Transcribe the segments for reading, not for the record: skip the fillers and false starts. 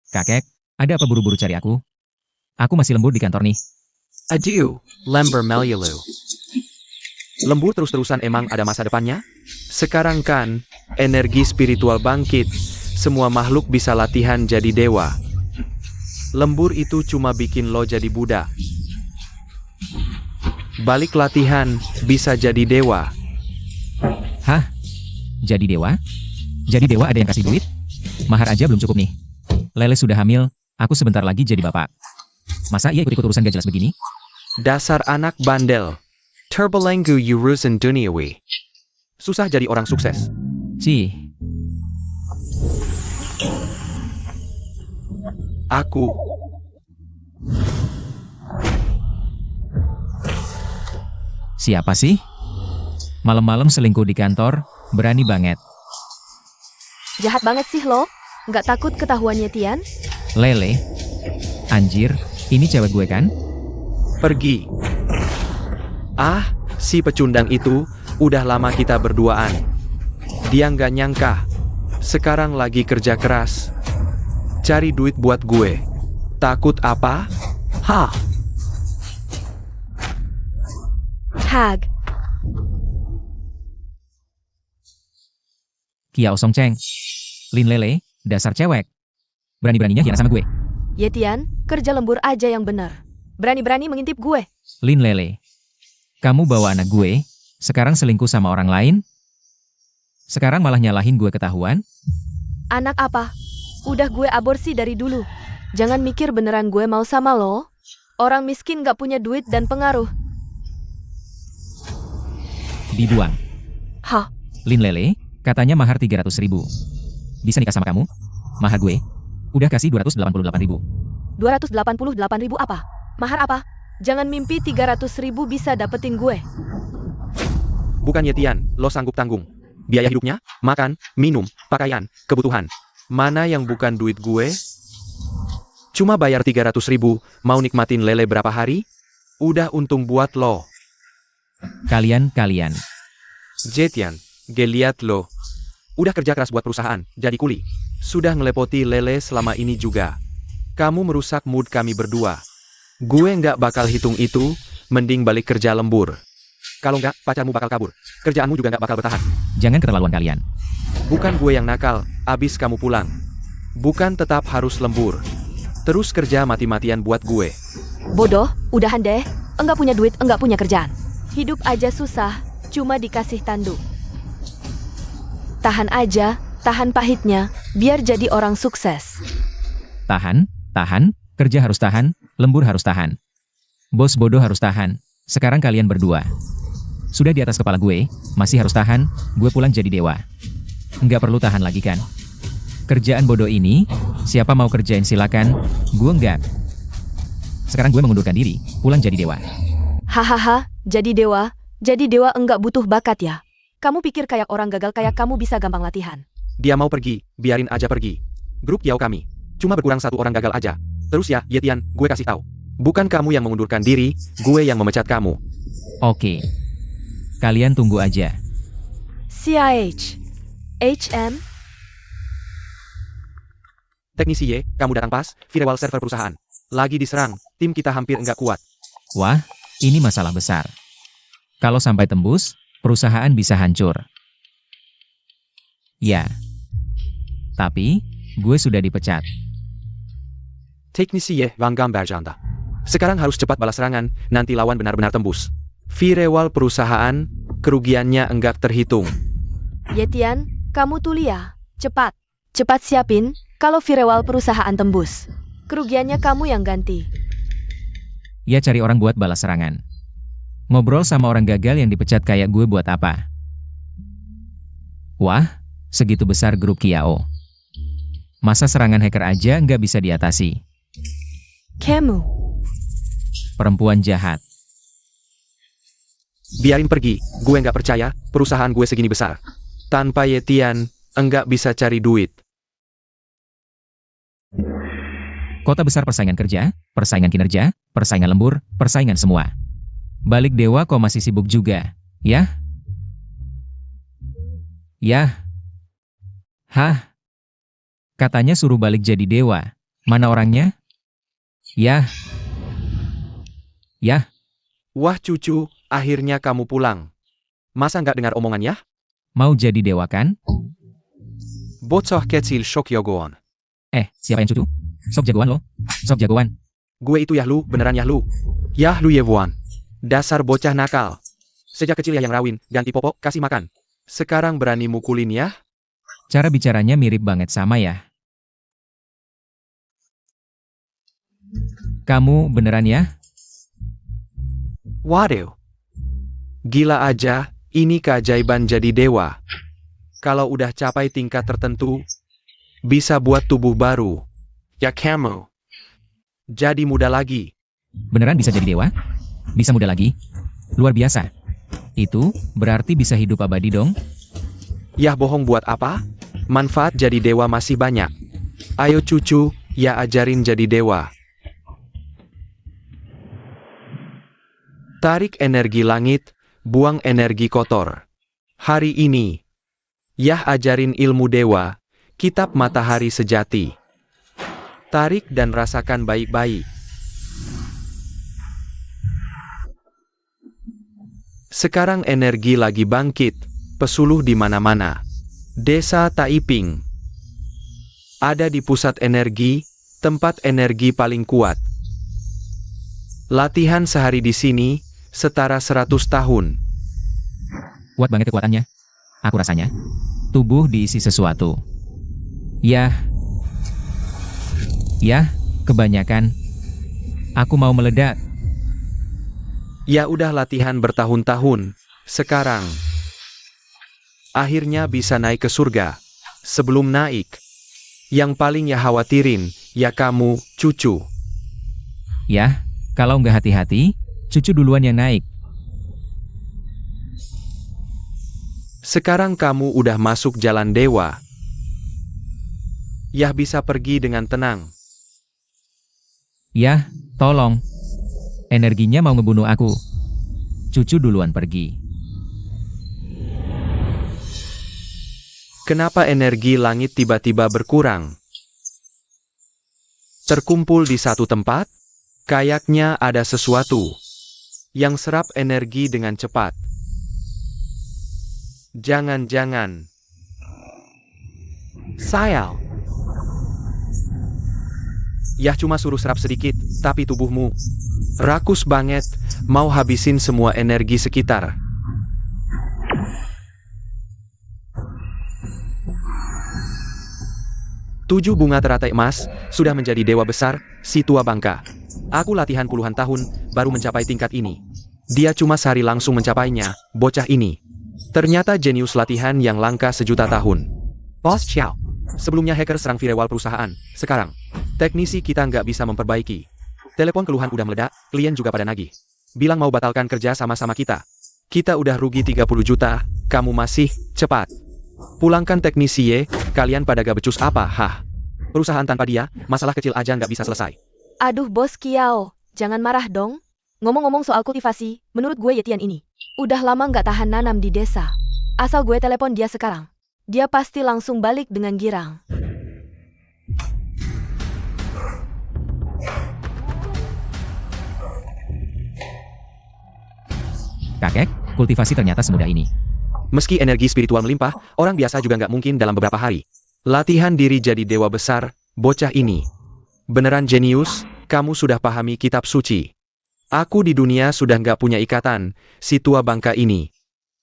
Kakek, ada apa buru-buru cari aku? Aku masih lembur di kantor nih. Adieu, Lember Melyulu. Lembur terus-terusan emang ada masa depannya? Sekarang kan, energi spiritual bangkit, semua makhluk bisa latihan jadi dewa. Lembur itu cuma bikin lo jadi Buddha. Balik latihan, bisa jadi dewa. Hah? Jadi dewa? Jadi dewa ada yang kasih duit? Mahar aja belum cukup nih. Lele sudah hamil, aku sebentar lagi jadi bapak. Masa ia ikut-ikut urusan gak jelas begini? Dasar anak bandel. Terbelenggu urusan duniawi. Susah jadi orang sukses. Cih, Aku siapa sih? Malam-malam selingkuh di kantor, berani banget. Jahat banget sih lo. Nggak takut ketahuannya Tian? Lele, anjir, ini cewek gue kan? pergi. Ah, si pecundang itu, udah lama kita berduaan. Dia nggak nyangka. Sekarang lagi kerja keras. Cari duit buat gue. Takut apa? Hah? Hag. Kiao Song Cheng. Lin Lele, dasar cewek. Berani-beraninya hianat sama gue. Ye Tian, kerja lembur aja yang benar. Berani-berani mengintip gue. Lin Lele, kamu bawa anak gue, sekarang selingkuh sama orang lain? Sekarang malah nyalahin gue ketahuan? Anak apa? Udah gue aborsi dari dulu. Jangan mikir beneran gue mau sama lo. Orang miskin nggak punya duit dan pengaruh. Dibuang. Hah? Lin Lele, katanya mahar 300.000. Bisa nikah sama kamu? Mahar gue, udah kasih 288.000. 288.000 apa? Mahar apa? Jangan mimpi 300.000 bisa dapetin gue. Bukan Yetian, lo sanggup tanggung. Biaya hidupnya, makan, minum, pakaian, kebutuhan. Mana yang bukan duit gue? Cuma bayar 300.000, mau nikmatin lele berapa hari? Udah untung buat lo. Kalian. Jetian, gue liat lo. Udah kerja keras buat perusahaan, jadi kuli. Sudah ngelepoti lele selama ini juga. Kamu merusak mood kami berdua. Gue nggak bakal hitung itu, mending balik kerja lembur. Kalau nggak, pacarmu bakal kabur. Kerjaanmu juga nggak bakal bertahan. Jangan keterlaluan kalian. Bukan gue yang nakal, abis kamu pulang. Bukan tetap harus lembur. Terus kerja mati-matian buat gue. Bodoh, udahan deh. Enggak punya duit, enggak punya kerjaan. Hidup aja susah, cuma dikasih tanduk. Tahan aja, tahan pahitnya, biar jadi orang sukses. Tahan, kerja harus tahan, lembur harus tahan. Bos bodoh harus tahan. Sekarang kalian berdua. Sudah di atas kepala gue, masih harus tahan, gue pulang jadi dewa. Nggak perlu tahan lagi kan? Kerjaan bodoh ini, siapa mau kerjain silakan, gue nggak. Sekarang gue mengundurkan diri, pulang jadi dewa. Hahaha, jadi dewa enggak butuh bakat ya. Kamu pikir kayak orang gagal kayak kamu bisa gampang latihan. Dia mau pergi, biarin aja pergi. Grup Yao kami. Cuma berkurang satu orang gagal aja. Terus ya, Yetian, gue kasih tahu. Bukan kamu yang mengundurkan diri, gue yang memecat kamu. Oke. Kalian tunggu aja. CIH. HM. Teknisi Y, kamu datang pas, firewall server perusahaan. Lagi diserang, tim kita hampir enggak kuat. Wah, ini masalah besar. Kalau sampai tembus, perusahaan bisa hancur. Ya. Tapi, gue sudah dipecat. Teknisi Y, Vanggam Berjanda. Sekarang harus cepat balas serangan, nanti lawan benar-benar tembus. Firewall perusahaan, kerugiannya enggak terhitung. Yetian, kamu tuli ya. Cepat. Cepat siapin, kalau firewall perusahaan tembus. Kerugiannya kamu yang ganti. Ya cari orang buat balas serangan. Ngobrol sama orang gagal yang dipecat kayak gue buat apa? Wah, segitu besar grup Kiao. Masa serangan hacker aja nggak bisa diatasi? Kamu. Perempuan jahat. Biarin pergi, gue nggak percaya, perusahaan gue segini besar. Tanpa Yetian, enggak bisa cari duit. Kota besar persaingan kerja, persaingan kinerja, persaingan lembur, persaingan semua. Balik dewa kok masih sibuk juga, ya? Yah. Hah? Katanya suruh balik jadi dewa, Mana orangnya? Yah. Yah, Wah cucu, akhirnya kamu pulang. Masa nggak dengar omongan ya? mau jadi dewa kan? Bocah kecil shock yogoon. Siapa yang cucu? Sok jagoan lo. Sok jagoan. Gue itu Yahlu, beneran Yahlu. Yahlu Yevuan. Dasar bocah nakal. Sejak kecil ya yang rawin, ganti popok, kasih makan. Sekarang berani mukulin ya? Cara bicaranya mirip banget sama ya. Kamu beneran ya? Waduh. Gila aja, ini keajaiban jadi dewa. Kalau udah capai tingkat tertentu, bisa buat tubuh baru. Ya kamu. Jadi muda lagi. Beneran bisa jadi dewa? Bisa muda lagi? Luar biasa. Itu berarti bisa hidup abadi dong? Yah bohong buat apa? Manfaat jadi dewa masih banyak. Ayo cucu, ya ajarin jadi dewa. Tarik energi langit, buang energi kotor. Hari ini, Yah ajarin ilmu dewa, kitab matahari sejati. Tarik dan rasakan baik-baik. Sekarang energi lagi bangkit, pesuluh di mana-mana. Desa Taiping. Ada di pusat energi, tempat energi paling kuat. Latihan sehari di sini, setara 100 tahun. Kuat banget kekuatannya. Aku rasanya. Tubuh diisi sesuatu. Yah. Yah, kebanyakan. Aku mau meledak. Ya udah latihan bertahun-tahun, sekarang. Akhirnya bisa naik ke surga. Sebelum naik, yang paling ya khawatirin, ya kamu, cucu. Yah, kalau nggak hati-hati, cucu duluan yang naik. Sekarang kamu udah masuk jalan dewa. Yah bisa pergi dengan tenang. Yah, tolong. Energinya mau ngebunuh aku. Cucu duluan pergi. Kenapa energi langit tiba-tiba berkurang? Terkumpul di satu tempat? Kayaknya ada sesuatu yang serap energi dengan cepat. Jangan-jangan Sayal. Yah cuma suruh serap sedikit, tapi tubuhmu rakus banget, mau habisin semua energi sekitar. Tujuh bunga teratai emas, sudah menjadi dewa besar, si tua bangka. Aku latihan puluhan tahun, baru mencapai tingkat ini. Dia cuma sehari langsung mencapainya, bocah ini. Ternyata jenius latihan yang langka sejuta tahun. Bos Xiao. Sebelumnya hacker serang firewall perusahaan, sekarang teknisi kita nggak bisa memperbaiki. Telepon keluhan udah meledak, klien juga pada nagih. Bilang mau batalkan kerja sama-sama kita. Kita udah rugi 30 juta, kamu masih, cepat. Pulangkan teknisi ye, kalian pada gak becus apa, hah? Perusahaan tanpa dia, masalah kecil aja nggak bisa selesai. Aduh Bos Kiao, jangan marah dong. Ngomong-ngomong soal kultivasi, menurut gue Yetian ini udah lama nggak tahan nanam di desa. Asal gue telepon dia sekarang, dia pasti langsung balik dengan girang. Kakek, kultivasi ternyata semudah ini. Meski energi spiritual melimpah, orang biasa juga nggak mungkin dalam beberapa hari. Latihan diri jadi dewa besar, bocah ini. Beneran jenius, kamu sudah pahami kitab suci. Aku di dunia sudah nggak punya ikatan, si tua bangka ini.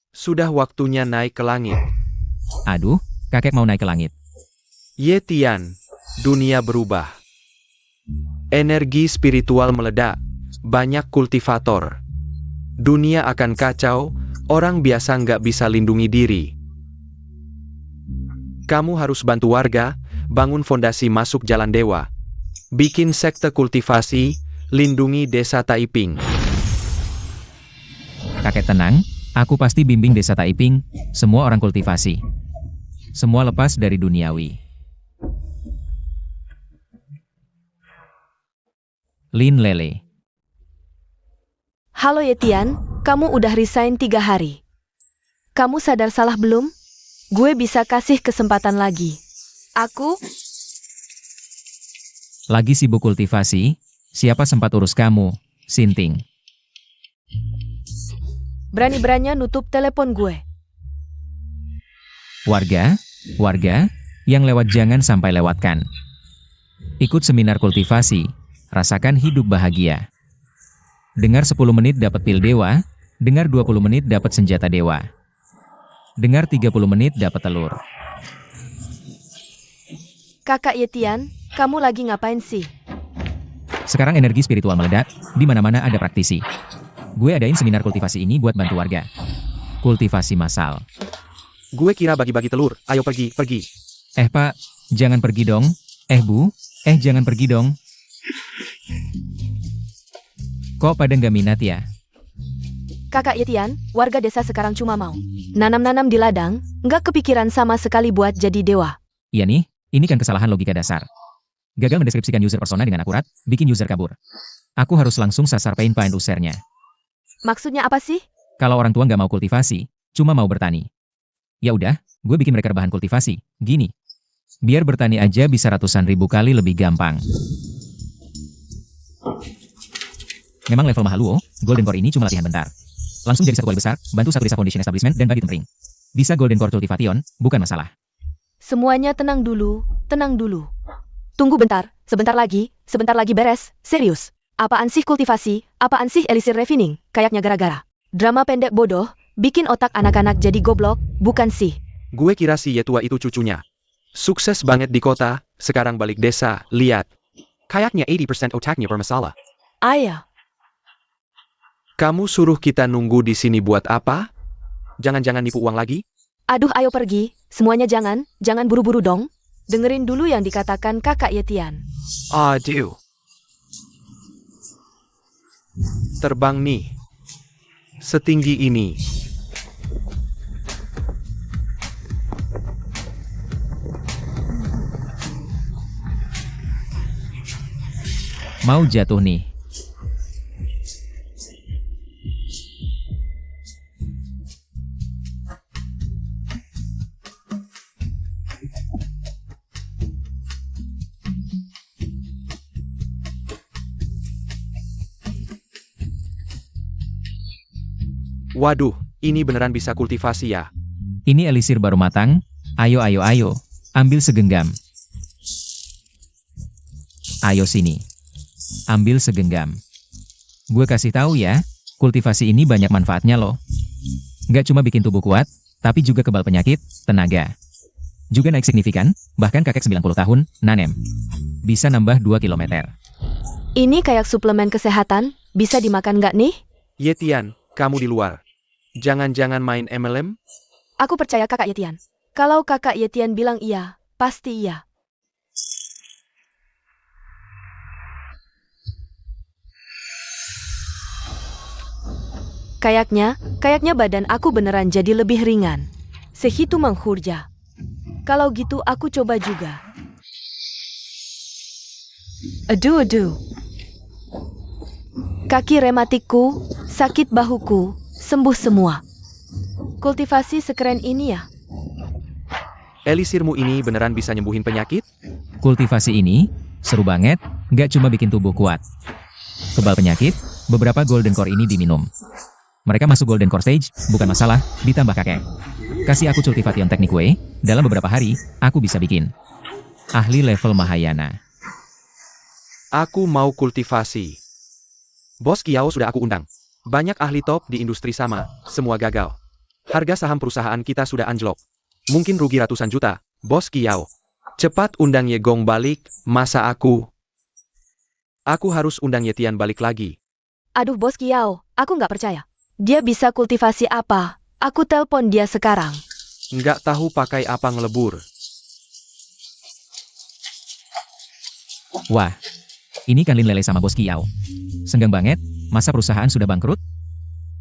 Sudah waktunya naik ke langit. Aduh, kakek mau naik ke langit. Yetian, dunia berubah. Energi spiritual meledak, banyak kultivator. Dunia akan kacau, orang biasa nggak bisa lindungi diri. Kamu harus bantu warga, bangun fondasi masuk jalan dewa. Bikin sekte kultivasi, lindungi desa Taiping. Kakek tenang, aku pasti bimbing desa Taiping, semua orang kultivasi. Semua lepas dari duniawi. Lin Lele. Halo Yetian, kamu udah resign 3 hari. Kamu sadar salah belum? Gue bisa kasih kesempatan lagi. Aku Lagi sibuk kultivasi, siapa sempat urus kamu, Sinting? Berani-beraninya nutup telepon gue. Warga, yang lewat jangan sampai lewatkan. Ikut seminar kultivasi, rasakan hidup bahagia. Dengar 10 menit dapat pil dewa, dengar 20 menit dapat senjata dewa. Dengar 30 menit dapat telur. Kakak Yetian, kamu lagi ngapain sih? Sekarang energi spiritual meledak, di mana-mana ada praktisi. Gue adain seminar kultivasi ini buat bantu warga. Kultivasi massal. Gue kira bagi-bagi telur, ayo pergi. Pak, jangan pergi dong. Bu, jangan pergi dong. Kok pada nggak minat ya? Kakak Yetian, warga desa sekarang cuma mau nanam-nanam di ladang, nggak kepikiran sama sekali buat jadi dewa. Iya nih, ini kan kesalahan logika dasar. Gagal mendeskripsikan user persona dengan akurat, bikin user kabur. Aku harus langsung sasar pain point usernya. Maksudnya apa sih? Kalau orang tua nggak mau kultivasi, cuma mau bertani. Ya udah, gue bikin mereka rebahan kultivasi, gini. Biar bertani aja bisa ratusan ribu kali lebih gampang. Memang level mahal luo, Golden Core ini cuma latihan bentar. Langsung jadi satu wali besar, bantu satu desa foundation establishment dan bagi tempering. Bisa Golden Core Cultivation, bukan masalah. Semuanya tenang dulu. Tunggu bentar, sebentar lagi beres, serius. Apaan sih kultivasi, apaan sih elisir refining, kayaknya gara-gara drama pendek bodoh, bikin otak anak-anak jadi goblok, bukan sih? Gue kira si Yetua itu cucunya. Sukses banget di kota, sekarang balik desa, lihat. Kayaknya 80% otaknya bermasalah. Ayah. Kamu suruh kita nunggu di sini buat apa? Jangan-jangan nipu uang lagi? Aduh ayo pergi, semuanya jangan buru-buru dong. Dengerin dulu yang dikatakan kakak Yetian. Aduh. Terbang nih. Setinggi ini. Mau jatuh nih. Waduh, ini beneran bisa kultivasi ya. Ini elisir baru matang, ayo, ambil segenggam. Ayo sini. Ambil segenggam. Gue kasih tahu ya, kultivasi ini banyak manfaatnya loh. Nggak cuma bikin tubuh kuat, tapi juga kebal penyakit, tenaga. Juga naik signifikan, bahkan kakek 90 tahun, nanem. Bisa nambah 2 kilometer. Ini kayak suplemen kesehatan, bisa dimakan nggak nih? Yetian, kamu di luar. Jangan-jangan main MLM? Aku percaya kakak Yetian. Kalau kakak Yetian bilang iya, pasti iya. Kayaknya badan aku beneran jadi lebih ringan. Sehitu menghurja. Kalau gitu aku coba juga. Aduh. Kaki rematikku, sakit bahuku, sembuh semua. Kultivasi sekeren ini ya? Elisirmu ini beneran bisa nyembuhin penyakit? Kultivasi ini, seru banget, nggak cuma bikin tubuh kuat. Kebal penyakit, beberapa Golden Core ini diminum. Mereka masuk Golden Core Stage, bukan masalah, ditambah kakek. Kasih aku Cultivation Teknik W, dalam beberapa hari, aku bisa bikin. Ahli level Mahayana. Aku mau kultivasi. Bos Kiao sudah aku undang. Banyak ahli top di industri sama, semua gagal. Harga saham perusahaan kita sudah anjlok. Mungkin rugi ratusan juta, Bos Kiao. Cepat undang Ye Gong balik, masa aku harus undang Yetian balik lagi. Aduh Bos Kiao, aku nggak percaya. Dia bisa kultivasi apa? Aku telpon dia sekarang. Nggak tahu pakai apa ngelebur. Wah, ini kan Lin Lele sama Bos Kiao. Senggang banget, masa perusahaan sudah bangkrut?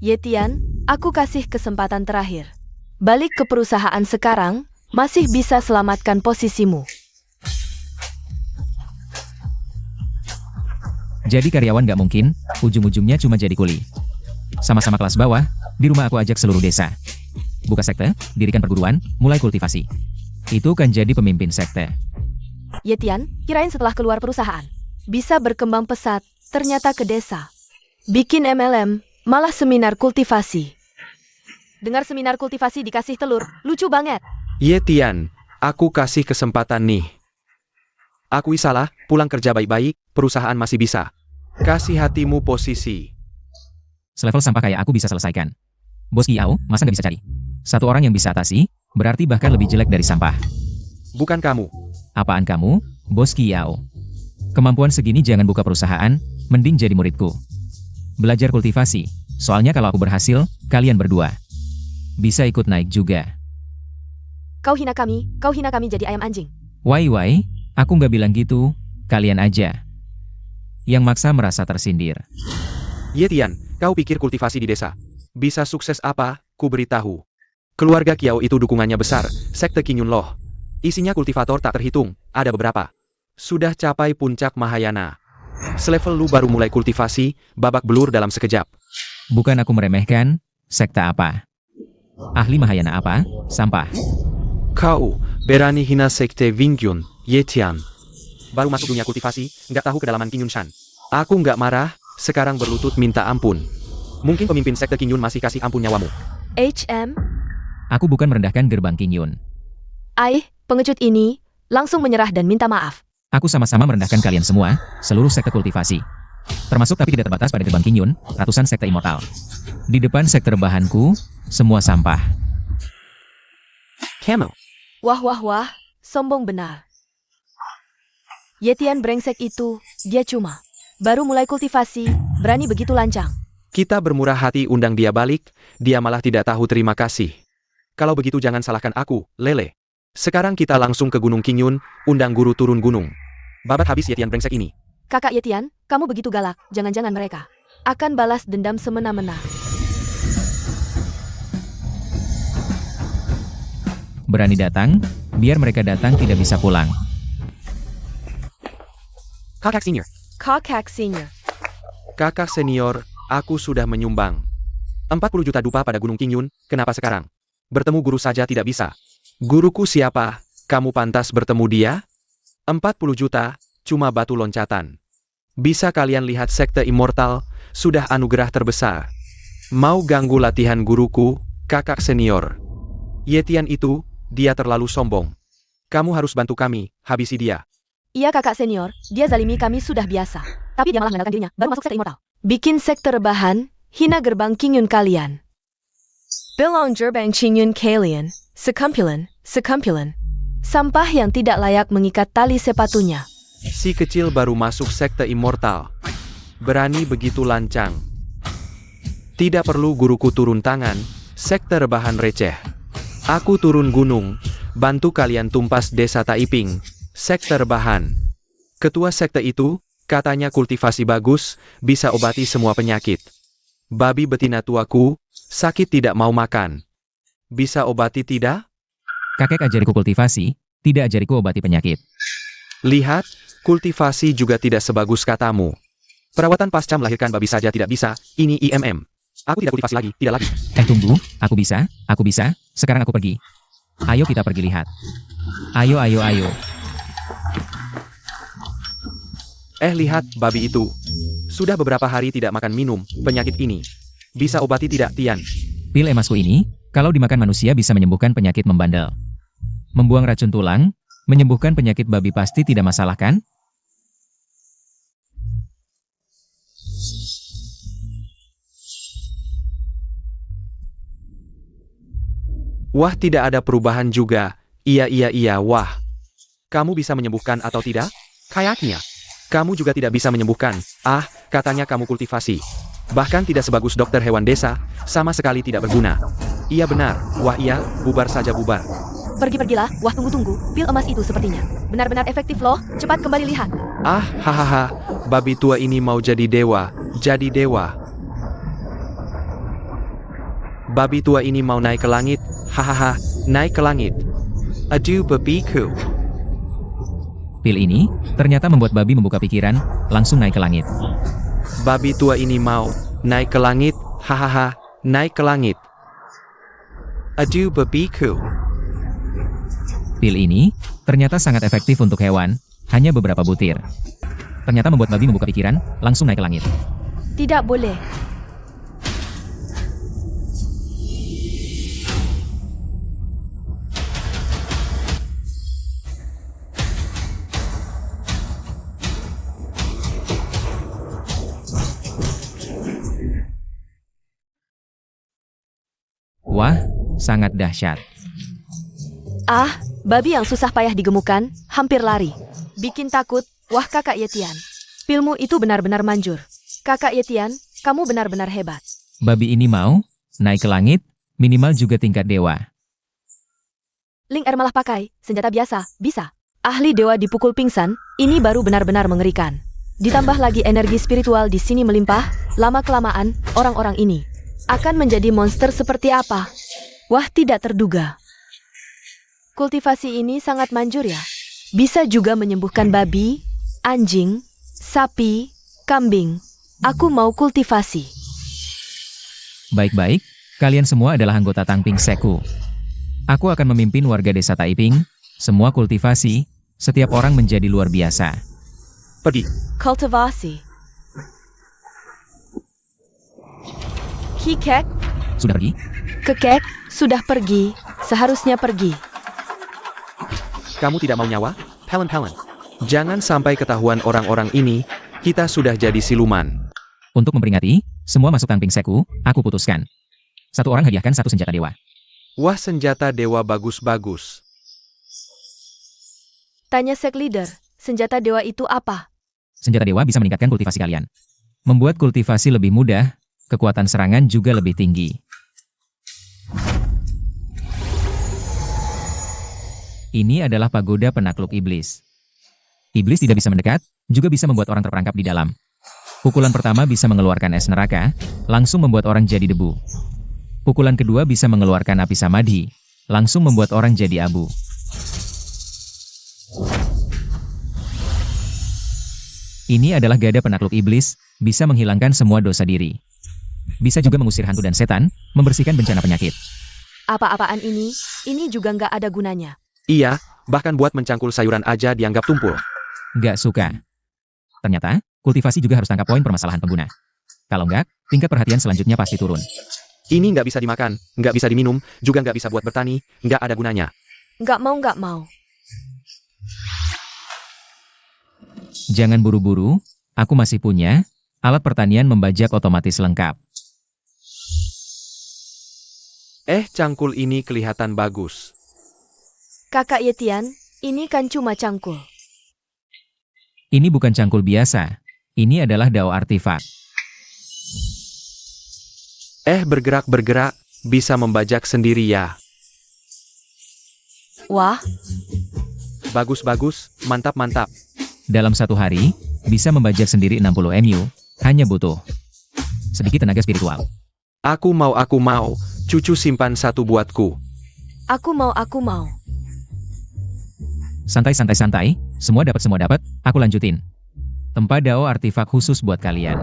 Yetian, aku kasih kesempatan terakhir. Balik ke perusahaan sekarang, masih bisa selamatkan posisimu. Jadi karyawan nggak mungkin, ujung-ujungnya cuma jadi kuli. Sama-sama kelas bawah, di rumah aku ajak seluruh desa. Buka sekte, dirikan perguruan, mulai kultivasi. Itu kan jadi pemimpin sekte. Yetian, kirain setelah keluar perusahaan. Bisa berkembang pesat, ternyata ke desa. Bikin MLM, malah seminar kultivasi. Dengar seminar kultivasi dikasih telur, lucu banget. Yetian, aku kasih kesempatan nih. Akui salah, pulang kerja baik-baik, perusahaan masih bisa. Kasih hatimu posisi. Selevel sampah kayak aku bisa selesaikan. Bos Kiao, masa nggak bisa cari? Satu orang yang bisa atasi, berarti bahkan lebih jelek dari sampah. Bukan kamu. Apaan kamu, Bos Kiao? Kemampuan segini jangan buka perusahaan, mending jadi muridku. Belajar kultivasi, soalnya kalau aku berhasil, kalian berdua bisa ikut naik juga. Kau hina kami jadi ayam anjing. Wai, aku nggak bilang gitu, kalian aja yang maksa merasa tersindir. Yetian, kau pikir kultivasi di desa bisa sukses apa? Ku beritahu. Keluarga Kiao itu dukungannya besar, sekte Qingyun loh. Isinya kultivator tak terhitung, ada beberapa. Sudah capai puncak Mahayana. Selevel lu baru mulai kultivasi, babak belur dalam sekejap. Bukan aku meremehkan, sekte apa? Ahli Mahayana apa? Sampah. Kau berani hina sekte Wingyun, Yetian. Baru masuk dunia kultivasi, nggak tahu kedalaman Qingyun Shan. Aku nggak marah, sekarang berlutut minta ampun. Mungkin pemimpin sekte Qingyun masih kasih ampun nyawamu. HM, Aku bukan merendahkan gerbang Qingyun. pengecut ini, langsung menyerah dan minta maaf. Aku sama-sama merendahkan kalian semua, seluruh sekte kultivasi. Termasuk tapi tidak terbatas pada gerbang Qingyun, ratusan sekte immortal. Di depan sekte rebahanku, semua sampah. Camel. Wah, sombong benar. Yetian brengsek itu, dia cuma baru mulai kultivasi, berani begitu lancang. Kita bermurah hati undang dia balik, dia malah tidak tahu terima kasih. Kalau begitu jangan salahkan aku, Lele. Sekarang kita langsung ke Gunung Qingyun, undang guru turun gunung. Babat habis Yetian brengsek ini. Kakak Yetian, kamu begitu galak, jangan-jangan mereka akan balas dendam semena-mena. Berani datang, biar mereka datang tidak bisa pulang. Kakak senior. Kakak senior. Kakak senior, aku sudah menyumbang 40 juta dupa pada Gunung Qingyun, kenapa sekarang? Bertemu guru saja tidak bisa. Guruku siapa? Kamu pantas bertemu dia? 40 juta, cuma batu loncatan. Bisa kalian lihat sekte immortal, sudah anugerah terbesar. Mau ganggu latihan guruku, kakak senior. Yetian itu, dia terlalu sombong. Kamu harus bantu kami, habisi dia. Iya kakak senior, dia zalimi kami sudah biasa. Tapi dia malah mengandalkan dirinya, baru masuk sekte immortal. Bikin sekte rebahan, hina gerbang Qingyun kalian. Belong gerbang Qingyun kalian, sekumpulan. Sampah yang tidak layak mengikat tali sepatunya. Si kecil baru masuk sekte immortal. Berani begitu lancang. Tidak perlu guruku turun tangan, sekte rebahan receh. Aku turun gunung, bantu kalian tumpas desa Taiping, sekte rebahan. Ketua sekte itu, katanya kultivasi bagus, bisa obati semua penyakit. Babi betina tuaku, sakit tidak mau makan. Bisa obati tidak? Kakek ajariku kultivasi, tidak ajariku obati penyakit. Lihat, kultivasi juga tidak sebagus katamu. Perawatan pasca melahirkan babi saja tidak bisa, ini IMM. Aku tidak kultivasi lagi, tidak lagi. Tunggu, aku bisa, sekarang aku pergi. Ayo kita pergi lihat. Ayo. Lihat, babi itu. Sudah beberapa hari tidak makan minum, penyakit ini. Bisa obati tidak, Tian? Pil emasku ini, kalau dimakan manusia bisa menyembuhkan penyakit membandel. Membuang racun tulang, menyembuhkan penyakit babi pasti tidak masalah kan? Wah, tidak ada perubahan juga. Iya, wah. Kamu bisa menyembuhkan atau tidak? Kayaknya. Kamu juga tidak bisa menyembuhkan. Katanya kamu kultivasi. Bahkan tidak sebagus dokter hewan desa, sama sekali tidak berguna. Iya benar, wah iya, bubar saja bubar. Pergilah, wah tunggu, pil emas itu sepertinya benar-benar efektif loh, cepat kembali lihat. Hahaha, babi tua ini mau jadi dewa. Babi tua ini mau naik ke langit, hahaha, naik ke langit. Aduh babiku. Pil ini, ternyata membuat babi membuka pikiran, langsung naik ke langit. Babi tua ini mau naik ke langit, hahaha, naik ke langit. Aduh babiku. Pil ini, ternyata sangat efektif untuk hewan, hanya beberapa butir. Ternyata membuat babi membuka pikiran, langsung naik ke langit. Tidak boleh. Wah, sangat dahsyat. Ah, babi yang susah payah digemukkan, hampir lari. Bikin takut, wah kakak Yetian. Pilmu itu benar-benar manjur. Kakak Yetian, kamu benar-benar hebat. Babi ini mau naik ke langit, minimal juga tingkat dewa. Ling Er malah pakai senjata biasa, bisa. Ahli dewa dipukul pingsan, ini baru benar-benar mengerikan. Ditambah lagi energi spiritual di sini melimpah, lama-kelamaan, orang-orang ini akan menjadi monster seperti apa? Wah, tidak terduga. Kultivasi ini sangat manjur ya. Bisa juga menyembuhkan babi, anjing, sapi, kambing. Aku mau kultivasi. Baik-baik, kalian semua adalah anggota Tangping Seku. Aku akan memimpin warga desa Taiping, semua kultivasi, setiap orang menjadi luar biasa. Pergi. Kultivasi. Kikek, Sudah pergi? kekek, sudah pergi, seharusnya pergi. Kamu tidak mau nyawa? Pelen. Jangan sampai ketahuan orang-orang ini, kita sudah jadi siluman. Untuk memperingati, semua masuk Tangping Seku, aku putuskan. Satu orang hadiahkan satu senjata dewa. Wah, senjata dewa bagus-bagus. Tanya sek leader, senjata dewa itu apa? Senjata dewa bisa meningkatkan kultivasi kalian. Membuat kultivasi lebih mudah, kekuatan serangan juga lebih tinggi. Ini adalah pagoda penakluk iblis. Iblis tidak bisa mendekat, juga bisa membuat orang terperangkap di dalam. Pukulan pertama bisa mengeluarkan es neraka, langsung membuat orang jadi debu. Pukulan kedua bisa mengeluarkan api samadhi, langsung membuat orang jadi abu. Ini adalah gada penakluk iblis, bisa menghilangkan semua dosa diri. Bisa juga mengusir hantu dan setan, membersihkan bencana penyakit. Apa-apaan ini juga nggak ada gunanya. Iya, bahkan buat mencangkul sayuran aja dianggap tumpul. Nggak suka. Ternyata, kultivasi juga harus tangkap poin permasalahan pengguna. Kalau nggak, tingkat perhatian selanjutnya pasti turun. Ini nggak bisa dimakan, nggak bisa diminum, juga nggak bisa buat bertani, nggak ada gunanya. Nggak mau. Jangan buru-buru, aku masih punya alat pertanian membajak otomatis lengkap. Cangkul ini kelihatan bagus. Kakak Yetian, ini kan cuma cangkul. Ini bukan cangkul biasa, ini adalah dao artifak. Bergerak-bergerak, bisa membajak sendiri ya. Wah, Bagus-bagus, mantap-mantap. Dalam satu hari, bisa membajak sendiri 60 MU, hanya butuh sedikit tenaga spiritual. Aku mau, cucu simpan satu buatku. aku mau. Santai, semua dapat, aku lanjutin. Tempat dao artifak khusus buat kalian.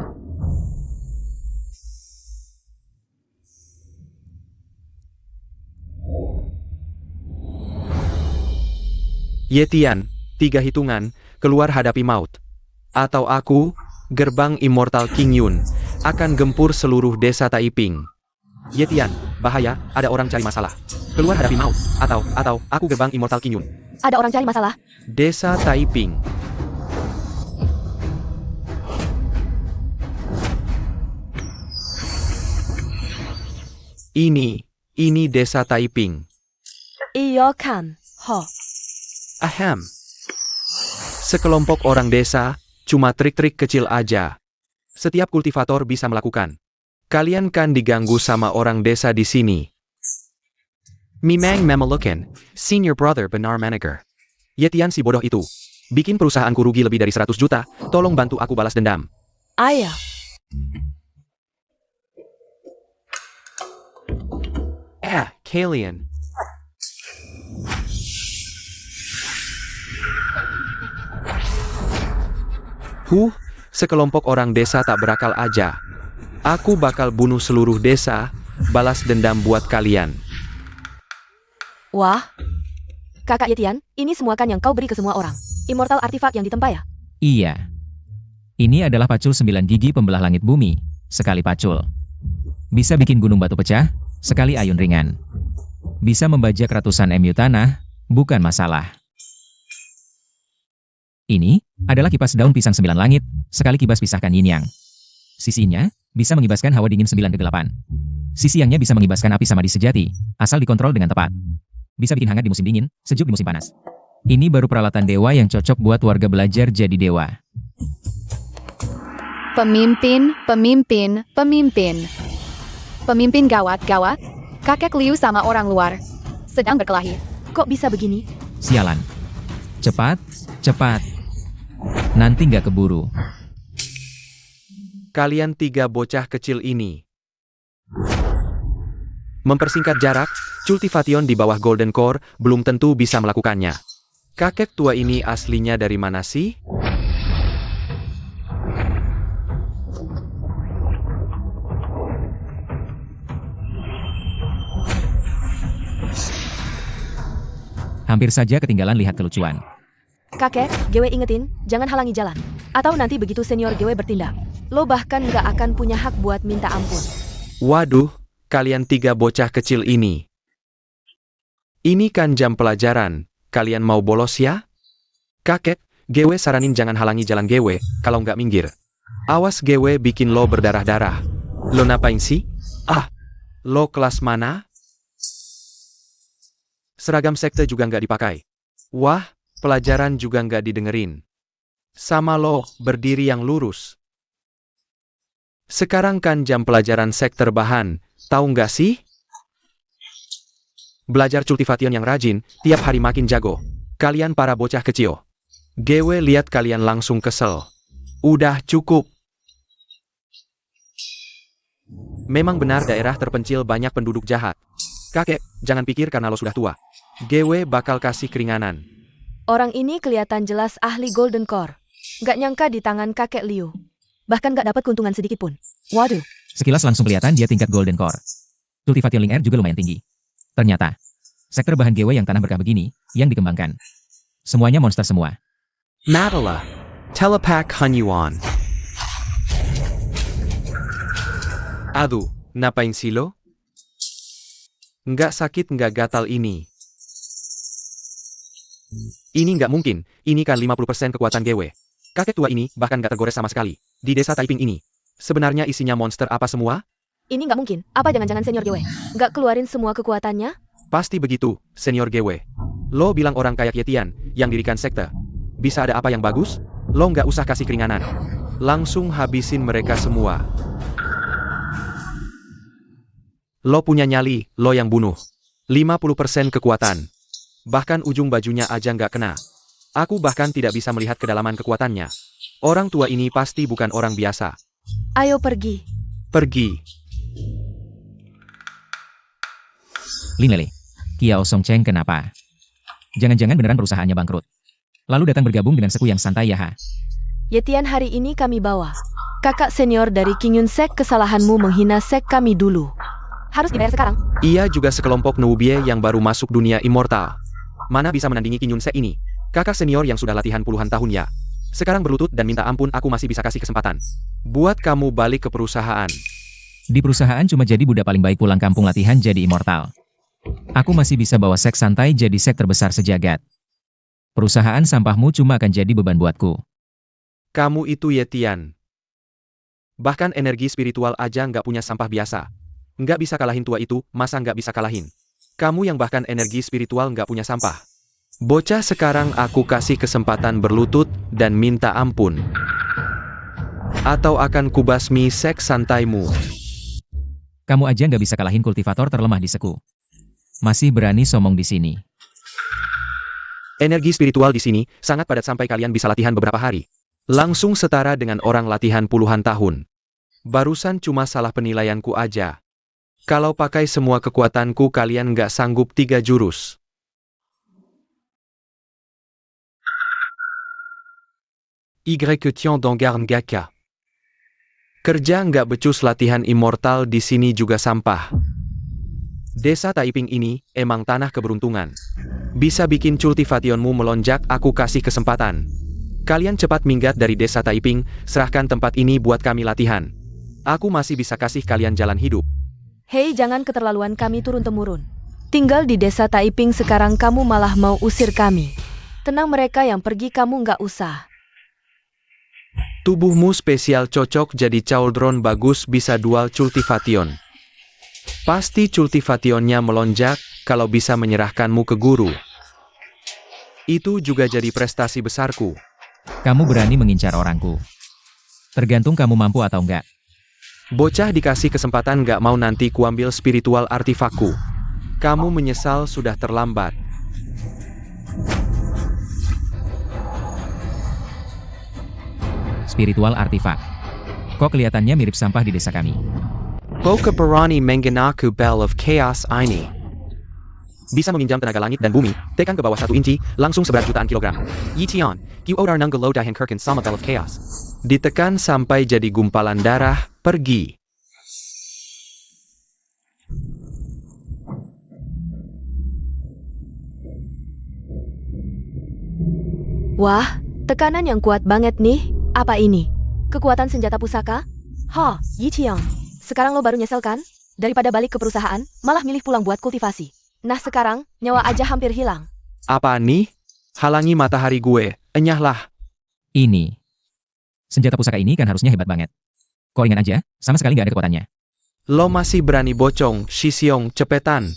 Yetian, 3 hitungan, keluar hadapi maut. Atau aku, gerbang Immortal King Yun, akan gempur seluruh desa Taiping. Yetian, bahaya, ada orang cari masalah. Keluar hadapi maut, atau aku gerbang Immortal King Yun. Ada orang cari masalah. Desa Taiping. Ini desa Taiping. Iya kan, ho. Ahem. Sekelompok orang desa, cuma trik-trik kecil aja. Setiap kultivator bisa melakukan. Kalian kan diganggu sama orang desa di sini. Mimang Memalukan, Senior Brother Benar Manager. Yetian si bodoh itu. Bikin perusahaanku rugi lebih dari 100 juta, tolong bantu aku balas dendam. Ayah. Kalian. Sekelompok orang desa tak berakal aja. Aku bakal bunuh seluruh desa, balas dendam buat kalian. Wah. Kakak Yetian, ini semua kan yang kau beri ke semua orang. Immortal artifak yang ditempa ya? Iya. Ini adalah pacul 9 gigi pembelah langit bumi. Sekali pacul bisa bikin gunung batu pecah, sekali ayun ringan bisa membajak ratusan MU tanah, bukan masalah. Ini adalah kipas daun pisang 9 langit, sekali kibas pisahkan yin yang. Sisinya bisa mengibaskan hawa dingin 9 kegelapan. Sisi yangnya bisa mengibaskan api samadhi sejati, asal dikontrol dengan tepat. Bisa bikin hangat di musim dingin, sejuk di musim panas. Ini baru peralatan dewa yang cocok buat warga belajar jadi dewa. Pemimpin, pemimpin, pemimpin. Pemimpin gawat. Kakek Liu sama orang luar sedang berkelahi. Kok bisa begini? Sialan. Cepat. Nanti nggak keburu. Kalian 3 bocah kecil ini. Mempersingkat jarak, Cultivation di bawah Golden Core belum tentu bisa melakukannya. Kakek tua ini aslinya dari mana sih? Hampir saja ketinggalan lihat kelucuan. Kakek, GW ingetin, jangan halangi jalan. Atau nanti begitu senior GW bertindak, lo bahkan nggak akan punya hak buat minta ampun. Waduh, kalian 3 bocah kecil ini. Ini kan jam pelajaran, kalian mau bolos ya? Kakek, GW saranin jangan halangi jalan GW, kalau nggak minggir. Awas GW bikin lo berdarah-darah. Lo ngapain sih? Lo kelas mana? Seragam sekte juga nggak dipakai. Wah, pelajaran juga nggak didengerin. Sama lo, berdiri yang lurus. Sekarang kan jam pelajaran sekte bahan, tahu nggak sih? Belajar Cultivation yang rajin, tiap hari makin jago. Kalian para bocah kecil. GW lihat kalian langsung kesel. Udah cukup. Memang benar daerah terpencil banyak penduduk jahat. Kakek, jangan pikir karena lo sudah tua. GW bakal kasih keringanan. Orang ini kelihatan jelas ahli Golden Core. Nggak nyangka di tangan kakek Liu. Bahkan nggak dapat keuntungan sedikit pun. Waduh. Sekilas langsung kelihatan dia tingkat Golden Core. Cultivation Ling Air juga lumayan tinggi. Ternyata, sektor bahan GW yang tanah berkah begini, yang dikembangkan. Semuanya monster semua. Madala, Telepak Hanyuan. Aduh, ngapain sih lo? Nggak sakit nggak gatal ini. Ini nggak mungkin, ini kan 50% kekuatan GW. Kakek tua ini bahkan nggak tergores sama sekali. Di desa Taiping ini, sebenarnya isinya monster apa semua? Ini nggak mungkin. Apa jangan-jangan senior GW nggak keluarin semua kekuatannya? Pasti begitu, senior GW. Lo bilang orang kayak Yetian, yang dirikan sekte. Bisa ada apa yang bagus? Lo nggak usah kasih keringanan. Langsung habisin mereka semua. Lo punya nyali, lo yang bunuh. 50% kekuatan. Bahkan ujung bajunya aja nggak kena. Aku bahkan tidak bisa melihat kedalaman kekuatannya. Orang tua ini pasti bukan orang biasa. Ayo pergi. Pergi. Lin Lele, Kiao Song Cheng kenapa? Jangan-jangan beneran perusahaannya bangkrut. Lalu datang bergabung dengan seku yang santai ya ha? Yetian, hari ini kami bawa kakak senior dari King Yun Sek. Kesalahanmu menghina sek kami dulu. Harus dibayar sekarang. Ia juga sekelompok Nubie yang baru masuk dunia immortal. Mana bisa menandingi King Yun Sek ini? Kakak senior yang sudah latihan puluhan tahun ya. Sekarang berlutut dan minta ampun, aku masih bisa kasih kesempatan. Buat kamu balik ke perusahaan. Di perusahaan cuma jadi budak paling baik, pulang kampung latihan jadi immortal. Aku masih bisa bawa sek santai jadi sek terbesar sejagat. Perusahaan sampahmu cuma akan jadi beban buatku. Kamu itu Yetian. Bahkan energi spiritual aja nggak punya sampah biasa. Nggak bisa kalahin tua itu, masa nggak bisa kalahin? Kamu yang bahkan energi spiritual nggak punya sampah. Bocah, sekarang aku kasih kesempatan berlutut dan minta ampun. Atau akan kubasmi sek santaimu. Kamu aja nggak bisa kalahin kultivator terlemah di seku. Masih berani somong di sini. Energi spiritual di sini sangat padat sampai kalian bisa latihan beberapa hari. Langsung setara dengan orang latihan puluhan tahun. Barusan cuma salah penilaianku aja. Kalau pakai semua kekuatanku kalian nggak sanggup 3 jurus. Y-Question d'Ongarn Gaka. Kerja nggak becus, latihan immortal di sini juga sampah. Desa Taiping ini emang tanah keberuntungan. Bisa bikin cultivationmu melonjak, aku kasih kesempatan. Kalian cepat minggat dari desa Taiping, serahkan tempat ini buat kami latihan. Aku masih bisa kasih kalian jalan hidup. Hei, jangan keterlaluan, kami turun-temurun. Tinggal di desa Taiping, sekarang kamu malah mau usir kami. Tenang, mereka yang pergi, kamu nggak usah. Tubuhmu spesial cocok jadi cauldron bagus, bisa dual cultivation. Pasti cultivationnya melonjak kalau bisa menyerahkanmu ke guru. Itu juga jadi prestasi besarku. Kamu berani mengincar orangku. Tergantung kamu mampu atau enggak. Bocah dikasih kesempatan gak mau, nanti kuambil spiritual artifakku. Kamu menyesal sudah terlambat. Spiritual artifak. Kok kelihatannya mirip sampah di desa kami. Boka berani menggunakan Bell of Chaos ini. Bisa meminjam tenaga langit dan bumi, tekan ke bawah 1 inci, langsung seberat jutaan kilogram. Yitian, Q odar nunggalo dahan kirkin sama Bell of Chaos. Ditekan sampai jadi gumpalan darah, pergi. Wah, tekanan yang kuat banget nih. Apa ini? Kekuatan senjata pusaka? Ha, Yiqiang. Sekarang lo baru nyesel kan? Daripada balik ke perusahaan, malah milih pulang buat kultivasi. Nah sekarang, nyawa aja hampir hilang. Apa nih? Halangi matahari gue, enyahlah. Ini. Senjata pusaka ini kan harusnya hebat banget. Kok ringan aja, sama sekali nggak ada kekuatannya. Lo masih berani bocong, Shisiong, cepetan.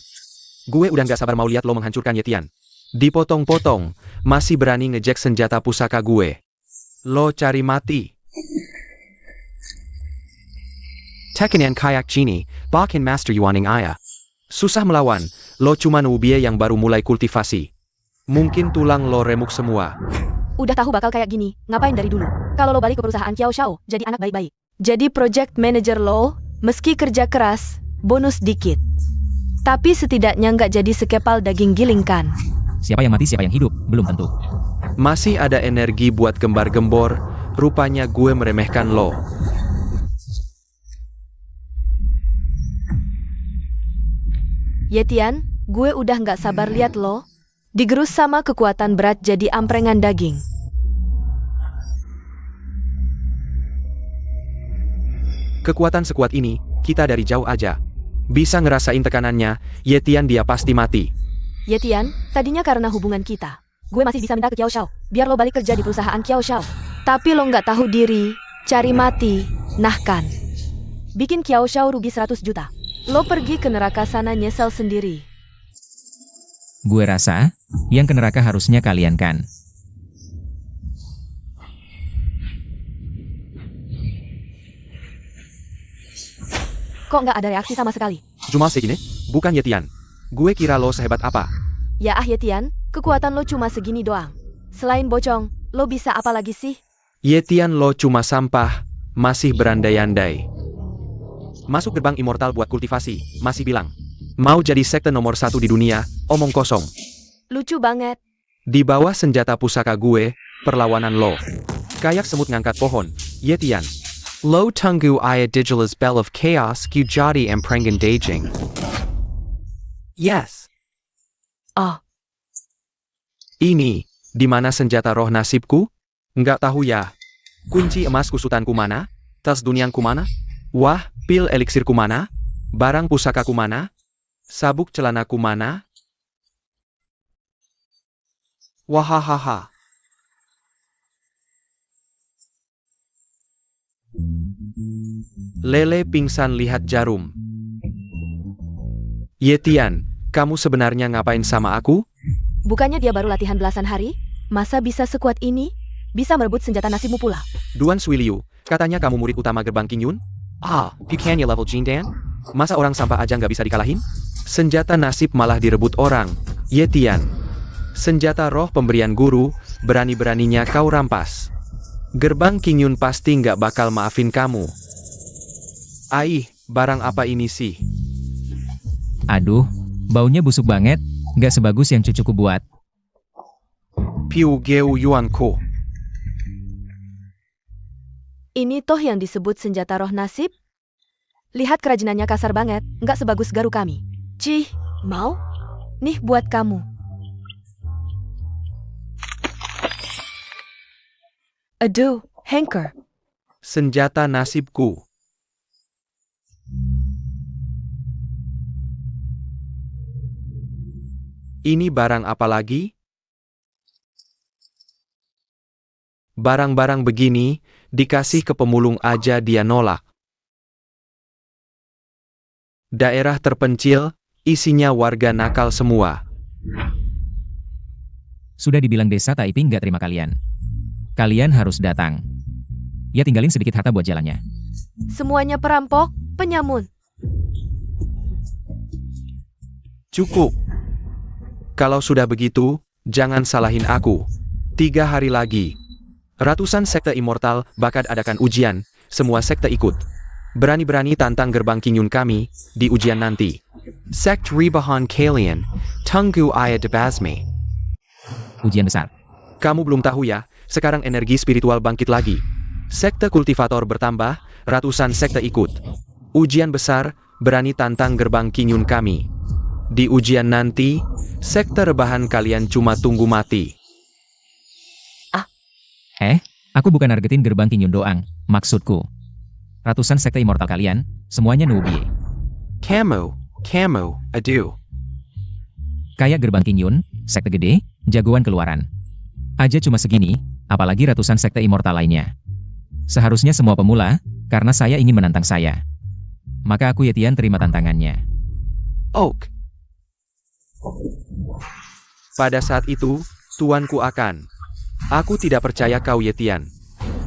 Gue udah gak sabar mau lihat lo menghancurkan Yetian. Dipotong-potong, masih berani ngejek senjata pusaka gue. Lo cari mati. Tekenen kayak Genie, Bakin Master Yuaning Aya. Susah melawan, lo cuma nubie yang baru mulai kultivasi. Mungkin tulang lo remuk semua. Udah tahu bakal kayak gini, ngapain dari dulu? Kalau lo balik ke perusahaan Qiao Shao, jadi anak baik-baik. Jadi project manager lo, meski kerja keras, bonus dikit. Tapi setidaknya nggak jadi sekepal daging giling kan? Siapa yang mati siapa yang hidup, belum tentu. Masih ada energi buat gembar-gembor, rupanya gue meremehkan lo. Yetian, gue udah nggak sabar lihat lo. Digerus sama kekuatan berat jadi amprengan daging. Kekuatan sekuat ini, kita dari jauh aja. Bisa ngerasain tekanannya, Yetian dia pasti mati. Yetian, tadinya karena hubungan kita. Gue masih bisa minta ke Qiao Shao, biar lo balik kerja di perusahaan Qiao Shao. Tapi lo nggak tahu diri, cari mati, nah kan. Bikin Qiao Shao rugi 100 juta. Lo pergi ke neraka sana nyesel sendiri. Gue rasa, yang ke neraka harusnya kalian kan. Kok nggak ada reaksi sama sekali? Cuma segini, bukan Yetian. Gue kira lo sehebat apa. Ya Yetian, kekuatan lo cuma segini doang. Selain bocong, lo bisa apa lagi sih? Yetian lo cuma sampah, masih berandai-andai. Masuk gerbang immortal buat kultivasi, masih bilang. Mau jadi sekte nomor 1 di dunia, omong kosong. Lucu banget. Di bawah senjata pusaka gue, perlawanan lo. Kayak semut ngangkat pohon, Yetian. Lo tunggu aya digital's bell of chaos ku jadi emprengan daging. Yes. Oh, Ini, di mana senjata roh nasibku? Nggak tahu ya. Kunci emas kusutanku mana? Tas dunianku mana? Wah, pil eliksirku mana? Barang pusakaku mana? Sabuk celanaku mana? Wahahaha. Lele pingsan lihat jarum. Yetian, kamu sebenarnya ngapain sama aku? bukannya dia baru latihan belasan hari? Masa bisa sekuat ini? Bisa merebut senjata nasibmu pula. Duan Suiliu, katanya kamu murid utama gerbang King Yun? Ah, bukannya level Jindan? Masa orang sampah aja nggak bisa dikalahin? Senjata nasib malah direbut orang. Yetian. Senjata roh pemberian guru, berani-beraninya kau rampas. Gerbang King Yun pasti nggak bakal maafin kamu. Aih, barang apa ini sih? Aduh, baunya busuk banget, nggak sebagus yang cucuku buat. Piu Geu Yuan Ko. Ini toh yang disebut senjata roh nasib? Lihat kerajinannya kasar banget, nggak sebagus garu kami. Cih, mau? Nih buat kamu. Aduh, Hanker. Senjata nasibku. Ini barang apa lagi? Barang-barang begini, dikasih ke pemulung aja dia nolak. Daerah terpencil, isinya warga nakal semua. Sudah dibilang desa Taiping nggak terima kalian. Kalian harus datang. Ya tinggalin sedikit harta buat jalannya. Semuanya perampok, penyamun. Cukup. Kalau sudah begitu, jangan salahin aku. 3 hari lagi. Ratusan sekte immortal bakal adakan ujian, semua sekte ikut. Berani-berani tantang gerbang kinyun kami, di ujian nanti. Sekt Ribahan kalian, tunggu ayat debasme. Ujian besar. Kamu belum tahu ya, sekarang energi spiritual bangkit lagi. Sekte kultivator bertambah, ratusan sekte ikut. Ujian besar, berani tantang gerbang kinyun kami. Di ujian nanti, sekte rebahan kalian cuma tunggu mati. Aku bukan nargetin gerbang kinyun doang, maksudku. Ratusan sekte immortal kalian, semuanya nubie. Kamu, aduh. Kayak gerbang kinyun, sekte gede, jagoan keluaran. Aja cuma segini, apalagi ratusan sekte immortal lainnya. Seharusnya semua pemula, karena saya ingin menantang saya. Maka aku Yetian terima tantangannya. Oak. Pada saat itu, tuanku akan. Aku tidak percaya kau Yetian.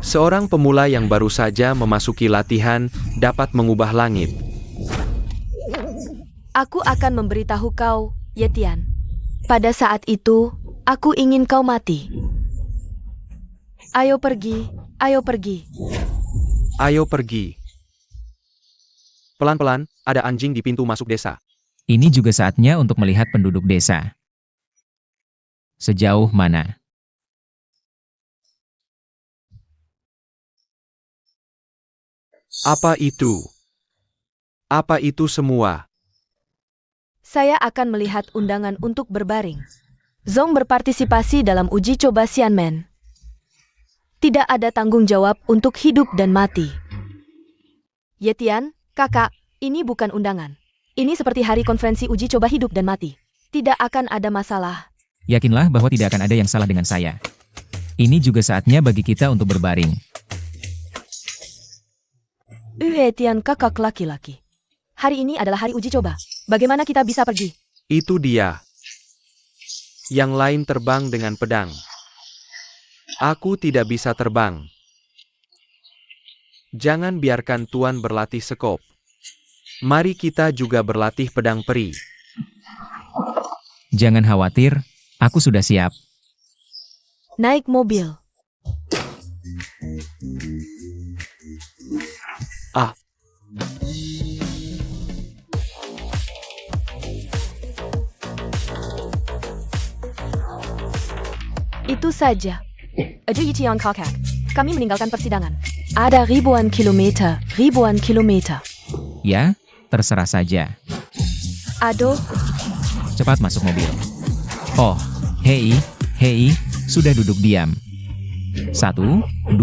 Seorang pemula yang baru saja memasuki latihan, dapat mengubah langit. Aku akan memberitahu kau, Yetian. Pada saat itu, aku ingin kau mati. Ayo pergi, ayo pergi. Ayo pergi. Pelan-pelan, ada anjing di pintu masuk desa. Ini juga saatnya untuk melihat penduduk desa. Sejauh mana? Apa itu? Apa itu semua? Saya akan melihat undangan untuk berbaring. Zong berpartisipasi dalam uji coba Xianmen. Tidak ada tanggung jawab untuk hidup dan mati. Yetian, kakak, ini bukan undangan. Ini seperti hari konferensi uji coba hidup dan mati. Tidak akan ada masalah. Yakinlah bahwa tidak akan ada yang salah dengan saya. Ini juga saatnya bagi kita untuk berbaring. Yetian kakak laki-laki. Hari ini adalah hari uji coba. Bagaimana kita bisa pergi? Itu dia. Yang lain terbang dengan pedang. Aku tidak bisa terbang. Jangan biarkan Tuan berlatih sekop. Mari kita juga berlatih pedang peri. Jangan khawatir, aku sudah siap. Naik mobil. Ah. Itu saja. Aduh Yitian kakak. Kami meninggalkan persidangan. Ada ribuan kilometer. Ya, terserah saja. Aduh, Cepat masuk mobil. Oh, hei, sudah duduk diam. 1, 2,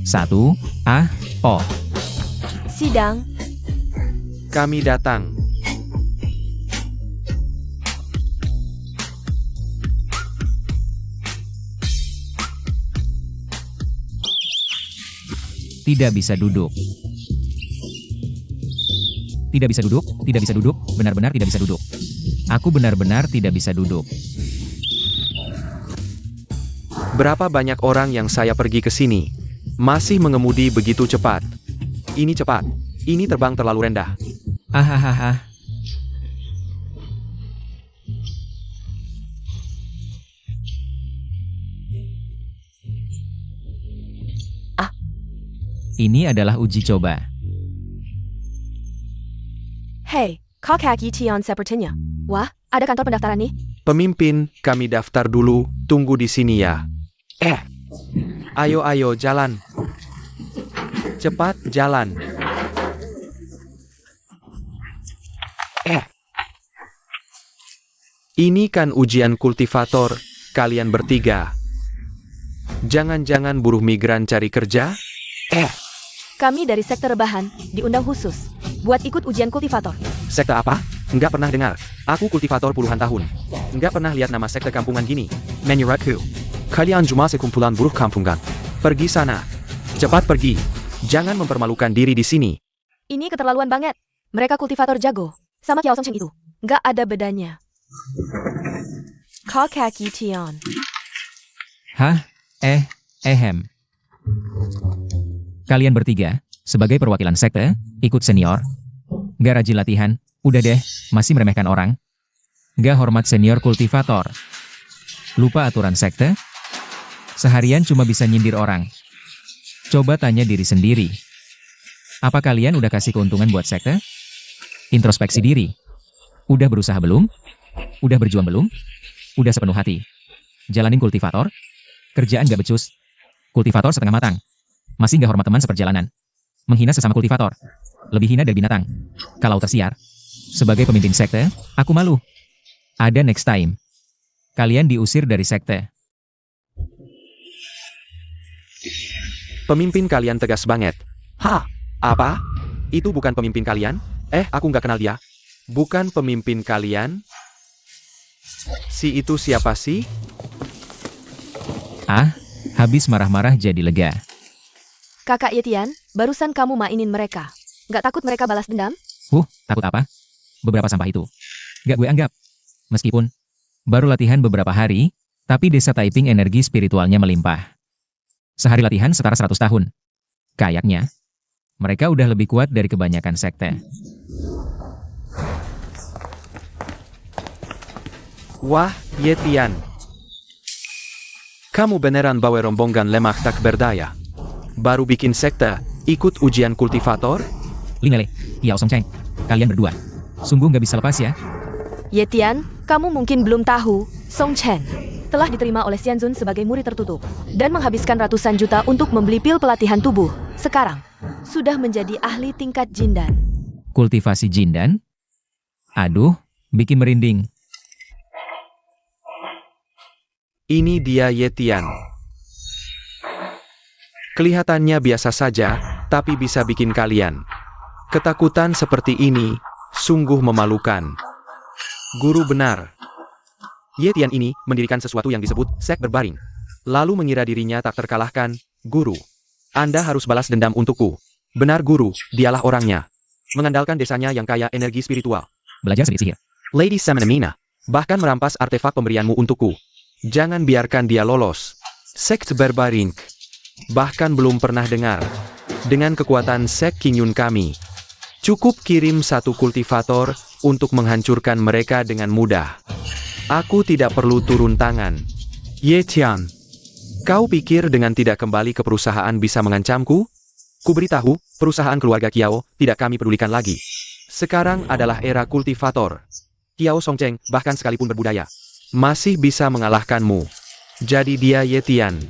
1, oh. sidang. Kami datang. Tidak bisa duduk. Tidak bisa duduk, benar-benar tidak bisa duduk. Aku benar-benar tidak bisa duduk. Berapa banyak orang yang saya pergi ke sini, masih mengemudi begitu cepat. Ini cepat. Ini terbang terlalu rendah. Ahahaha. Ini adalah uji coba. Hei, kakak Yitian sepertinya. Wah, ada kantor pendaftaran nih. Pemimpin, kami daftar dulu, tunggu di sini ya. Ayo, jalan. Cepat, jalan. Ini kan ujian kultivator, kalian bertiga. Jangan-jangan buruh migran cari kerja? Kami dari sekte rebahan, diundang khusus. Buat ikut ujian kultivator. Sekte apa? Nggak pernah dengar. Aku kultivator puluhan tahun. Nggak pernah lihat nama sekte kampungan gini. Menurutku, kalian cuma sekumpulan buruh kampungan. Pergi sana. Cepat pergi. Jangan mempermalukan diri di sini. Ini keterlaluan banget. Mereka kultivator jago. Sama Kiao Song Cheng itu. Nggak ada bedanya. Kaki Tian. Hah? Ehem. Kalian bertiga, sebagai perwakilan sekte, ikut senior. Gak rajin latihan, udah deh, masih meremehkan orang. Gak hormat senior kultivator. Lupa aturan sekte? Seharian cuma bisa nyindir orang. Coba tanya diri sendiri. Apa kalian udah kasih keuntungan buat sekte? Introspeksi diri. Udah berusaha belum? Udah berjuang belum? Udah sepenuh hati. Jalanin kultivator? Kerjaan gak becus. Kultivator setengah matang. Masih gak hormat teman seperjalanan. Menghina sesama kultivator. Lebih hina dari binatang. Kalau tersiar. Sebagai pemimpin sekte, aku malu. Ada next time. Kalian diusir dari sekte. Pemimpin kalian tegas banget. Hah? Apa? Itu bukan pemimpin kalian? Aku nggak kenal dia. Bukan pemimpin kalian? Si itu siapa sih? Habis marah-marah jadi lega. Kakak Yetian, barusan kamu mainin mereka. Nggak takut mereka balas dendam? Takut apa? Beberapa sampah itu. Gak gue anggap. Meskipun baru latihan beberapa hari, tapi desa Taiping energi spiritualnya melimpah. Sehari latihan setara 100 tahun. Kayaknya, mereka udah lebih kuat dari kebanyakan sekte. Wah, Yetian. Kamu beneran bawa rombongan lemah tak berdaya. Baru bikin sekte, ikut ujian kultivator? Lingele, Kiao Song Cheng, kalian berdua. Sungguh nggak bisa lepas ya? Yetian, kamu mungkin belum tahu, Song Chen telah diterima oleh Xianzun sebagai murid tertutup dan menghabiskan ratusan juta untuk membeli pil pelatihan tubuh. Sekarang, sudah menjadi ahli tingkat Jindan. Kultivasi Jindan? Aduh, bikin merinding. Ini dia Yetian. Kelihatannya biasa saja, tapi bisa bikin kalian. Ketakutan seperti ini, sungguh memalukan. Guru benar. Yetian ini mendirikan sesuatu yang disebut sek berbaring. Lalu mengira dirinya tak terkalahkan. Guru, Anda harus balas dendam untukku. Benar guru, dialah orangnya. Mengandalkan desanya yang kaya energi spiritual. Belajar sedikit sihir. Lady Semenemina, bahkan merampas artefak pemberianmu untukku. Jangan biarkan dia lolos. Sekt berbaring. Bahkan belum pernah dengar. Dengan kekuatan sek Qingyun kami, cukup kirim satu kultivator untuk menghancurkan mereka dengan mudah. Aku tidak perlu turun tangan. Yetian, kau pikir dengan tidak kembali ke perusahaan bisa mengancamku? Kuberitahu, perusahaan keluarga Kiao tidak kami pedulikan lagi. Sekarang adalah era kultivator. Kiao Song Cheng, bahkan sekalipun berbudaya, masih bisa mengalahkanmu. Jadi dia Yetian.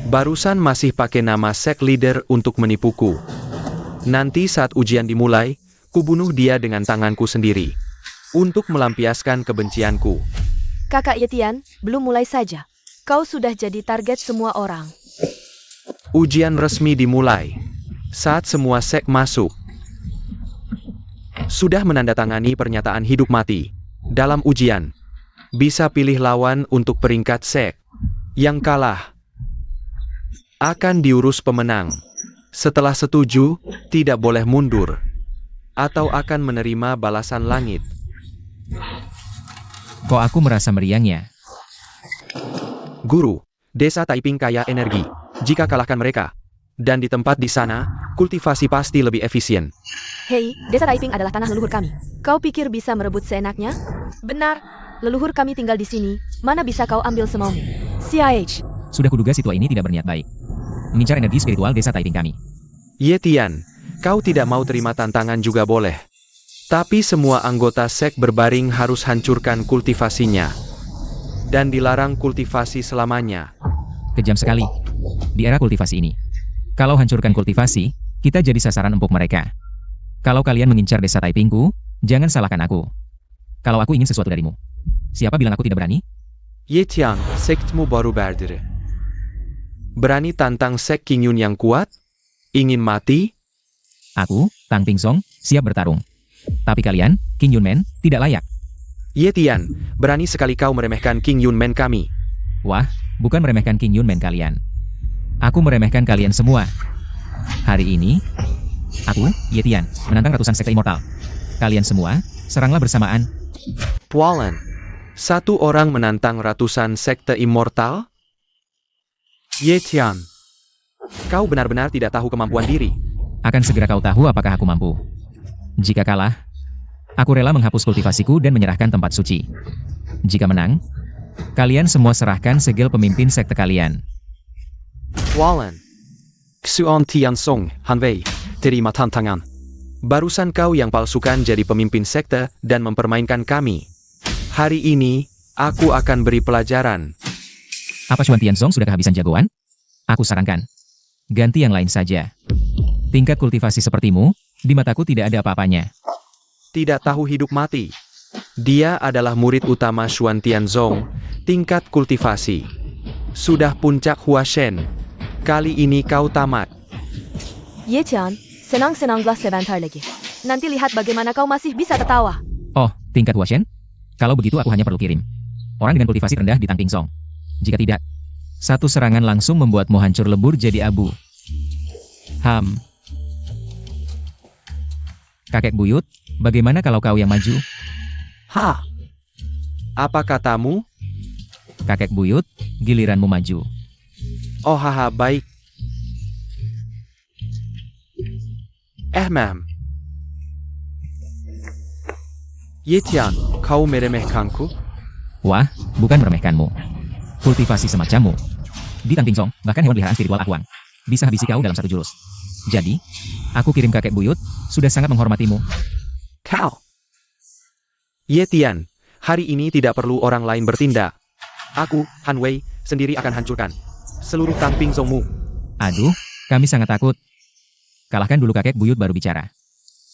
Barusan masih pakai nama sek leader untuk menipuku. Nanti saat ujian dimulai, kubunuh dia dengan tanganku sendiri. Untuk melampiaskan kebencianku. Kakak Yetian, belum mulai saja. Kau sudah jadi target semua orang. Ujian resmi dimulai. Saat semua sek masuk. Sudah menandatangani pernyataan hidup mati. Dalam ujian, bisa pilih lawan untuk peringkat sek. Yang kalah akan diurus pemenang. Setelah setuju, tidak boleh mundur. Atau akan menerima balasan langit. Kok aku merasa meriangnya? Guru, desa Taiping kaya energi. Jika kalahkan mereka, dan di tempat di sana, kultivasi pasti lebih efisien. Hei, desa Taiping adalah tanah leluhur kami. Kau pikir bisa merebut seenaknya? Benar, leluhur kami tinggal di sini. Mana bisa kau ambil semaumu? CIH. Sudah kuduga si tua ini tidak berniat baik. Mengincar energi spiritual desa Taiping kami. Yetian, kau tidak mau terima tantangan juga boleh. Tapi semua anggota sek berbaring harus hancurkan kultivasinya. Dan dilarang kultivasi selamanya. Kejam sekali. Di era kultivasi ini. Kalau hancurkan kultivasi, kita jadi sasaran empuk mereka. Kalau kalian mengincar desa Taipingku, jangan salahkan aku. Kalau aku ingin sesuatu darimu. Siapa bilang aku tidak berani? Yetian, sektmu baru berdiri. Berani tantang Sek Qingyun yang kuat? Ingin mati? Aku, Tang Pingsong, siap bertarung. Tapi kalian, King Yunmen, tidak layak. Ye Tian, berani sekali kau meremehkan King Yunmen kami. Wah, bukan meremehkan King Yunmen kalian. Aku meremehkan kalian semua. Hari ini, aku, Ye Tian, menantang ratusan sekte immortal. Kalian semua, seranglah bersamaan. Pualan, satu orang menantang ratusan sekte immortal? Ye Tian, kau benar-benar tidak tahu kemampuan diri. Akan segera kau tahu apakah aku mampu. Jika kalah, aku rela menghapus kultivasiku dan menyerahkan tempat suci. Jika menang, kalian semua serahkan segel pemimpin sekte kalian. Pualan, Xuan Tian Song, Hanwei, terima tantangan. Barusan kau yang palsukan jadi pemimpin sekte dan mempermainkan kami. Hari ini, aku akan beri pelajaran. Apa Xuan Tianzong sudah kehabisan jagoan? Aku sarankan, ganti yang lain saja. Tingkat kultivasi sepertimu, di mataku tidak ada apa-apanya. Tidak tahu hidup mati. Dia adalah murid utama Xuan Tianzong, tingkat kultivasi. Sudah puncak Huashen. Kali ini kau tamat. Ye Tian, senang-senanglah sebentar lagi. Nanti lihat bagaimana kau masih bisa tertawa. Oh, tingkat Huashen? Kalau begitu aku hanya perlu kirim orang dengan kultivasi rendah di Tang Pingsong. Jika tidak, satu serangan langsung membuatmu hancur lebur jadi abu. Kakek buyut, bagaimana kalau kau yang maju? Hah? Apa katamu? Kakek buyut, giliranmu maju. Oh haha, baik. Ma'am. Ye Tian, kau meremehkanku? Wah, bukan meremehkanmu. Kultivasi semacammu di Tang Pingsong, bahkan hewan peliharaan spiritual Akuang, bisa habisi kau dalam satu jurus. Jadi, aku kirim kakek buyut, sudah sangat menghormatimu. Kau. Ye Tian, hari ini tidak perlu orang lain bertindak. Aku, Han Wei, sendiri akan hancurkan seluruh Tang Pingsongmu. Aduh, kami sangat takut. Kalahkan dulu kakek buyut baru bicara.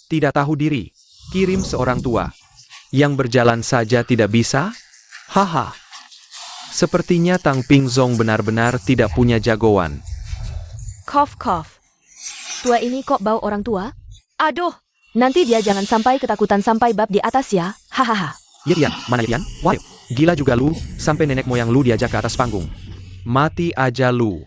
Tidak tahu diri. Kirim seorang tua. Yang berjalan saja tidak bisa? Haha. Sepertinya Tang Pingsong benar-benar tidak punya jagoan. Cough. Tua ini kok bau orang tua? Aduh, nanti dia jangan sampai ketakutan sampai bab di atas ya. Hahaha. Ye Tian, mana Ye Tian? Wah, gila juga lu, sampai nenek moyang lu diajak ke atas panggung. Mati aja lu.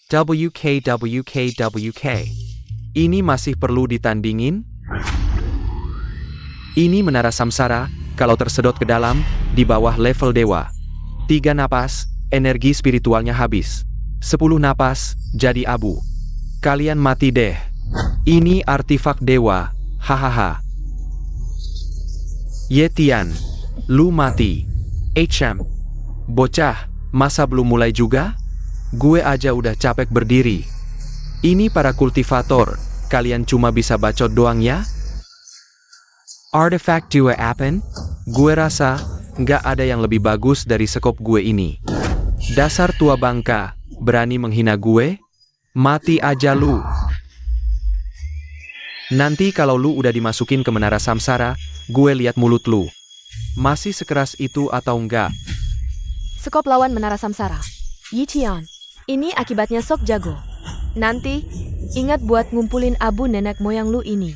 WK. Ini masih perlu ditandingin? Ini menara samsara, kalau tersedot ke dalam, di bawah level dewa. 3 napas, energi spiritualnya habis. 10 napas, jadi abu. Kalian mati deh. Ini artifak dewa, hahaha. Ye Tian, lu mati. Bocah, masa belum mulai juga? Gue aja udah capek berdiri. Ini para kultivator, kalian cuma bisa bacot doang ya? Artifact Dua Apen? Gue rasa, nggak ada yang lebih bagus dari sekop gue ini. Dasar tua bangka, berani menghina gue? Mati aja lu. Nanti kalau lu udah dimasukin ke menara samsara, gue lihat mulut lu. Masih sekeras itu atau enggak? Sekop lawan menara samsara. Ye Tian, ini akibatnya sok jago. Nanti, ingat buat ngumpulin abu nenek moyang lu ini.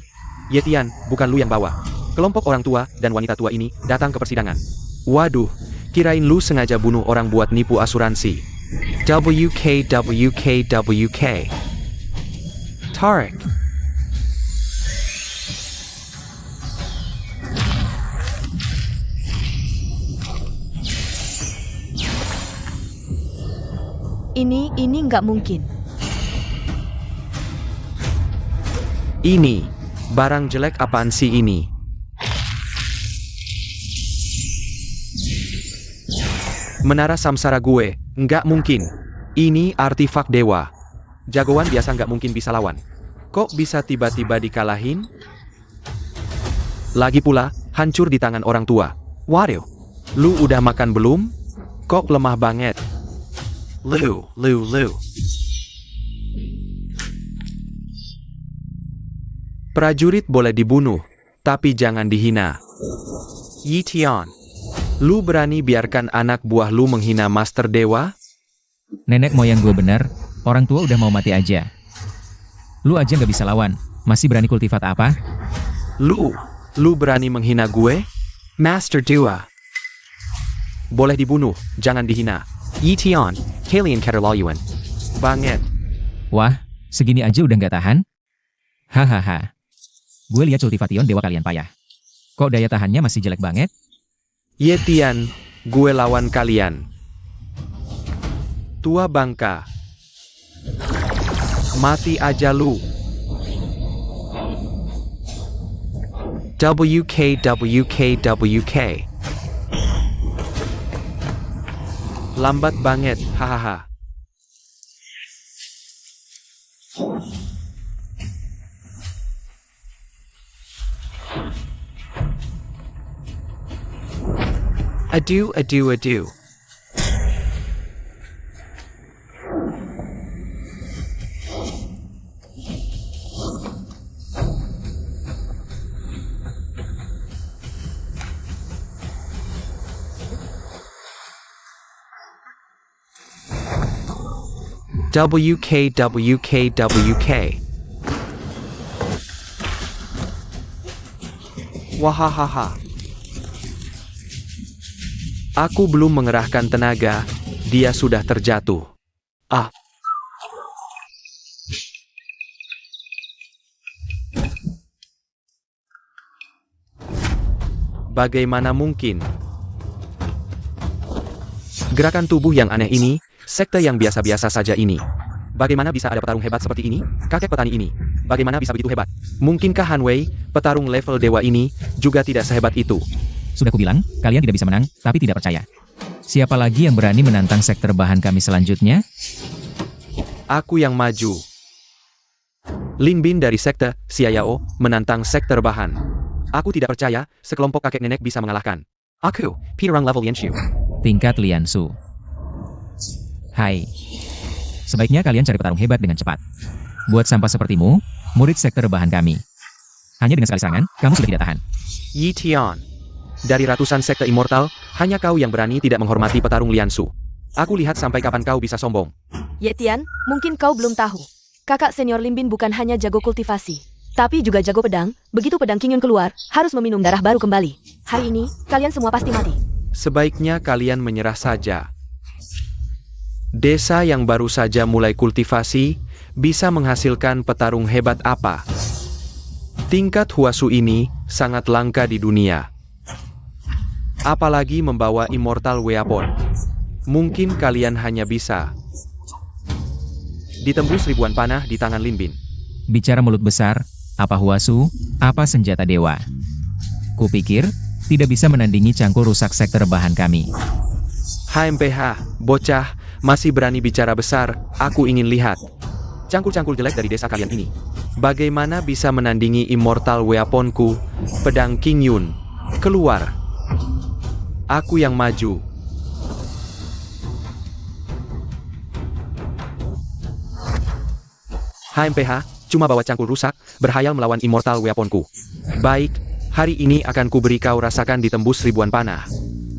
Ye Tian, bukan lu yang bawa. Kelompok orang tua dan wanita tua ini datang ke persidangan. Waduh, kirain lu sengaja bunuh orang buat nipu asuransi. WK. Tarik. Ini nggak mungkin. Ini, barang jelek apaan sih ini? Menara samsara gue, nggak mungkin. Ini artifak dewa. Jagoan biasa nggak mungkin bisa lawan. Kok bisa tiba-tiba dikalahin? Lagi pula, hancur di tangan orang tua. Waduh, lu udah makan belum? Kok lemah banget? Lu. Prajurit boleh dibunuh, tapi jangan dihina. Yi Tian, lu berani biarkan anak buah lu menghina Master Dewa? Nenek moyang gue bener, orang tua udah mau mati aja. Lu aja nggak bisa lawan, masih berani kultifat apa? Lu berani menghina gue? Master Dewa boleh dibunuh, jangan dihina. Yi Tian, kalian keterlaluan banget. Wah, segini aja udah nggak tahan? Hahaha. Gue lihat kultivation dewa kalian payah. Kok daya tahannya masih jelek banget? Ye Tian, gue lawan kalian. Tua bangka. Mati aja lu. WK. Lambat banget, hahaha. Adu. WK. Wahahaha. Aku belum mengerahkan tenaga, dia sudah terjatuh. Ah. Bagaimana mungkin? Gerakan tubuh yang aneh ini, sekte yang biasa-biasa saja ini. Bagaimana bisa ada petarung hebat seperti ini? Kakek petani ini. Bagaimana bisa begitu hebat? Mungkinkah Han Wei, petarung level dewa ini, juga tidak sehebat itu? Sudah kubilang, kalian tidak bisa menang, tapi tidak percaya. Siapa lagi yang berani menantang sektor bahan kami selanjutnya? Aku yang maju. Lin Bin dari sekte Xiayao menantang sektor bahan. Aku tidak percaya, sekelompok kakek nenek bisa mengalahkan. Aku, Pirang level Yanshu. Tingkat Lian Su. Hai. Sebaiknya kalian cari petarung hebat dengan cepat. Buat sampah sepertimu, murid sektor bahan kami. Hanya dengan sekali serangan, kamu sudah tidak tahan. Yi Tian. Dari ratusan sekte immortal, hanya kau yang berani tidak menghormati petarung Lian Su. Aku lihat sampai kapan kau bisa sombong. Ye Tian, mungkin kau belum tahu. Kakak senior Lin Bin bukan hanya jago kultivasi, tapi juga jago pedang. Begitu pedang Qingyun keluar, harus meminum darah baru kembali. Hari ini, kalian semua pasti mati. Sebaiknya kalian menyerah saja. Desa yang baru saja mulai kultivasi, bisa menghasilkan petarung hebat apa? Tingkat Huasu ini, sangat langka di dunia. Apalagi membawa immortal weapon. Mungkin kalian hanya bisa ditembus ribuan panah di tangan Lin Bin. Bicara mulut besar, apa Huasu, apa senjata dewa. Kupikir, tidak bisa menandingi cangkul rusak sektor bahan kami. HMPH, bocah, masih berani bicara besar, aku ingin lihat. Cangkul-cangkul jelek dari desa kalian ini. Bagaimana bisa menandingi immortal weaponku, pedang Qingyun? Keluar. Aku yang maju. HMPH, cuma bawa cangkul rusak, berhayal melawan immortal weaponku. Baik, hari ini akan kuberi kau rasakan ditembus ribuan panah.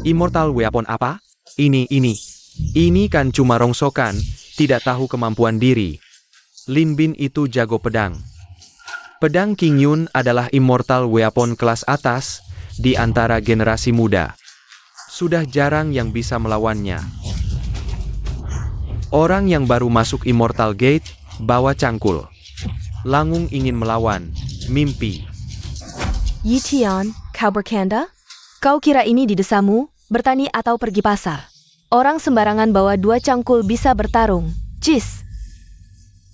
Immortal weapon apa? Ini. Ini kan cuma rongsokan, tidak tahu kemampuan diri. Lin Bin itu jago pedang. Pedang Qingyun adalah immortal weapon kelas atas, di antara generasi muda. Sudah jarang yang bisa melawannya. Orang yang baru masuk Immortal Gate, bawa cangkul. Langung ingin melawan, mimpi. Yi Tian, kau bercanda? Kau kira ini di desamu, bertani atau pergi pasar? Orang sembarangan bawa 2 cangkul bisa bertarung. Cis!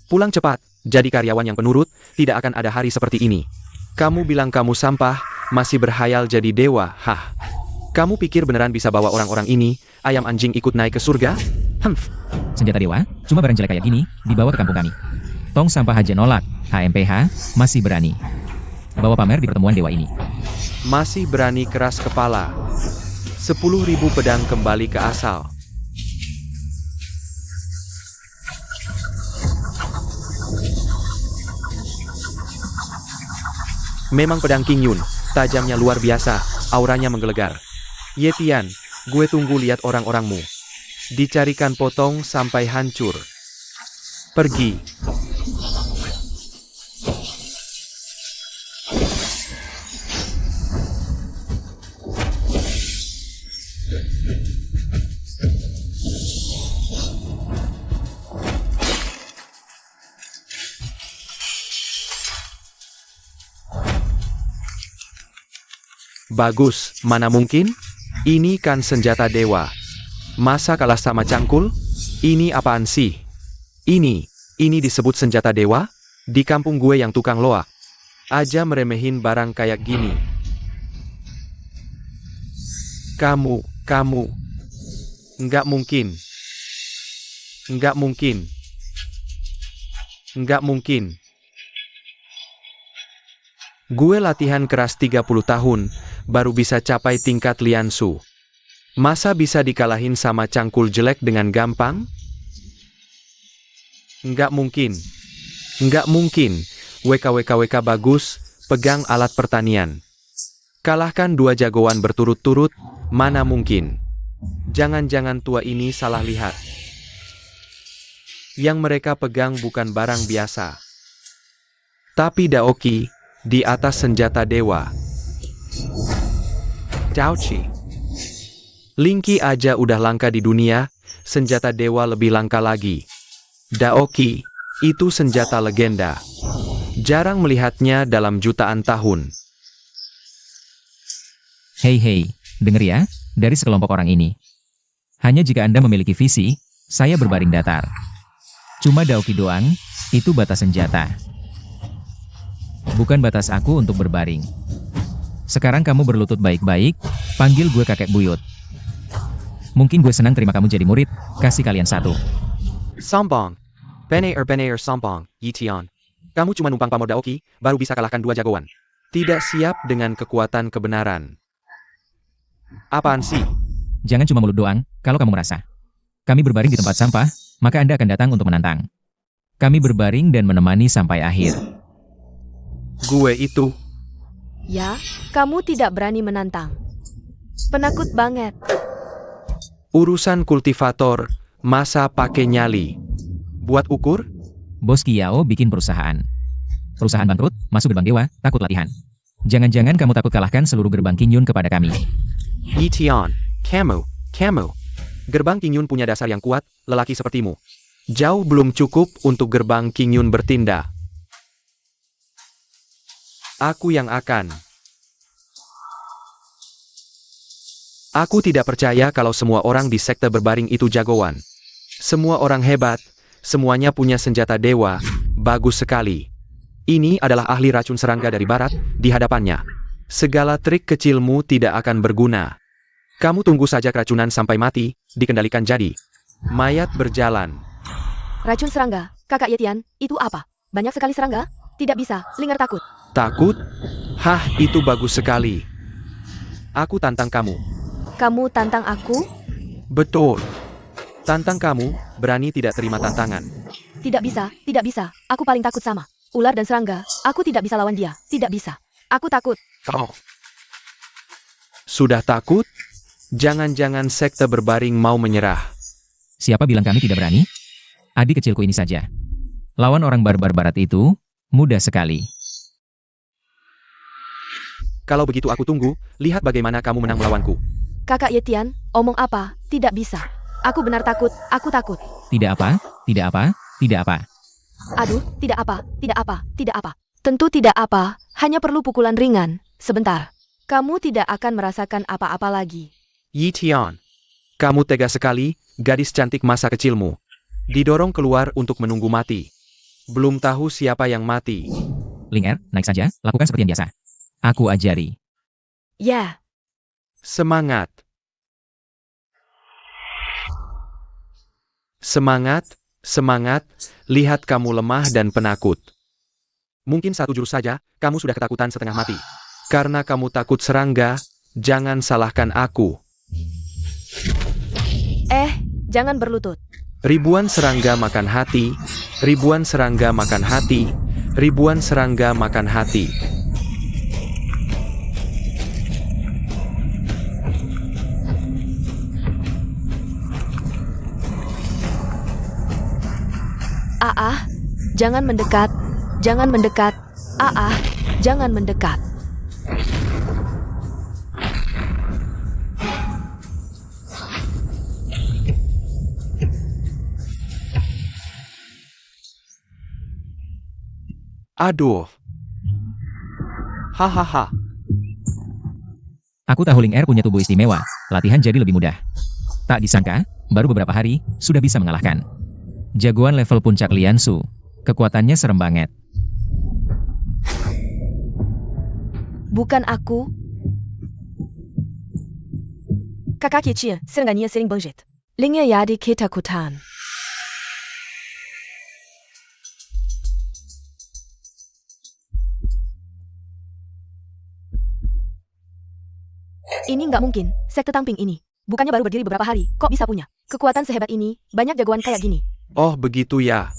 Pulang cepat, jadi karyawan yang penurut, tidak akan ada hari seperti ini. Kamu bilang kamu sampah, masih berhayal jadi dewa, hah? Kamu pikir beneran bisa bawa orang-orang ini, ayam anjing ikut naik ke surga? Senjata dewa, cuma barang jelek kayak gini, dibawa ke kampung kami. Tong sampah aja nolak, HMPH, masih berani. Bawa pamer di pertemuan dewa ini. Masih berani keras kepala. 10.000 pedang kembali ke asal. Memang pedang King Yun, tajamnya luar biasa, auranya menggelegar. Ye Tian, gue tunggu lihat orang-orangmu. Dicarikan potong sampai hancur. Pergi. Bagus, mana mungkin? Ini kan senjata dewa. Masa kalah sama cangkul? Ini apaan sih? Ini disebut senjata dewa? Di kampung gue yang tukang loak aja meremehin barang kayak gini. Kamu. Nggak mungkin. Nggak mungkin. Nggak mungkin. Gue latihan keras 30 tahun, baru bisa capai tingkat Liansu. Masa bisa dikalahin sama cangkul jelek dengan gampang? Nggak mungkin. Nggak mungkin. WKWKWK bagus, pegang alat pertanian. Kalahkan 2 jagoan berturut-turut, mana mungkin. Jangan-jangan tua ini salah lihat. Yang mereka pegang bukan barang biasa. Tapi Daoki, di atas senjata dewa. Daochi. Linki aja udah langka di dunia, senjata dewa lebih langka lagi. Daoki, itu senjata legenda. Jarang melihatnya dalam jutaan tahun. Hei, denger ya, dari sekelompok orang ini. Hanya jika Anda memiliki visi, saya berbaring datar. Cuma Daoki doang, itu batas senjata. Bukan batas aku untuk berbaring. Sekarang kamu berlutut baik-baik, panggil gue kakek buyut. Mungkin gue senang terima kamu jadi murid, kasih kalian satu. Sombong. Bener sombong, Yitian. Kamu cuma numpang pamor Daoki, baru bisa kalahkan 2 jagoan. Tidak siap dengan kekuatan kebenaran. Apaan sih? Jangan cuma mulut doang, kalau kamu merasa kami berbaring di tempat sampah, maka Anda akan datang untuk menantang. Kami berbaring dan menemani sampai akhir. Gue itu. Ya, kamu tidak berani menantang. Penakut banget. Urusan kultivator, masa pakai nyali. Buat ukur? Bos Kiao bikin perusahaan. Perusahaan bangkrut, masuk gerbang dewa, takut latihan. Jangan-jangan kamu takut kalahkan seluruh gerbang King Yun kepada kami. Yitian, kamu. Gerbang King Yun punya dasar yang kuat, lelaki sepertimu. Jauh belum cukup untuk gerbang King Yun bertindak. Aku yang akan. Aku tidak percaya kalau semua orang di sekte berbaring itu jagoan. Semua orang hebat, semuanya punya senjata dewa, bagus sekali. Ini adalah ahli racun serangga dari barat, di hadapannya. Segala trik kecilmu tidak akan berguna. Kamu tunggu saja keracunan sampai mati, dikendalikan jadi. Mayat berjalan. Racun serangga, kakak Yetian, itu apa? Banyak sekali serangga? Tidak bisa, Linger takut. Takut? Hah, itu bagus sekali. Aku tantang kamu. Kamu tantang aku? Betul. Tantang kamu, berani tidak terima tantangan. Tidak bisa. Aku paling takut sama ular dan serangga. Aku tidak bisa lawan dia. Tidak bisa. Aku takut. Oh. Sudah takut? Jangan-jangan sekte berbaring mau menyerah. Siapa bilang kami tidak berani? Adik kecilku ini saja. Lawan orang barbar barat itu, mudah sekali. Kalau begitu aku tunggu, lihat bagaimana kamu menang melawanku. Kakak Yetian, omong apa? Tidak bisa. Aku benar takut, aku takut. Tidak apa. Aduh, tidak apa. Tentu tidak apa, hanya perlu pukulan ringan. Sebentar. Kamu tidak akan merasakan apa-apa lagi. Yitian, kamu tega sekali, gadis cantik masa kecilmu. Didorong keluar untuk menunggu mati. Belum tahu siapa yang mati. Linger, naik saja, lakukan seperti yang biasa. Aku ajari. Ya. Semangat. Semangat, lihat kamu lemah dan penakut. Mungkin 1 jurus saja, kamu sudah ketakutan setengah mati. Karena kamu takut serangga, jangan salahkan aku. Jangan berlutut. Ribuan serangga makan hati, ribuan serangga makan hati, ribuan serangga makan hati. Jangan mendekat. Jangan mendekat. Jangan mendekat. Aduh. Hahaha. Aku tahu Ling Er punya tubuh istimewa, latihan jadi lebih mudah. Tak disangka, baru beberapa hari, sudah bisa mengalahkan. Jagoan level puncak Lian Su. Kekuatannya serem banget. Bukan aku. Kakak kecil, serangannya sering banget. Lingnya jadi ketakutan. Ini nggak mungkin, sekte Tangping ini. Bukannya baru berdiri beberapa hari, kok bisa punya kekuatan sehebat ini, banyak jagoan kayak gini. Oh begitu ya.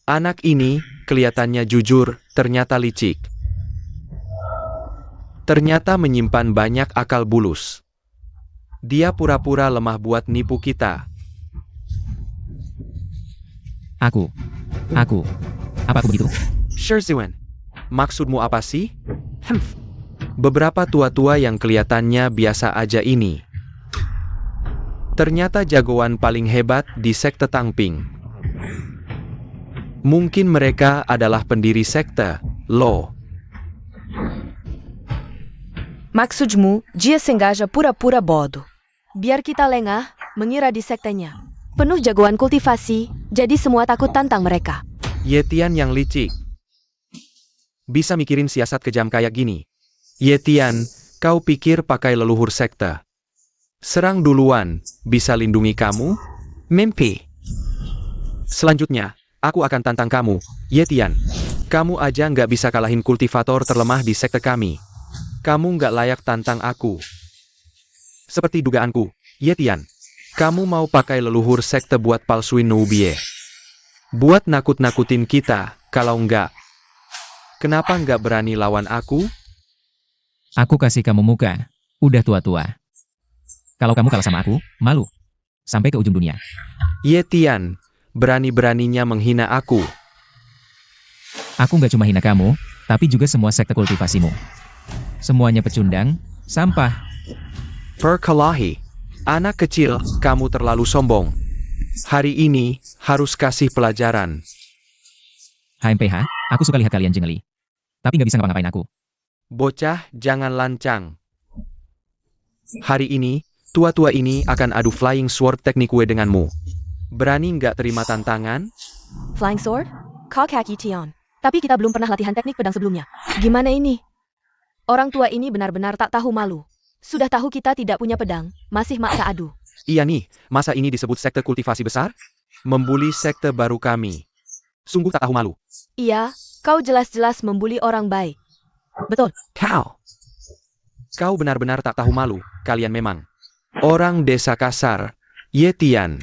Anak ini kelihatannya jujur, ternyata licik. Ternyata menyimpan banyak akal bulus. Dia pura-pura lemah buat nipu kita. Aku. Apa aku begitu? Shirzuen, maksudmu apa sih? Beberapa tua-tua yang kelihatannya biasa aja ini. Ternyata jagoan paling hebat di sekte Tangping. Mungkin mereka adalah pendiri sekte, Lo. Maksudmu, dia sengaja pura-pura bodoh. Biar kita lengah, mengira di sektenya. Penuh jagoan kultivasi, jadi semua takut tantang mereka. Yetian yang licik. Bisa mikirin siasat kejam kayak gini. Yetian, kau pikir pakai leluhur sekte? Serang duluan, bisa lindungi kamu? Mimpi. Selanjutnya, aku akan tantang kamu, Yetian. Kamu aja nggak bisa kalahin kultivator terlemah di sekte kami. Kamu nggak layak tantang aku. Seperti dugaanku, Yetian. Kamu mau pakai leluhur sekte buat palsuin Nubie. Buat nakut-nakutin kita, kalau nggak. Kenapa nggak berani lawan aku? Aku kasih kamu muka. Udah tua-tua. Kalau kamu kalah sama aku, malu. Sampai ke ujung dunia. Yetian, berani-beraninya menghina aku. Aku nggak cuma hina kamu, tapi juga semua sekte kultivasimu. Semuanya pecundang, sampah. Perkelahi. Anak kecil, kamu terlalu sombong. Hari ini, harus kasih pelajaran. HMPH, aku suka lihat kalian jengeli. Tapi nggak bisa ngapa-ngapain aku. Bocah, jangan lancang. Hari ini, tua-tua ini akan adu flying sword teknik gue denganmu. Berani nggak terima tantangan? Flying sword? Kau kaki Tion. Tapi kita belum pernah latihan teknik pedang sebelumnya. Gimana ini? Orang tua ini benar-benar tak tahu malu. Sudah tahu kita tidak punya pedang, masih maksa adu. Iya nih, masa ini disebut sekte kultivasi besar? Membuli sekte baru kami. Sungguh tak tahu malu. Iya, kau jelas-jelas membuli orang baik. Betul. Kau benar-benar tak tahu malu, kalian memang. Orang desa kasar, Yetian.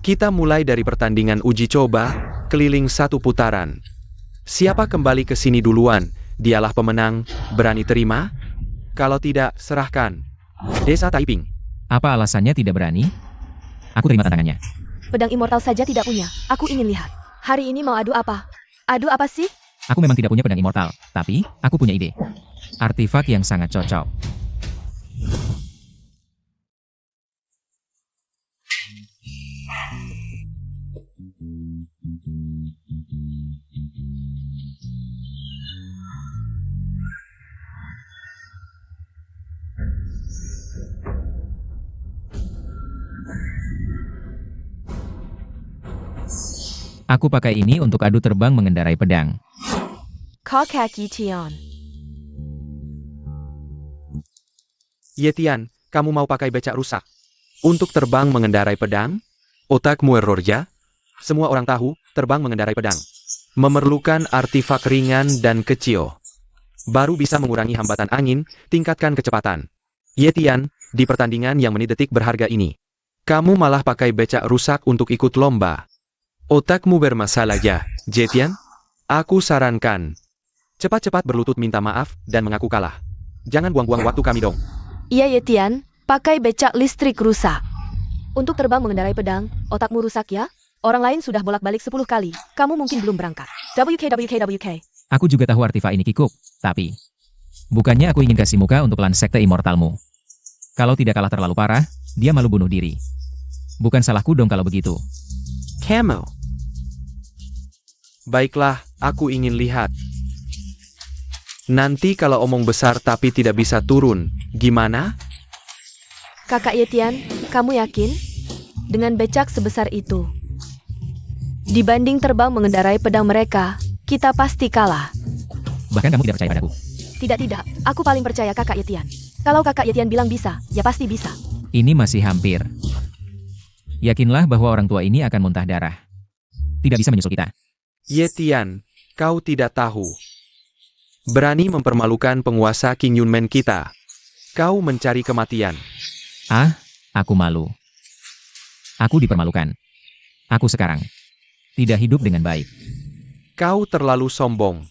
Kita mulai dari pertandingan uji coba, keliling 1 putaran. Siapa kembali ke sini duluan, dialah pemenang, berani terima? Kalau tidak, serahkan. Desa Taiping. Apa alasannya tidak berani? Aku terima tantangannya. Pedang immortal saja tidak punya, aku ingin lihat. Hari ini mau adu apa? Adu apa sih? Aku memang tidak punya pedang immortal, tapi aku punya ide. Artifak yang sangat cocok. Aku pakai ini untuk adu terbang mengendarai pedang. Kau kaki Tion. Yetian, kamu mau pakai becak rusak? Untuk terbang mengendarai pedang? Otakmu error ya? Semua orang tahu, terbang mengendarai pedang memerlukan artifak ringan dan kecil. Baru bisa mengurangi hambatan angin, tingkatkan kecepatan. Yetian, di pertandingan yang menit detik berharga ini, kamu malah pakai becak rusak untuk ikut lomba. Otakmu bermasalah ya, Yetian? Aku sarankan, cepat-cepat berlutut minta maaf dan mengaku kalah. Jangan buang-buang waktu kami dong. Iya Yetian, pakai becak listrik rusak. Untuk terbang mengendarai pedang, otakmu rusak ya? Orang lain sudah bolak-balik 10 kali, kamu mungkin belum berangkat. WK. Aku juga tahu artifa ini kikuk, tapi bukannya aku ingin kasih muka untuk klan sekte immortalmu. Kalau tidak kalah terlalu parah, dia malu bunuh diri. Bukan salahku dong kalau begitu. Camel. Baiklah, aku ingin lihat. Nanti kalau omong besar tapi tidak bisa turun, gimana? Kakak Yetian, kamu yakin? Dengan becak sebesar itu. Dibanding terbang mengendarai pedang mereka, kita pasti kalah. Bahkan kamu tidak percaya padaku. Tidak, aku paling percaya kakak Yetian. Kalau kakak Yetian bilang bisa, ya pasti bisa. Ini masih hampir. Yakinlah bahwa orang tua ini akan muntah darah. Tidak bisa menyusul kita. Yetian, kau tidak tahu. Berani mempermalukan penguasa King Yunmen kita. Kau mencari kematian. Ah, aku malu. Aku dipermalukan. Aku sekarang tidak hidup dengan baik. Kau terlalu sombong.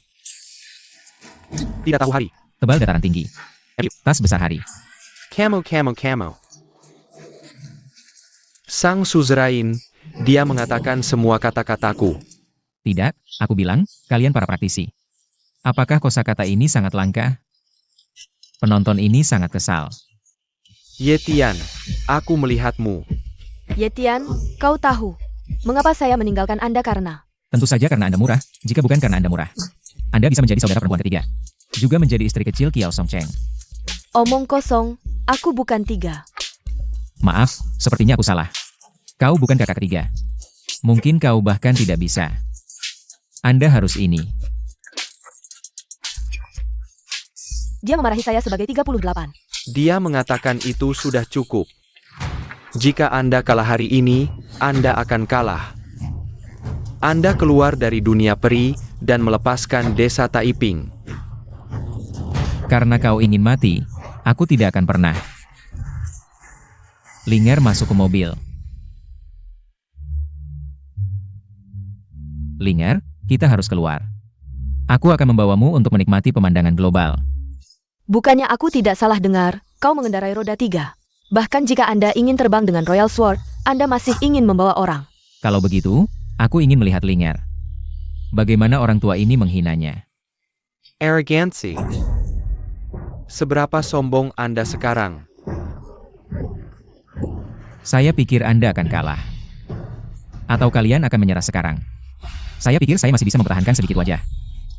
Tidak tahu hari. Tebal dataran tinggi. Tas besar hari. Camel. Sang suzerain, dia mengatakan semua kata-kataku. Tidak, aku bilang, kalian para praktisi. Apakah kosakata ini sangat langka? Penonton ini sangat kesal. Yetian, aku melihatmu. Yetian, kau tahu, mengapa saya meninggalkan Anda karena... Tentu saja karena Anda murah, jika bukan karena Anda murah. Anda bisa menjadi saudara perempuan ketiga. Juga menjadi istri kecil Kiao Song Cheng. Omong kosong, aku bukan 3. Maaf, sepertinya aku salah. Kau bukan kakak ketiga. Mungkin kau bahkan tidak bisa. Anda harus ini. Dia memarahi saya sebagai 38. Dia mengatakan itu sudah cukup. Jika Anda kalah hari ini, Anda akan kalah. Anda keluar dari dunia peri dan melepaskan desa Taiping. Karena kau ingin mati, aku tidak akan pernah. Linger masuk ke mobil. Linger, kita harus keluar. Aku akan membawamu untuk menikmati pemandangan global. Bukannya aku tidak salah dengar, kau mengendarai roda 3. Bahkan jika Anda ingin terbang dengan Royal Sword, Anda masih ingin membawa orang. Kalau begitu, aku ingin melihat Linger. Bagaimana orang tua ini menghinanya. Arrogancy. Seberapa sombong Anda sekarang? Saya pikir Anda akan kalah. Atau kalian akan menyerah sekarang. Saya pikir saya masih bisa mempertahankan sedikit wajah.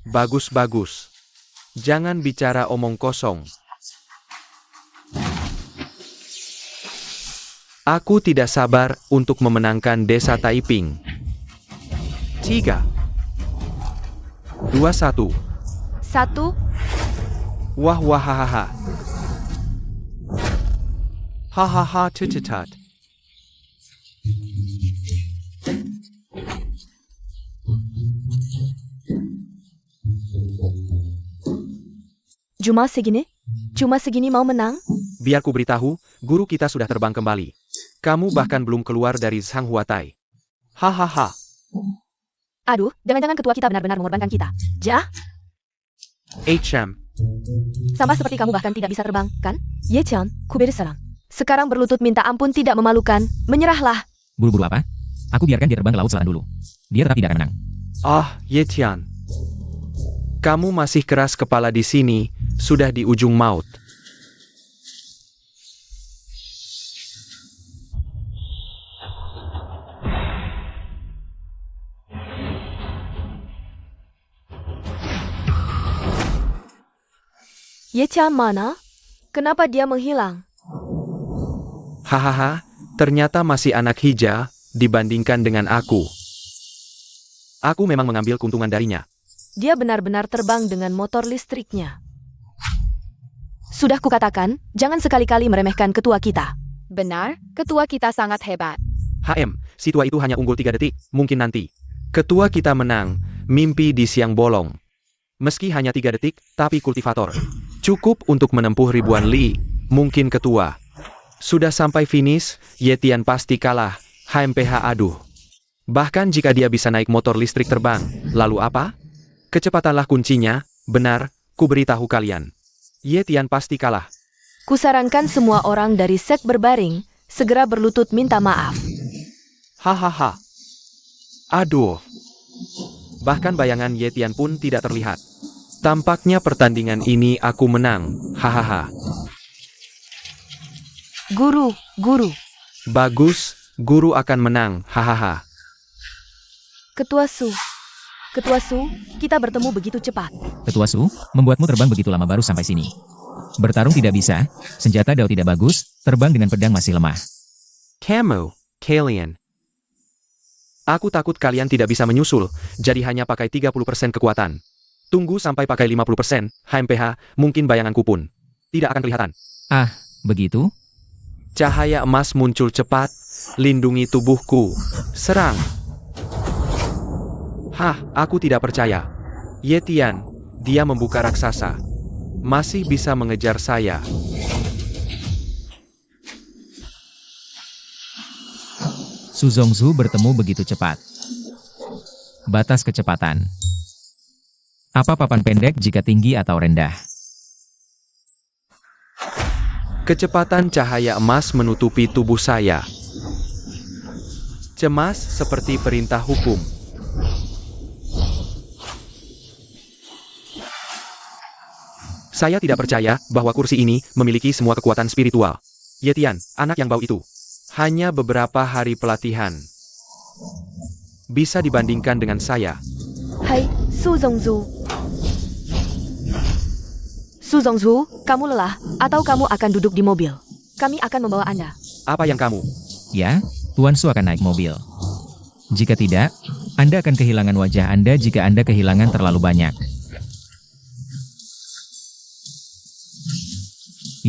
Bagus. Jangan bicara omong kosong. Aku tidak sabar untuk memenangkan desa Taiping. 3, 2, 1. 1. Wah hahaha. Hahaha tututat. Cuma segini mau menang? Biar ku beritahu, guru kita sudah terbang kembali. Kamu bahkan belum keluar dari Sang Huatai. Hahaha. Aduh, jangan-jangan ketua kita benar-benar mengorbankan kita. Ja? HM. Sama seperti kamu bahkan tidak bisa terbang, kan? Ye-chan, Kuberesaran. Sekarang berlutut minta ampun tidak memalukan, menyerahlah. Buru-buru apa? Aku biarkan dia terbang ke laut selatan dulu. Dia tetap tidak akan menang. Ah, Yetian. Kamu masih keras kepala di sini, sudah di ujung maut. Ye-chan mana? Kenapa dia menghilang? Hahaha, ternyata masih anak hija, dibandingkan dengan aku. Aku memang mengambil keuntungan darinya. Dia benar-benar terbang dengan motor listriknya. Sudah kukatakan, jangan sekali-kali meremehkan ketua kita. Benar, ketua kita sangat hebat. HM, si tua itu hanya unggul 3 detik, mungkin nanti. Ketua kita menang, mimpi di siang bolong. Meski hanya 3 detik, tapi kultivator. Cukup untuk menempuh ribuan li, mungkin ketua. Sudah sampai finish, Yetian pasti kalah, HMPH aduh. Bahkan jika dia bisa naik motor listrik terbang, lalu apa? Kecepatanlah kuncinya, benar, ku beritahu kalian. Yetian pasti kalah. Kusarankan semua orang dari set berbaring, segera berlutut minta maaf. Hahaha. Aduh. Bahkan bayangan Yetian pun tidak terlihat. Tampaknya pertandingan ini aku menang. Hahaha. Guru, guru. Bagus, guru akan menang. Hahaha. Ketua Su. Ketua Su, kita bertemu begitu cepat. Ketua Su, membuatmu terbang begitu lama baru sampai sini. Bertarung tidak bisa, senjata Dao tidak bagus, terbang dengan pedang masih lemah. Kalian. Aku takut kalian tidak bisa menyusul, jadi hanya pakai 30% kekuatan. Tunggu sampai pakai 50%, HMPH, mungkin bayanganku pun tidak akan kelihatan. Ah, begitu? Cahaya emas muncul cepat, lindungi tubuhku. Serang. Hah, aku tidak percaya. Yetian, dia membuka raksasa. Masih bisa mengejar saya. Su Zongzu bertemu begitu cepat. Batas kecepatan. Apa papan pendek jika tinggi atau rendah? Kecepatan cahaya emas menutupi tubuh saya. Cemas seperti perintah hukum. Saya tidak percaya bahwa kursi ini memiliki semua kekuatan spiritual. Yetian, anak yang bau itu. Hanya beberapa hari pelatihan. Bisa dibandingkan dengan saya. Hai, Su Zongzu. Su Zongzu, kamu lelah, atau kamu akan duduk di mobil? Kami akan membawa Anda. Apa yang kamu? Ya, Tuan Su akan naik mobil. Jika tidak, Anda akan kehilangan wajah Anda jika Anda kehilangan terlalu banyak.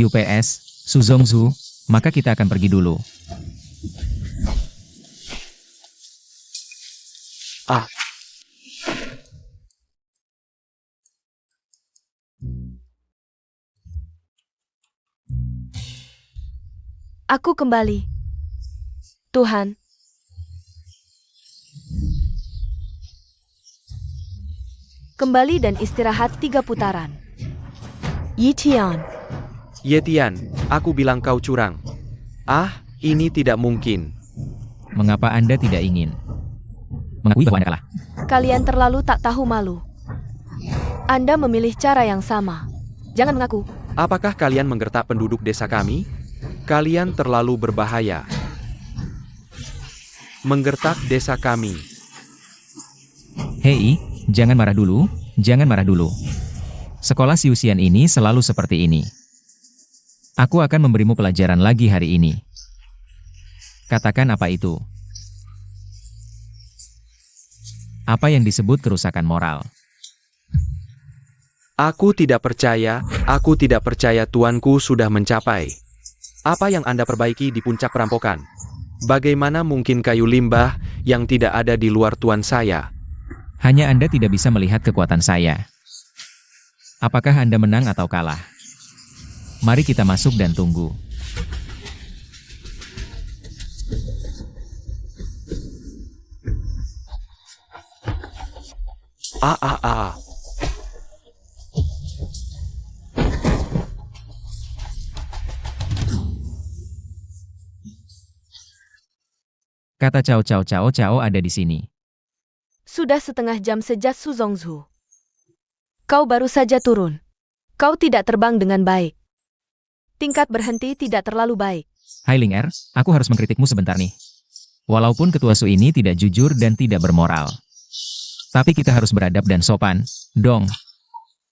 UPS, Su Zongzu, maka kita akan pergi dulu. Ah. Aku kembali. Tuhan. Kembali dan istirahat 3 putaran. Yitian. Yetian, aku bilang kau curang. Ah, ini tidak mungkin. Mengapa Anda tidak ingin mengakui bahwa Anda kalah? Kalian terlalu tak tahu malu. Anda memilih cara yang sama. Jangan mengaku. Apakah kalian menggertak penduduk desa kami? Kalian terlalu berbahaya. Menggertak desa kami. Hei, jangan marah dulu, jangan marah dulu. Sekolah Siusian ini selalu seperti ini. Aku akan memberimu pelajaran lagi hari ini. Katakan apa itu? Apa yang disebut kerusakan moral? Aku tidak percaya tuanku sudah mencapai. Apa yang Anda perbaiki di puncak perampokan? Bagaimana mungkin kayu limbah yang tidak ada di luar tuan saya? Hanya Anda tidak bisa melihat kekuatan saya. Apakah Anda menang atau kalah? Mari kita masuk dan tunggu. Ah. Kata Cao ada di sini. Sudah setengah jam sejak Su Zongzu. Kau baru saja turun. Kau tidak terbang dengan baik. Tingkat berhenti tidak terlalu baik. Hai Ling Er, aku harus mengkritikmu sebentar nih. Walaupun ketua Su ini tidak jujur dan tidak bermoral. Tapi kita harus beradab dan sopan, dong.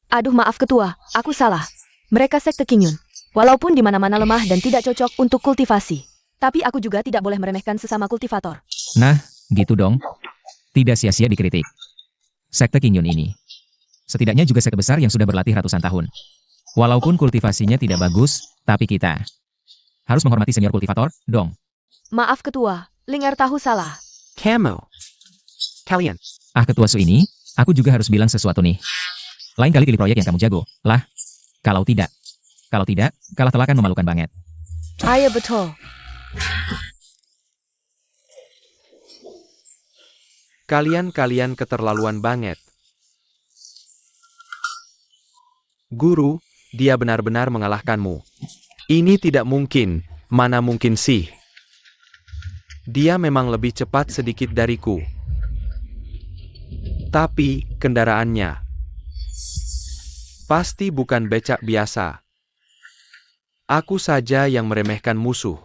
Aduh maaf ketua, aku salah. Mereka sekte Qingyun. Walaupun di mana-mana lemah dan tidak cocok untuk kultivasi. Tapi aku juga tidak boleh meremehkan sesama kultivator. Nah, gitu dong. Tidak sia-sia dikritik. Sekte Qingyun ini. Setidaknya juga sekte besar yang sudah berlatih ratusan tahun. Walaupun kultivasinya tidak bagus, tapi kita harus menghormati senior kultivator, dong. Maaf ketua, Linger tahu salah. Kalian. Ah ketua Su ini, aku juga harus bilang sesuatu nih. Lain kali pilih proyek yang kamu jago, lah. Kalau tidak, kalah telak kan memalukan banget. Iya betul. Kalian keterlaluan banget. Guru, dia benar-benar mengalahkanmu. Ini tidak mungkin, mana mungkin sih. Dia memang lebih cepat sedikit dariku. Tapi, kendaraannya pasti bukan becak biasa. Aku saja yang meremehkan musuh.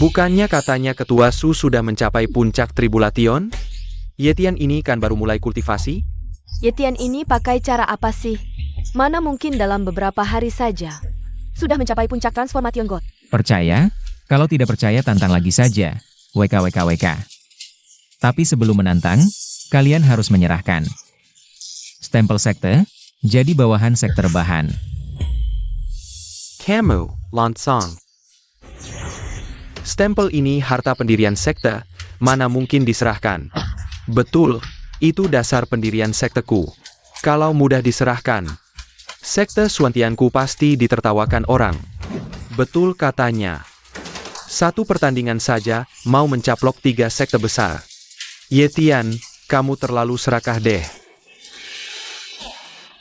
Bukannya katanya Ketua Su sudah mencapai puncak Tribulation? Yetian ini kan baru mulai kultivasi? Yetian ini pakai cara apa sih? Mana mungkin dalam beberapa hari saja sudah mencapai puncak Transformation God. Percaya? Kalau tidak percaya tantang lagi saja. WKWKWK. Tapi sebelum menantang, kalian harus menyerahkan stempel sekte, jadi bawahan sekte rebahan. Kamu, Lansang. Stempel ini harta pendirian sekte, mana mungkin diserahkan. Betul, itu dasar pendirian sekteku. Kalau mudah diserahkan, sekte Suantianku pasti ditertawakan orang. Betul katanya. Satu pertandingan saja, mau mencaplok 3 sekte besar. Yetian, kamu terlalu serakah deh.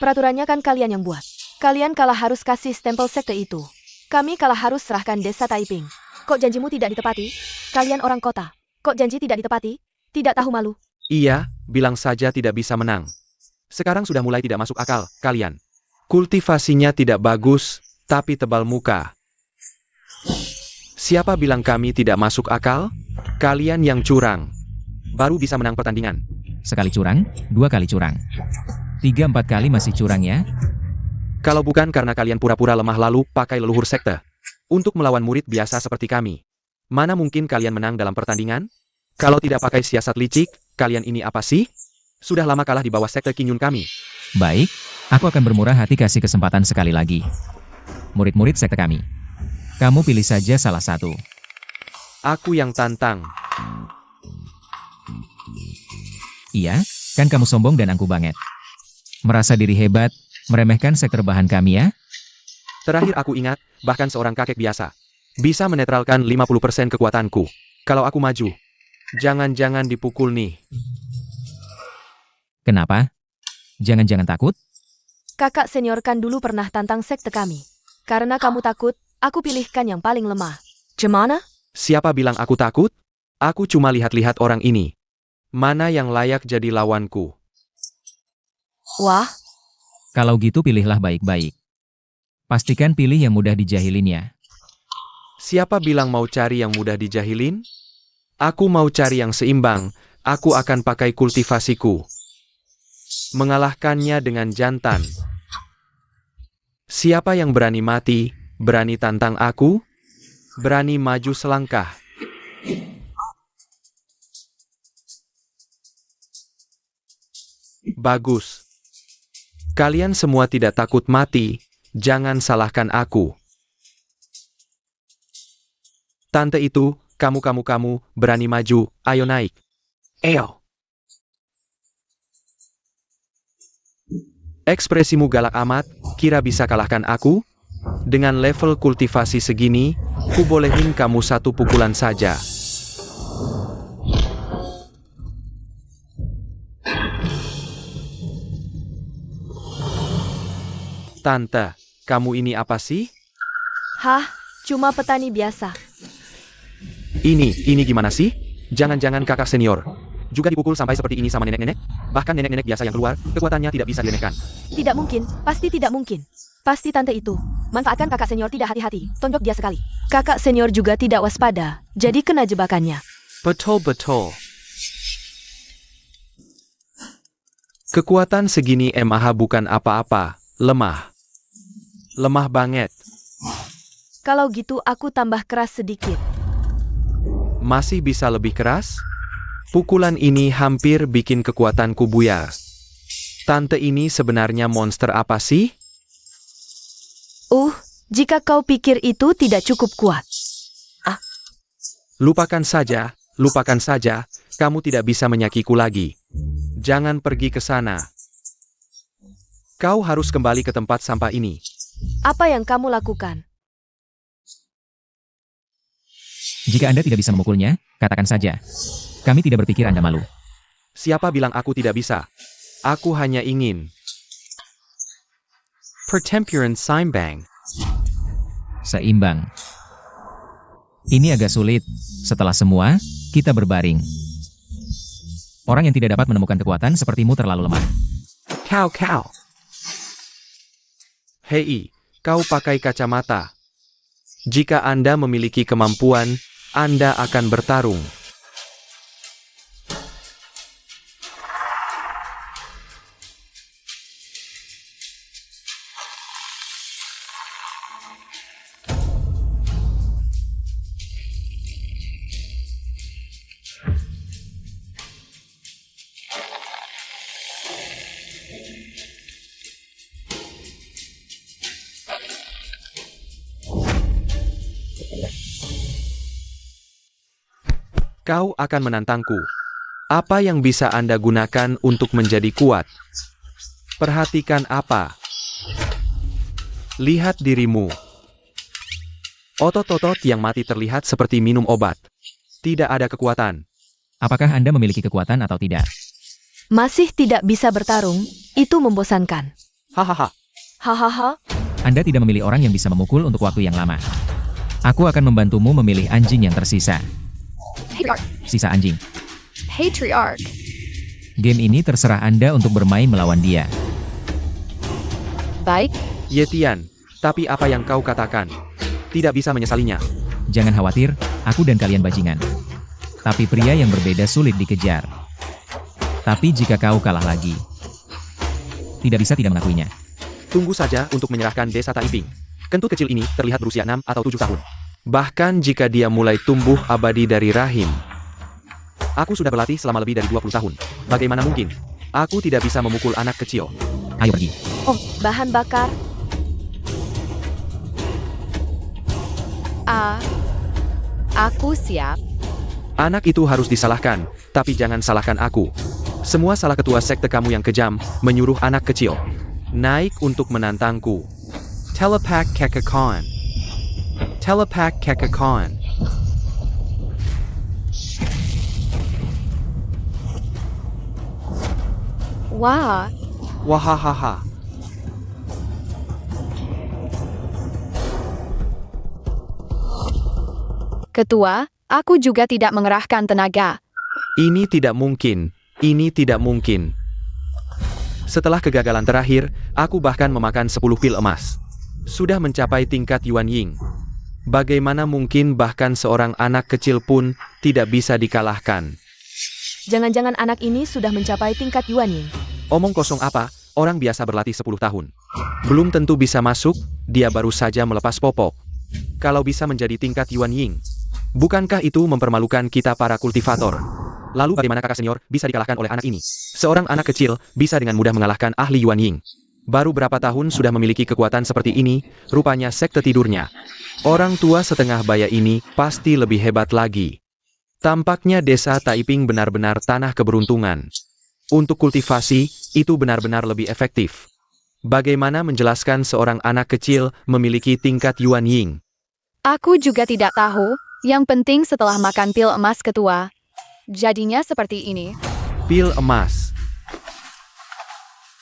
Peraturannya kan kalian yang buat. Kalian kalah harus kasih stempel sekte itu. Kami kalah harus serahkan desa Taiping. Kok janjimu tidak ditepati? Kalian orang kota. Kok janji tidak ditepati? Tidak tahu malu. Iya, bilang saja tidak bisa menang. Sekarang sudah mulai tidak masuk akal, kalian. Kultivasinya tidak bagus, tapi tebal muka. Siapa bilang kami tidak masuk akal? Kalian yang curang. Baru bisa menang pertandingan. Sekali curang, 2 kali curang. 3-4 kali masih curang ya? Kalau bukan karena kalian pura-pura lemah lalu pakai leluhur sekte. Untuk melawan murid biasa seperti kami. Mana mungkin kalian menang dalam pertandingan? Kalau tidak pakai siasat licik, kalian ini apa sih? Sudah lama kalah di bawah sekte Qingyun kami. Baik, aku akan bermurah hati kasih kesempatan sekali lagi. Murid-murid sekte kami. Kamu pilih saja salah satu. Aku yang tantang. Iya, kan kamu sombong dan angkuh banget. Merasa diri hebat, meremehkan sekte rebahan kami ya? Terakhir aku ingat, bahkan seorang kakek biasa bisa menetralkan 50% kekuatanku. Kalau aku maju, jangan-jangan dipukul nih. Kenapa? Jangan-jangan takut? Kakak senior kan dulu pernah tantang sekte kami. Karena kamu takut, aku pilihkan yang paling lemah. Gimana? Siapa bilang aku takut? Aku cuma lihat-lihat orang ini. Mana yang layak jadi lawanku? Wah, Kalau gitu pilihlah baik-baik. Pastikan pilih yang mudah dijahilin ya. Siapa bilang mau cari yang mudah dijahilin? Aku mau cari yang seimbang, aku akan pakai kultivasiku. Mengalahkannya dengan jantan. Siapa yang berani mati, berani tantang aku? Berani maju selangkah. Bagus. Kalian semua tidak takut mati, jangan salahkan aku. Tante itu, kamu berani maju, ayo naik. Eyo. Ekspresimu galak amat, kira bisa kalahkan aku? Dengan level kultivasi segini, ku bolehin kamu satu pukulan saja. Tante, kamu ini apa sih? hah, cuma petani biasa. Ini gimana sih? Jangan-jangan kakak senior juga dipukul sampai seperti ini sama nenek-nenek? Bahkan nenek-nenek biasa yang keluar, kekuatannya tidak bisa diremehkan. Tidak mungkin, pasti tidak mungkin. Pasti tante itu. Manfaatkan kakak senior tidak hati-hati, tonjok dia sekali. Kakak senior juga tidak waspada, jadi kena jebakannya. Betul-betul. Kekuatan segini MAH bukan apa-apa, lemah. Lemah banget. Kalau gitu aku tambah keras sedikit. Masih bisa lebih keras? Pukulan ini hampir bikin kekuatanku buyar. Tante ini sebenarnya monster apa sih? Jika kau pikir itu tidak cukup kuat. Lupakan saja, kamu tidak bisa menyakiku lagi. Jangan pergi ke sana. Kau harus kembali ke tempat sampah ini. Apa yang kamu lakukan? Jika Anda tidak bisa memukulnya, katakan saja. Kami tidak berpikir Anda malu. Siapa bilang aku tidak bisa? Aku hanya ingin. Pertempuran seimbang. Seimbang. Ini agak sulit. Setelah semua, kita berbaring. Orang yang tidak dapat menemukan kekuatan sepertimu terlalu lemah. Kau. Hei, kau pakai kacamata. Jika Anda memiliki kemampuan, Anda akan bertarung. Kau akan menantangku. Apa yang bisa Anda gunakan untuk menjadi kuat? Perhatikan apa? Lihat dirimu. Otot-otot yang mati terlihat seperti minum obat. Tidak ada kekuatan. Apakah Anda memiliki kekuatan atau tidak? Masih tidak bisa bertarung, itu membosankan. Hahaha. Hahaha, Anda tidak memilih orang yang bisa memukul untuk waktu yang lama. Aku akan membantumu memilih anjing yang tersisa. Patriarch. Sisa anjing. Patriarch. Game ini terserah Anda untuk bermain melawan dia. Baik, Yetian, tapi apa yang kau katakan? Tidak bisa menyesalinya. Jangan khawatir, aku dan kalian bajingan. Tapi pria yang berbeda sulit dikejar. Tapi jika kau kalah lagi, tidak bisa tidak mengakuinya. Tunggu saja untuk menyerahkan desa Taiping. Kentut kecil ini terlihat berusia 6 atau 7 tahun. Bahkan jika dia mulai tumbuh abadi dari rahim. Aku sudah berlatih selama lebih dari 20 tahun. Bagaimana mungkin? Aku tidak bisa memukul anak kecil. Ayo pergi. bahan bakar. Aku siap. Anak itu harus disalahkan, tapi jangan salahkan aku. Semua salah ketua sekte kamu yang kejam, menyuruh anak kecil naik untuk menantangku. Telepak Kekakon. Telepak Kekakon. Wah, Wahahaha. Ketua, aku juga tidak mengerahkan tenaga. Ini tidak mungkin. Ini tidak mungkin. Setelah kegagalan terakhir, aku bahkan memakan 10 pil emas. Sudah mencapai tingkat Yuan Ying. Bagaimana mungkin bahkan seorang anak kecil pun tidak bisa dikalahkan? Jangan-jangan anak ini sudah mencapai tingkat Yuan Ying. Omong kosong apa, orang biasa berlatih 10 tahun. Belum tentu bisa masuk, dia baru saja melepas popok. Kalau bisa menjadi tingkat Yuan Ying, bukankah itu mempermalukan kita para kultivator? Lalu bagaimana kakak senior bisa dikalahkan oleh anak ini? Seorang anak kecil bisa dengan mudah mengalahkan ahli Yuan Ying. Baru berapa tahun sudah memiliki kekuatan seperti ini, rupanya sekte tidurnya. Orang tua setengah baya ini pasti lebih hebat lagi. Tampaknya desa Taiping benar-benar tanah keberuntungan. Untuk kultivasi, itu benar-benar lebih efektif. Bagaimana menjelaskan seorang anak kecil memiliki tingkat Yuan Ying? Aku juga tidak tahu, yang penting setelah makan pil emas ketua. Jadinya seperti ini. Pil emas.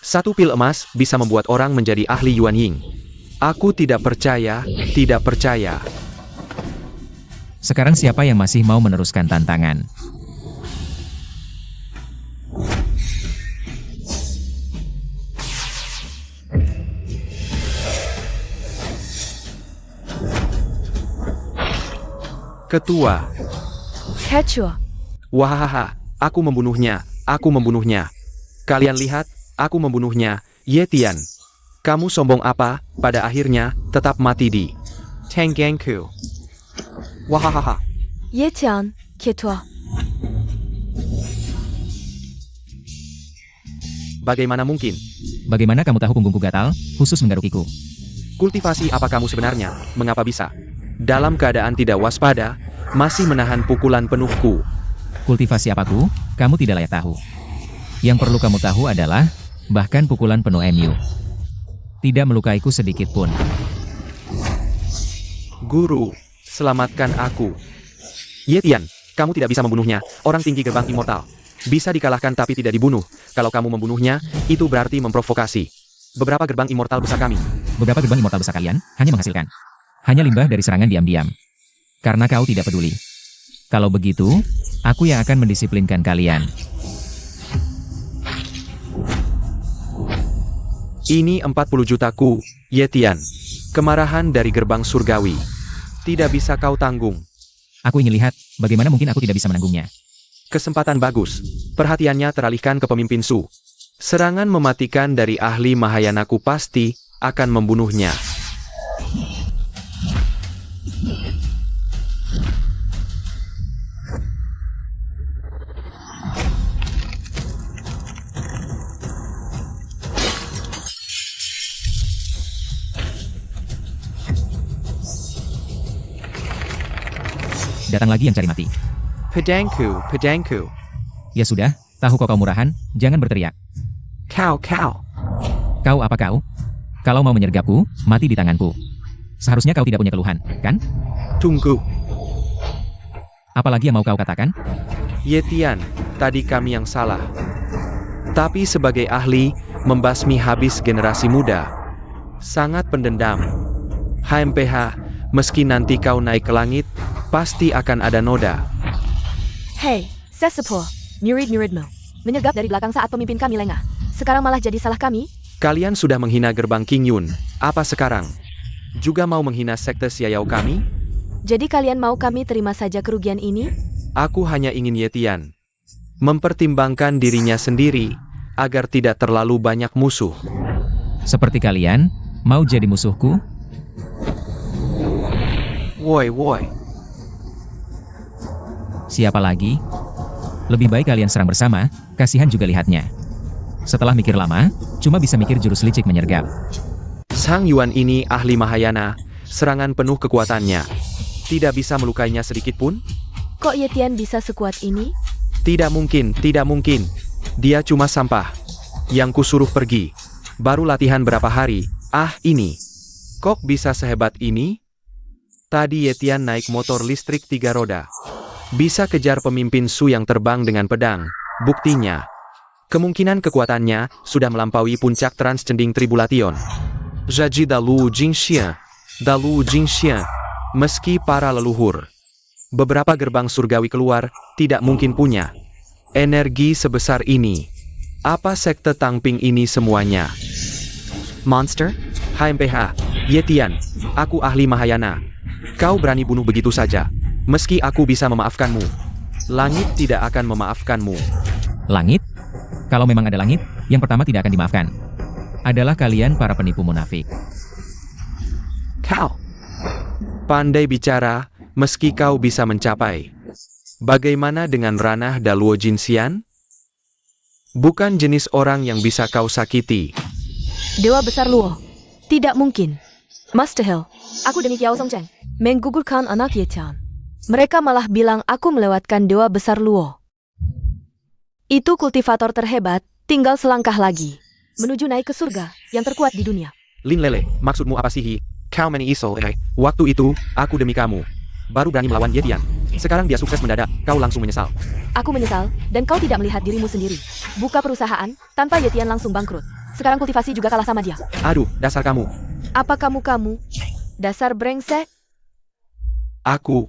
1 pil emas bisa membuat orang menjadi ahli Yuan Ying. Aku tidak percaya, tidak percaya. Sekarang siapa yang masih mau meneruskan tantangan? Ketua. Ketua. Wahahaha, aku membunuhnya, aku membunuhnya. Kalian lihat, aku membunuhnya, Yetian. Kamu sombong apa, pada akhirnya, tetap mati di Tenggangku. Wahahaha. Yetian, Ketua. Bagaimana mungkin? Bagaimana kamu tahu punggungku gatal, khusus menggarukiku? Kultivasi apa kamu sebenarnya? Mengapa bisa? Dalam keadaan tidak waspada, masih menahan pukulan penuhku. Kultivasi apaku? Kamu tidak layak tahu. Yang perlu kamu tahu adalah, bahkan pukulan penuh MU tidak melukaiku sedikit pun. Guru, selamatkan aku. Yetian, kamu tidak bisa membunuhnya, orang tinggi gerbang immortal. Bisa dikalahkan tapi tidak dibunuh. Kalau kamu membunuhnya, itu berarti memprovokasi. Beberapa gerbang immortal besar kami. Beberapa gerbang immortal besar kalian, hanya menghasilkan hanya limbah dari serangan diam-diam. Karena kau tidak peduli. Kalau begitu, aku yang akan mendisiplinkan kalian. Ini 40 jutaku, Yetian. Kemarahan dari gerbang surgawi. Tidak bisa kau tanggung. Aku ingin lihat, bagaimana mungkin aku tidak bisa menanggungnya. Kesempatan bagus. Perhatiannya teralihkan ke pemimpin Su. Serangan mematikan dari ahli Mahayanaku pasti akan membunuhnya. Datang lagi yang cari mati. Pedangku, pedangku. Ya sudah, tahu kau murahan, jangan berteriak. Kau. Kau apa kau? Kalau mau menyergapku, mati di tanganku. Seharusnya kau tidak punya keluhan, kan? Tunggu. Apalagi yang mau kau katakan? Yetian, tadi kami yang salah. Tapi sebagai ahli, membasmi habis generasi muda. Sangat pendendam. HMPH, meski nanti kau naik ke langit, pasti akan ada noda. Hei, sesepuh, murid-muridmu. Menyergap dari belakang saat pemimpin kami lengah. Sekarang malah jadi salah kami? Kalian sudah menghina gerbang King Yun. Apa sekarang? Juga mau menghina sekte Xiao kami? Jadi kalian mau kami terima saja kerugian ini? Aku hanya ingin Yetian mempertimbangkan dirinya sendiri, agar tidak terlalu banyak musuh. Seperti kalian, mau jadi musuhku? Woi. Siapa lagi? Lebih baik kalian serang bersama, kasihan juga lihatnya. Setelah mikir lama, cuma bisa mikir jurus licik menyergap. Sang Yuan ini ahli Mahayana, serangan penuh kekuatannya. Tidak bisa melukainya sedikit pun? Kok Yetian bisa sekuat ini? Tidak mungkin. Dia cuma sampah. Yang kusuruh pergi. Baru latihan berapa hari, ini. Kok bisa sehebat ini? Tadi Yetian naik motor listrik 3 roda. Bisa kejar pemimpin Su yang terbang dengan pedang. Buktinya, kemungkinan kekuatannya sudah melampaui puncak transcending tribulation. Jadi Dalu Jingxian. Meski para leluhur beberapa gerbang surgawi keluar, tidak mungkin punya energi sebesar ini. Apa sekte Tangping ini semuanya? Monster? HMPH, Yetian, aku ahli Mahayana. Kau berani bunuh begitu saja. Meski aku bisa memaafkanmu, langit tidak akan memaafkanmu. Langit? Kalau memang ada langit, yang pertama tidak akan dimaafkan. Adalah kalian para penipu munafik. Kau pandai bicara, meski kau bisa mencapai. Bagaimana dengan ranah Daluo Jinxian? Bukan jenis orang yang bisa kau sakiti. Dewa besar Luo. Tidak mungkin. Master Hill, aku demi Kiao Songcheng menggugurkan anak Yetian. Mereka malah bilang aku melewatkan dewa besar Luo. Itu kultivator terhebat, tinggal selangkah lagi. Menuju naik ke surga, yang terkuat di dunia. Lin Lele, maksudmu apa sih? Kau menyesal, Waktu itu, aku demi kamu. Baru berani melawan Yetian. Sekarang dia sukses mendadak, kau langsung menyesal. Aku menyesal, dan kau tidak melihat dirimu sendiri. Buka perusahaan, tanpa Yetian langsung bangkrut. Sekarang kultivasi juga kalah sama dia. Aduh, dasar kamu. Apa kamu? Dasar brengsek? Aku.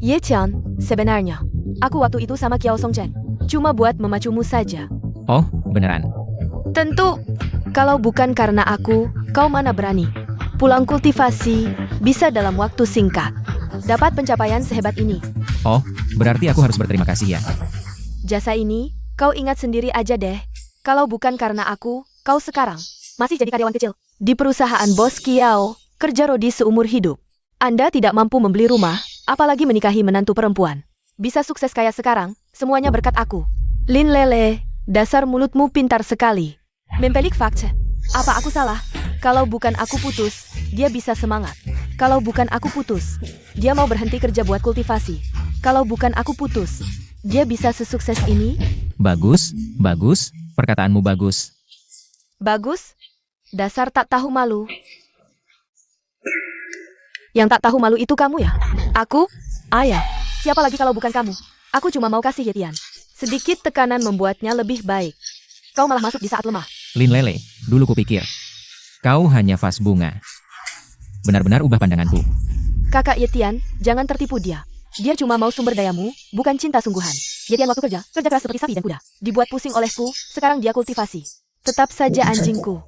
Yetian, sebenarnya, aku waktu itu sama Kiao Songcheng. Cuma buat memacumu saja. Oh, beneran. Tentu, kalau bukan karena aku, kau mana berani. Pulang kultivasi, bisa dalam waktu singkat. Dapat pencapaian sehebat ini. Oh, berarti aku harus berterima kasih ya. Jasa ini, kau ingat sendiri aja deh. Kalau bukan karena aku, kau sekarang masih jadi karyawan kecil. Di perusahaan bos Kiao, kerja rodi seumur hidup. Anda tidak mampu membeli rumah, apalagi menikahi menantu perempuan. Bisa sukses kayak sekarang, semuanya berkat aku. Lin Lele, dasar mulutmu pintar sekali. Mempelik fakta. Apa aku salah? Kalau bukan aku putus, dia bisa semangat. Kalau bukan aku putus, dia mau berhenti kerja buat kultivasi. Kalau bukan aku putus, dia bisa sesukses ini? Bagus, perkataanmu bagus. Bagus? Dasar tak tahu malu. Yang tak tahu malu itu kamu ya? Aku? Ayah. Siapa lagi kalau bukan kamu? Aku cuma mau kasih Yetian. Sedikit tekanan membuatnya lebih baik. Kau malah masuk di saat lemah. Lin Lele, dulu kupikir kau hanya vas bunga. Benar-benar ubah pandanganku. Kakak Yetian, jangan tertipu dia. Dia cuma mau sumber dayamu, bukan cinta sungguhan. Yetian waktu kerja keras seperti sapi dan kuda. Dibuat pusing olehku, sekarang dia kultivasi. Tetap saja anjingku.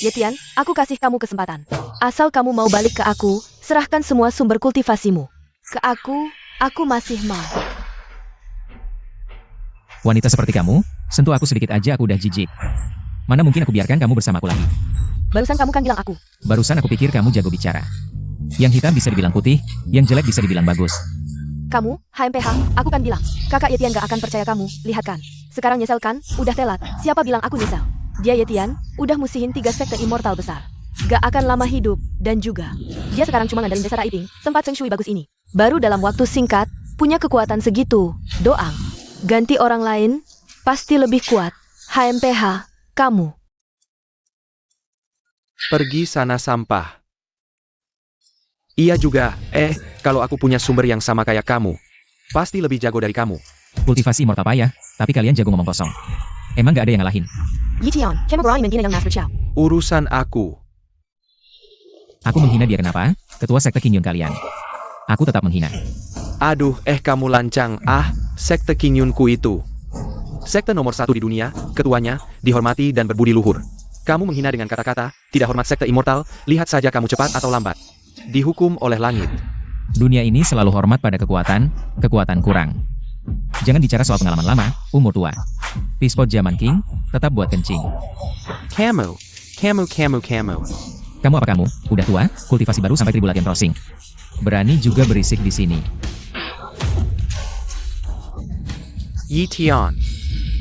Yetian, aku kasih kamu kesempatan. Asal kamu mau balik ke aku, serahkan semua sumber kultivasimu. Ke aku masih mau. Wanita seperti kamu, sentuh aku sedikit aja aku udah jijik. Mana mungkin aku biarkan kamu bersamaku lagi. Barusan kamu kan bilang aku. Barusan aku pikir kamu jago bicara. Yang hitam bisa dibilang putih, yang jelek bisa dibilang bagus. Kamu, HMPH, aku kan bilang. Kakak Yetian gak akan percaya kamu, lihat kan. Sekarang nyesel kan, udah telat. Siapa bilang aku nyesel? Dia Yetian, udah musihin 3 sekte immortal besar. Gak akan lama hidup, dan juga. Dia sekarang cuma ngandelin desa Raiping, tempat Feng Shui bagus ini. Baru dalam waktu singkat, punya kekuatan segitu. Doang. Ganti orang lain, pasti lebih kuat. HMPH, kamu. Pergi sana sampah. Iya juga, kalau aku punya sumber yang sama kayak kamu, pasti lebih jago dari kamu. Kultivasi immortal payah, tapi kalian jago ngomong kosong. Emang gak ada yang ngalahin? Yitian, kamu berani menghina yang Master Chow. Urusan aku. Aku menghina dia kenapa? Ketua sekte Qingyun kalian. Aku tetap menghina. Aduh, kamu lancang, sekte Qingyunku itu. Sekte nomor 1 di dunia, ketuanya, dihormati dan berbudi luhur. Kamu menghina dengan kata-kata, tidak hormat sekte immortal, lihat saja kamu cepat atau lambat. Dihukum oleh langit. Dunia ini selalu hormat pada kekuatan kurang. Jangan bicara soal pengalaman lama, umur tua. Pispot zaman King, tetap buat kencing. Kamu. Kamu apa kamu? Udah tua, kultivasi baru sampai 1000 latihan crossing. Berani juga berisik di sini. Yitian.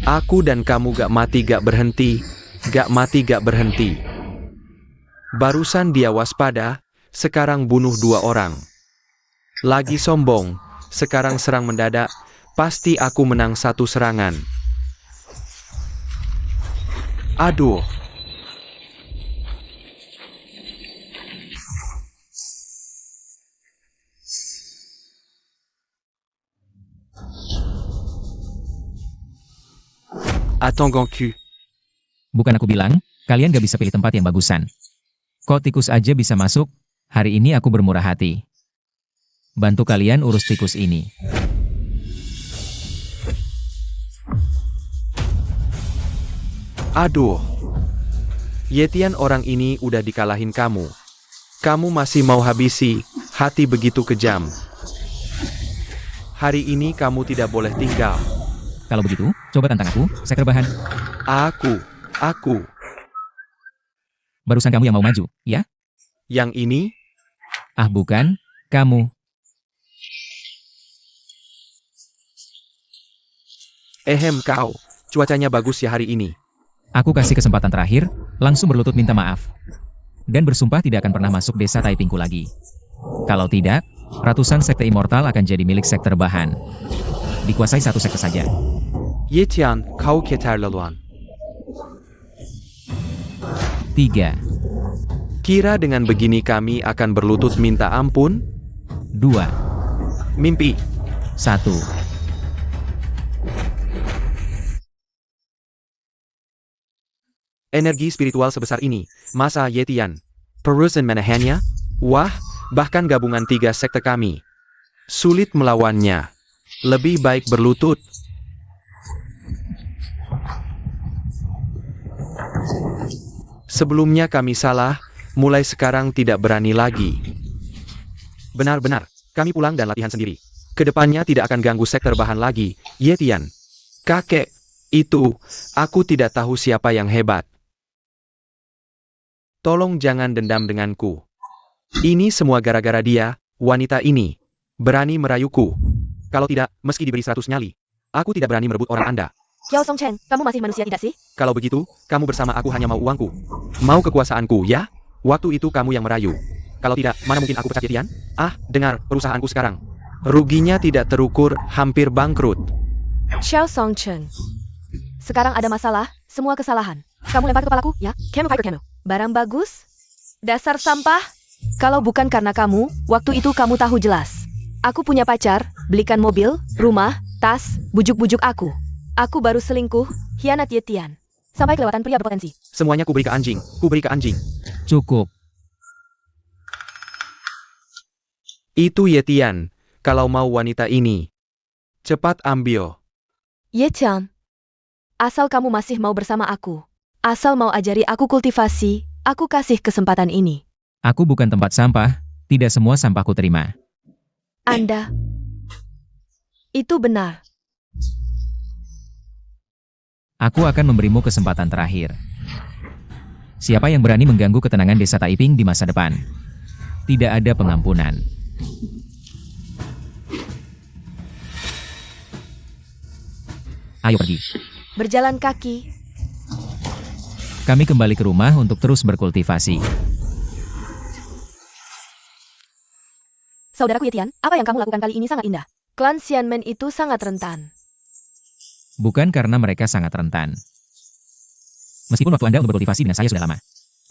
Aku dan kamu gak mati gak berhenti. Gak mati gak berhenti. Barusan dia waspada, sekarang bunuh 2 orang. Lagi sombong, sekarang serang mendadak, pasti aku menang 1 serangan. Aduh. Attends cul. Bukan aku bilang, kalian gak bisa pilih tempat yang bagusan. Kok tikus aja bisa masuk? Hari ini aku bermurah hati. Bantu kalian urus tikus ini. Aduh. Yetian, orang ini udah dikalahin kamu. Kamu masih mau habisi, hati begitu kejam. Hari ini kamu tidak boleh tinggal. Kalau begitu, coba tantang aku, sekte bahan. Aku. Barusan kamu yang mau maju, ya? Yang ini? Ah bukan, kamu. Kau. Cuacanya bagus ya hari ini. Aku kasih kesempatan terakhir, langsung berlutut minta maaf. Dan bersumpah tidak akan pernah masuk desa Taipingku lagi. Kalau tidak, ratusan sekte immortal akan jadi milik sekte bahan. Dikuasai 1 sekte saja. Yetian, kau keterlaluan. 3, Kira dengan begini kami akan berlutut minta ampun? 2, Mimpi. 1. Energi spiritual sebesar ini, masa Yetian? Perusahaan menahannya? Wah, bahkan gabungan 3 sekte kami. Sulit melawannya. Lebih baik berlutut. Sebelumnya kami salah, mulai sekarang tidak berani lagi. Benar-benar, kami pulang dan latihan sendiri. Kedepannya tidak akan ganggu sektor bahan lagi, Yetian. Kakek, itu, aku tidak tahu siapa yang hebat. Tolong jangan dendam denganku. Ini semua gara-gara dia, wanita ini. Berani merayuku. Kalau tidak, meski diberi 100 nyali, aku tidak berani merebut orang Anda. Kiao Song Chen, kamu masih manusia tidak sih? Kalau begitu, kamu bersama aku hanya mau uangku. Mau kekuasaanku, ya? Waktu itu kamu yang merayu. Kalau tidak, mana mungkin aku pecat Yetian? Dengar, perusahaanku sekarang. Ruginya tidak terukur, hampir bangkrut. Xiao Song Chen. Sekarang ada masalah, semua kesalahan. Kamu lempar kepalaku, ya? Kamu fighter kamu. Barang bagus? Dasar sampah? Kalau bukan karena kamu, waktu itu kamu tahu jelas. Aku punya pacar, belikan mobil, rumah, tas, bujuk-bujuk aku. Aku baru selingkuh, hianat Yetian. Sampai kelewatan pria berpotensi. Semuanya kuberi ke anjing, Cukup. Itu Yetian, kalau mau wanita ini. Cepat ambil. Yetian. Asal kamu masih mau bersama aku. Asal mau ajari aku kultivasi, aku kasih kesempatan ini. Aku bukan tempat sampah, tidak semua sampahku terima. Anda. Itu benar. Aku akan memberimu kesempatan terakhir. Siapa yang berani mengganggu ketenangan desa Taiping di masa depan? Tidak ada pengampunan. Ayo pergi. Berjalan kaki. Kami kembali ke rumah untuk terus berkultivasi. Saudaraku Yetian, apa yang kamu lakukan kali ini sangat indah. Klan Xianmen itu sangat rentan. Bukan karena mereka sangat rentan. Meskipun waktu Anda untuk berkultivasi dengan saya sudah lama.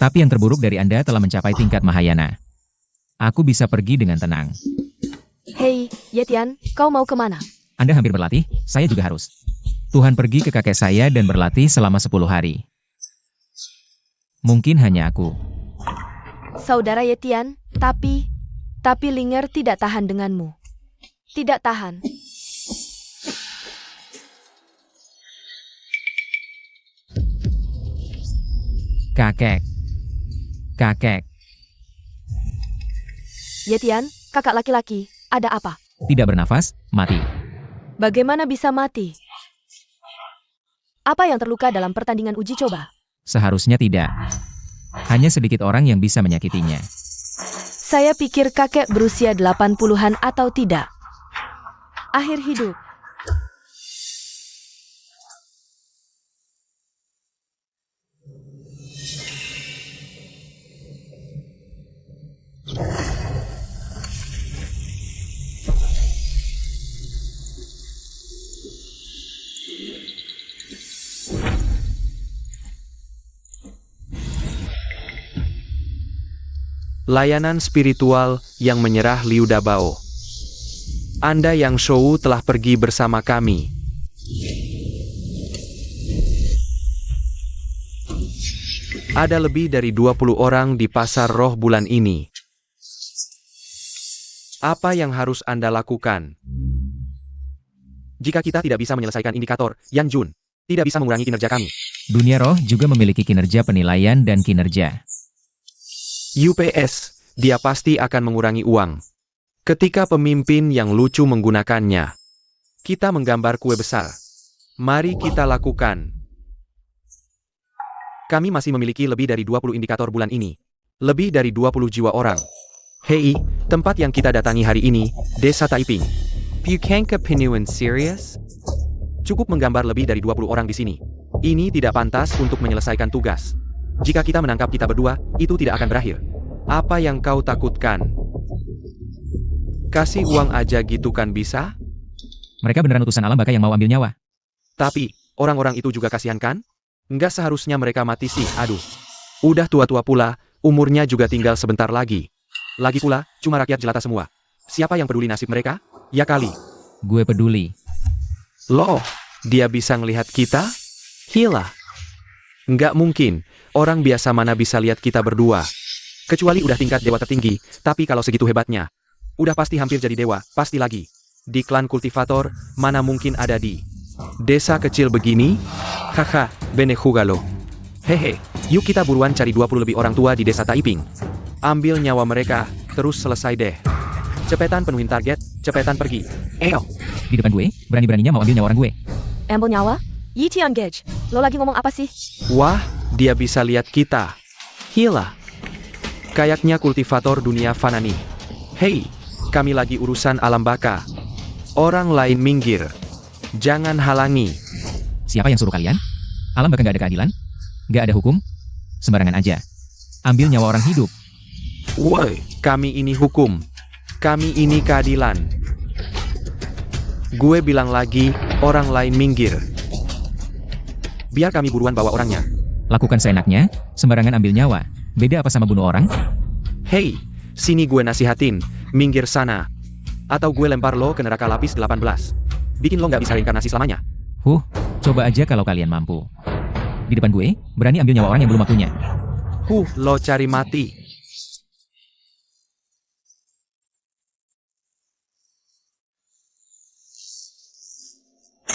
Tapi yang terburuk dari Anda telah mencapai tingkat Mahayana. Aku bisa pergi dengan tenang. Hei, Yetian, kau mau kemana? Anda hampir berlatih, saya juga harus. Tuhan pergi ke kakek saya dan berlatih selama 10 hari. Mungkin hanya aku. Saudara Yetian, tapi Linger tidak tahan denganmu. Tidak tahan. Kakek. Yetian, kakak laki-laki, ada apa? Tidak bernafas, mati. Bagaimana bisa mati? Apa yang terluka dalam pertandingan uji coba? Seharusnya tidak. Hanya sedikit orang yang bisa menyakitinya. Saya pikir kakek berusia 80-an atau tidak. Akhir hidup. Layanan spiritual yang menyerah Liu Dabao. Anda yang Shou telah pergi bersama kami. Ada lebih dari 20 orang di pasar roh bulan ini. Apa yang harus Anda lakukan? Jika kita tidak bisa menyelesaikan indikator, Yan Jun tidak bisa mengurangi kinerja kami. Dunia roh juga memiliki kinerja penilaian dan kinerja. UPS, dia pasti akan mengurangi uang. Ketika pemimpin yang lucu menggunakannya. Kita menggambar kue besar. Mari kita lakukan. Kami masih memiliki lebih dari 20 indikator bulan ini. Lebih dari 20 jiwa orang. Hei, tempat yang kita datangi hari ini, Desa Taiping. Bukankah Pinuan serius? Cukup menggambar lebih dari 20 orang di sini. Ini tidak pantas untuk menyelesaikan tugas. Jika kita menangkap kita berdua, itu tidak akan berakhir. Apa yang kau takutkan? Kasih uang aja gitu kan bisa? Mereka beneran utusan alam baka yang mau ambil nyawa. Tapi, orang-orang itu juga kasihan kan? Nggak seharusnya mereka mati sih, aduh. Udah tua-tua pula, umurnya juga tinggal sebentar lagi. Lagi pula, cuma rakyat jelata semua. Siapa yang peduli nasib mereka? Ya kali. Gue peduli. Loh, dia bisa ngelihat kita? Gila. Nggak mungkin, orang biasa mana bisa lihat kita berdua. Kecuali udah tingkat dewa tertinggi, tapi kalau segitu hebatnya. Udah pasti hampir jadi dewa, pasti lagi. Di klan kultivator, mana mungkin ada di desa kecil begini? Haha, bene jugalo. Hehe, yuk kita buruan cari 20 lebih orang tua di desa Taiping. Ambil nyawa mereka, terus selesai deh. Cepetan penuhin target, cepetan pergi. Eyo. Di depan gue, berani-beraninya mau ambil nyawa orang gue. Ambil nyawa? Yitian Gage, lo lagi ngomong apa sih? Wah, dia bisa lihat kita. Gila. Kayaknya kultivator dunia fana nih. Hei, kami lagi urusan alam baka. Orang lain minggir. Jangan halangi. Siapa yang suruh kalian? Alam baka nggak ada keadilan? Nggak ada hukum? Sembarangan aja. Ambil nyawa orang hidup. Woi, kami ini hukum. Kami ini keadilan. Gue bilang lagi, orang lain minggir. Biar kami buruan bawa orangnya. Lakukan seenaknya, sembarangan ambil nyawa. Beda apa sama bunuh orang? Hei, sini gue nasihatin, minggir sana. Atau gue lempar lo ke neraka lapis 18. Bikin lo nggak bisa reinkarnasi selamanya. Coba aja kalau kalian mampu. Di depan gue, berani ambil nyawa orang yang belum waktunya. Lo cari mati.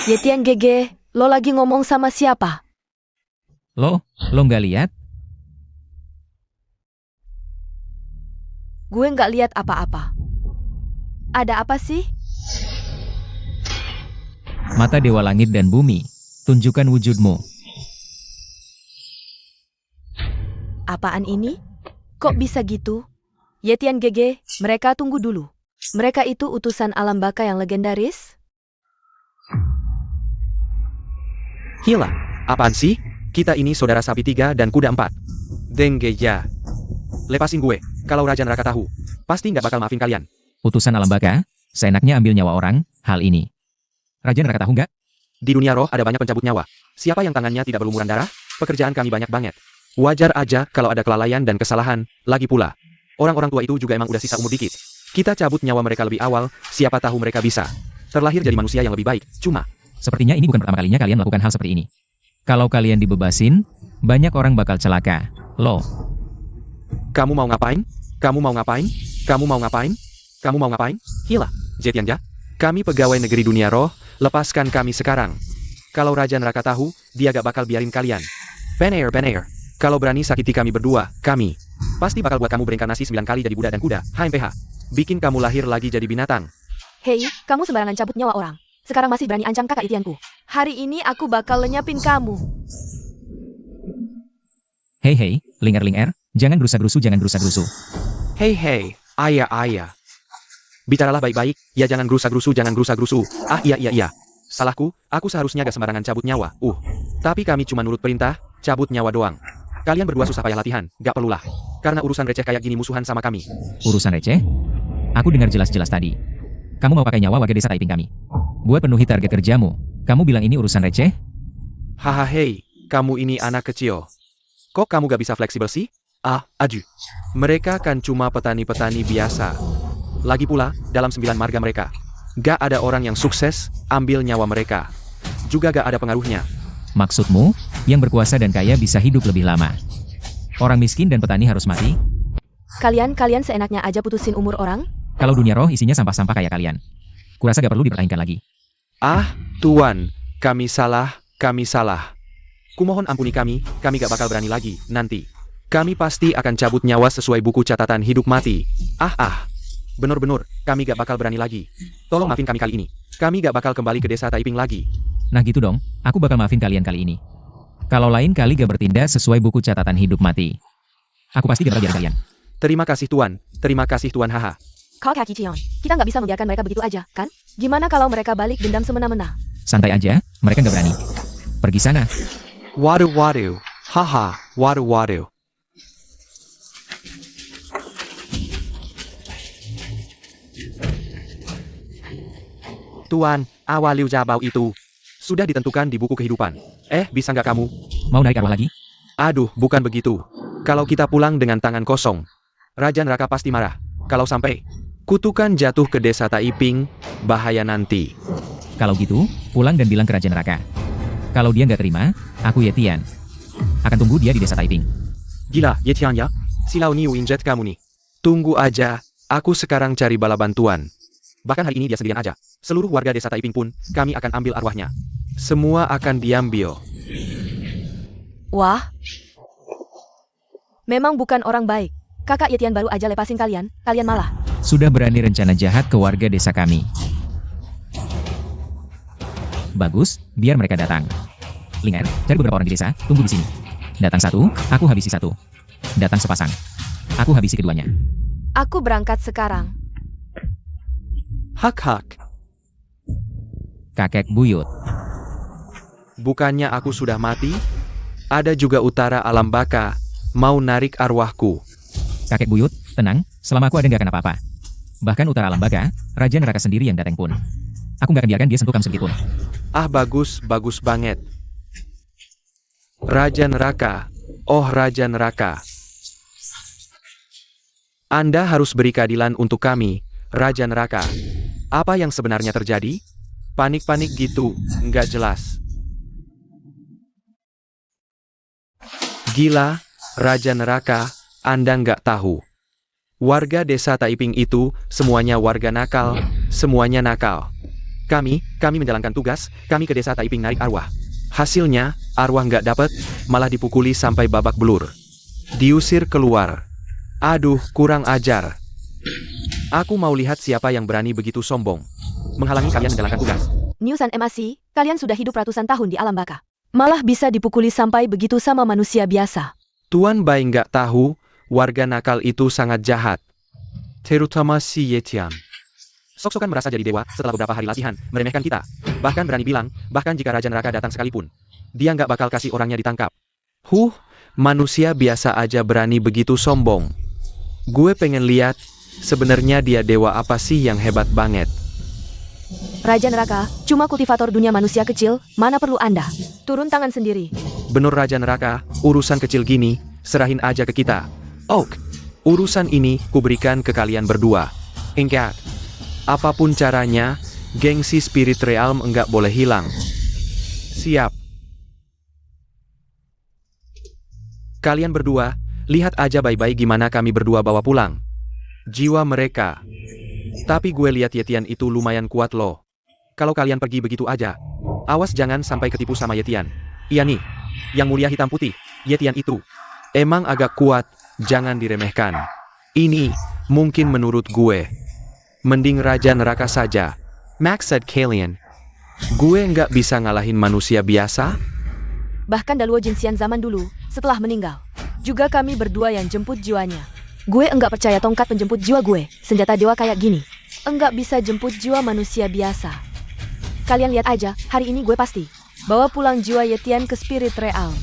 Yetian Gege, lo lagi ngomong sama siapa? Lo nggak lihat? Gue nggak lihat apa-apa. Ada apa sih? Mata Dewa Langit dan Bumi, tunjukkan wujudmu. Apaan ini? Kok bisa gitu? Yetian GG, mereka tunggu dulu. Mereka itu utusan alam baka yang legendaris? Hila, apaan sih? Kita ini saudara sapi 3 dan kuda 4. Dengge ya. Lepasin gue, kalau Raja Neraka tahu, pasti nggak bakal maafin kalian. Utusan alam baka, seenaknya ambil nyawa orang, hal ini. Raja Neraka tahu nggak? Di dunia roh ada banyak pencabut nyawa. Siapa yang tangannya tidak berlumuran darah? Pekerjaan kami banyak banget. Wajar aja kalau ada kelalaian dan kesalahan, lagi pula. Orang-orang tua itu juga emang udah sisa umur dikit. Kita cabut nyawa mereka lebih awal, siapa tahu mereka bisa terlahir jadi manusia yang lebih baik. Cuma, Sepertinya ini bukan pertama kalinya kalian melakukan hal seperti ini. Kalau kalian dibebasin, banyak orang bakal celaka. Loh, kamu mau ngapain? Kamu mau ngapain? Kamu mau ngapain? Kamu mau ngapain? Hila, Zetian ya? Kami pegawai negeri dunia roh, lepaskan kami sekarang. Kalau Raja Neraka tahu, dia gak bakal biarin kalian. Penair, kalau berani sakiti kami berdua, kami pasti bakal buat kamu berinkarnasi 9 kali jadi budak dan kuda, HMPH. Bikin kamu lahir lagi jadi binatang. Hei, kamu sembarangan cabut nyawa orang. Sekarang masih berani ancam kakak itianku. Hari ini aku bakal lenyapin kamu. hei, lingar-lingar, jangan gerusa-gerusu, jangan gerusa-gerusu. Hei, ayah. Bicaralah baik-baik, ya jangan gerusa-gerusu, jangan gerusa-gerusu. Ah iya. Salahku, aku seharusnya gak sembarangan cabut nyawa. Tapi kami cuma nurut perintah, cabut nyawa doang. Kalian berdua susah payah latihan, gak perlulah. Karena urusan receh kayak gini musuhan sama kami. Urusan receh? Aku dengar jelas-jelas tadi. Kamu mau pakai nyawa warga desa Taiping kami. Buat penuhi target kerjamu. Kamu bilang ini urusan receh? Haha hei, kamu ini anak kecil. Kok kamu gak bisa fleksibel sih? Aju. Mereka kan cuma petani-petani biasa. Lagi pula, dalam 9 marga mereka, gak ada orang yang sukses ambil nyawa mereka. Juga gak ada pengaruhnya. Maksudmu, yang berkuasa dan kaya bisa hidup lebih lama. Orang miskin dan petani harus mati? Kalian seenaknya aja putusin umur orang? Kalau dunia roh isinya sampah-sampah kayak kalian. Kurasa gak perlu dipertahankan lagi. Tuan, kami salah. Kumohon ampuni kami gak bakal berani lagi, nanti. Kami pasti akan cabut nyawa sesuai buku catatan hidup mati. Bener-bener, kami gak bakal berani lagi. Tolong maafin kami kali ini. Kami gak bakal kembali ke desa Taiping lagi. Nah gitu dong, aku bakal maafin kalian kali ini. Kalau lain kali gak bertindak sesuai buku catatan hidup mati, aku pasti gak bakal biarin kalian. Terima kasih Tuan, haha. Kau kaki Cion, kita nggak bisa membiarkan mereka begitu aja, kan? Gimana kalau mereka balik dendam semena-mena? Santai aja, mereka gak berani. Pergi sana. Waduh. Haha, waduh. Tuan, awal Liu Jabao itu sudah ditentukan di buku kehidupan. Bisa nggak kamu? Mau naik arwah lagi? Aduh, bukan begitu. Kalau kita pulang dengan tangan kosong, Raja Neraka pasti marah. Kalau sampai kutukan jatuh ke desa Taiping, bahaya nanti. Kalau gitu, pulang dan bilang ke Raja Neraka. Kalau dia nggak terima, aku Yetian akan tunggu dia di desa Taiping. Gila, Yetian ya? Silau Niu Injet kamu nih. Tunggu aja, aku sekarang cari bala bantuan. Bahkan hari ini dia sendirian aja. Seluruh warga desa Taiping pun, kami akan ambil arwahnya. Semua akan diambil. Wah, memang bukan orang baik. Kakak Yetian baru aja lepasin kalian malah. Sudah berani rencana jahat ke warga desa kami. Bagus, biar mereka datang. Lingar, cari beberapa orang di desa, tunggu di sini. Datang satu, aku habisi satu. Datang sepasang, aku habisi keduanya. Aku berangkat sekarang. Hak. Kakek buyut. Bukannya aku sudah mati? Ada juga utara alam baka, mau narik arwahku. Kakek buyut, tenang, selama aku ada nggak akan apa-apa. Bahkan utara alam baka, Raja Neraka sendiri yang datang pun. Aku nggak akan biarkan dia sentuh kamu sedikit pun. Bagus banget. Raja Neraka, Raja Neraka. Anda harus beri keadilan untuk kami, Raja Neraka. Apa yang sebenarnya terjadi? Panik-panik gitu, nggak jelas. Gila, Raja Neraka, Anda nggak tahu. Warga desa Taiping itu, semuanya warga nakal, semuanya nakal. Kami menjalankan tugas, kami ke desa Taiping narik arwah. Hasilnya, arwah nggak dapat, malah dipukuli sampai babak belur. Diusir keluar. Aduh, kurang ajar. Aku mau lihat siapa yang berani begitu sombong menghalangi kalian menjalankan tugas. Niusan Emasi, kalian sudah hidup ratusan tahun di alam baka. Malah bisa dipukuli sampai begitu sama manusia biasa. Tuan Bai nggak tahu, warga nakal itu sangat jahat. Terutama si Yetian. Sok-sokan merasa jadi dewa setelah beberapa hari latihan, meremehkan kita. Bahkan berani bilang, bahkan jika Raja Neraka datang sekalipun, dia nggak bakal kasih orangnya ditangkap. Manusia biasa aja berani begitu sombong. Gue pengen lihat, sebenarnya dia dewa apa sih yang hebat banget. Raja Neraka, cuma kultivator dunia manusia kecil, mana perlu Anda? Turun tangan sendiri. Bener Raja Neraka, urusan kecil gini, serahin aja ke kita. Oak, urusan ini kuberikan ke kalian berdua. Ingat, apapun caranya, gengsi Spirit Realm enggak boleh hilang. Siap. Kalian berdua, lihat aja baik-baik gimana kami berdua bawa pulang jiwa mereka. Tapi gue lihat Yetian itu lumayan kuat loh. Kalau kalian pergi begitu aja, awas jangan sampai ketipu sama Yetian. Iya nih, yang mulia hitam putih, Yetian itu emang agak kuat, jangan diremehkan. Ini, mungkin menurut gue, mending Raja Neraka saja. Max said Kalian. Gue nggak bisa ngalahin manusia biasa? Bahkan Daluo Jinxian zaman dulu, setelah meninggal, juga kami berdua yang jemput jiwanya. Gue enggak percaya tongkat penjemput jiwa gue, senjata dewa kayak gini, enggak bisa jemput jiwa manusia biasa. Kalian lihat aja, hari ini gue pasti bawa pulang jiwa Yetian ke Spirit Realm.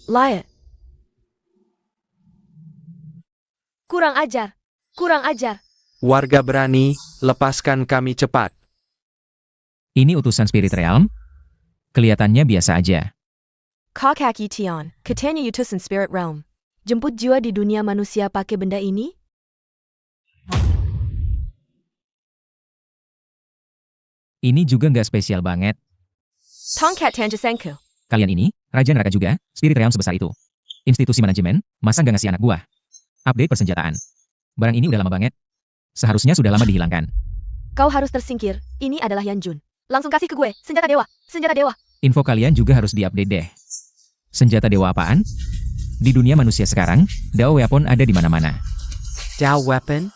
Liar. Kurang ajar. Kurang ajar. Warga berani, lepaskan kami cepat. Ini utusan Spirit Realm? Kelihatannya biasa aja. Kakaki Tion, katanya utusan Spirit Realm. Jemput jiwa di dunia manusia pakai benda ini? Ini juga nggak spesial banget. Tongkat Tanjasenku. Kalian ini, Raja Neraka juga, Spirit Realm sebesar itu. Institusi manajemen, masa nggak ngasih anak buah? Update persenjataan. Barang ini udah lama banget. Seharusnya sudah lama dihilangkan. Kau harus tersingkir, ini adalah Yanjun. Langsung kasih ke gue, senjata dewa, senjata dewa. Info kalian juga harus diupdate deh. Senjata dewa apaan? Di dunia manusia sekarang, Dao Weapon ada di mana-mana. Dao Weapon?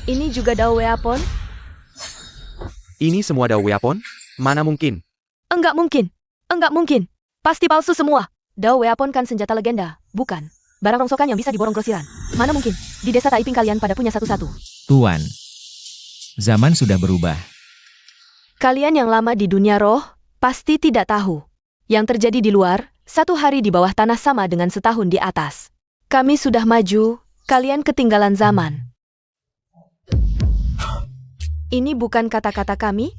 Ini juga Dao Weapon? Ini semua Dao Weapon? Mana mungkin? Enggak mungkin. Enggak mungkin. Pasti palsu semua. Dao Weapon kan senjata legenda, bukan? Barang rongsokan yang bisa diborong grosiran. Mana mungkin? Di desa Taiping kalian pada punya satu-satu. Tuan. Zaman sudah berubah. Kalian yang lama di dunia roh, pasti tidak tahu. Yang terjadi di luar, satu hari di bawah tanah sama dengan setahun di atas. Kami sudah maju, kalian ketinggalan zaman. Ini bukan kata-kata kami?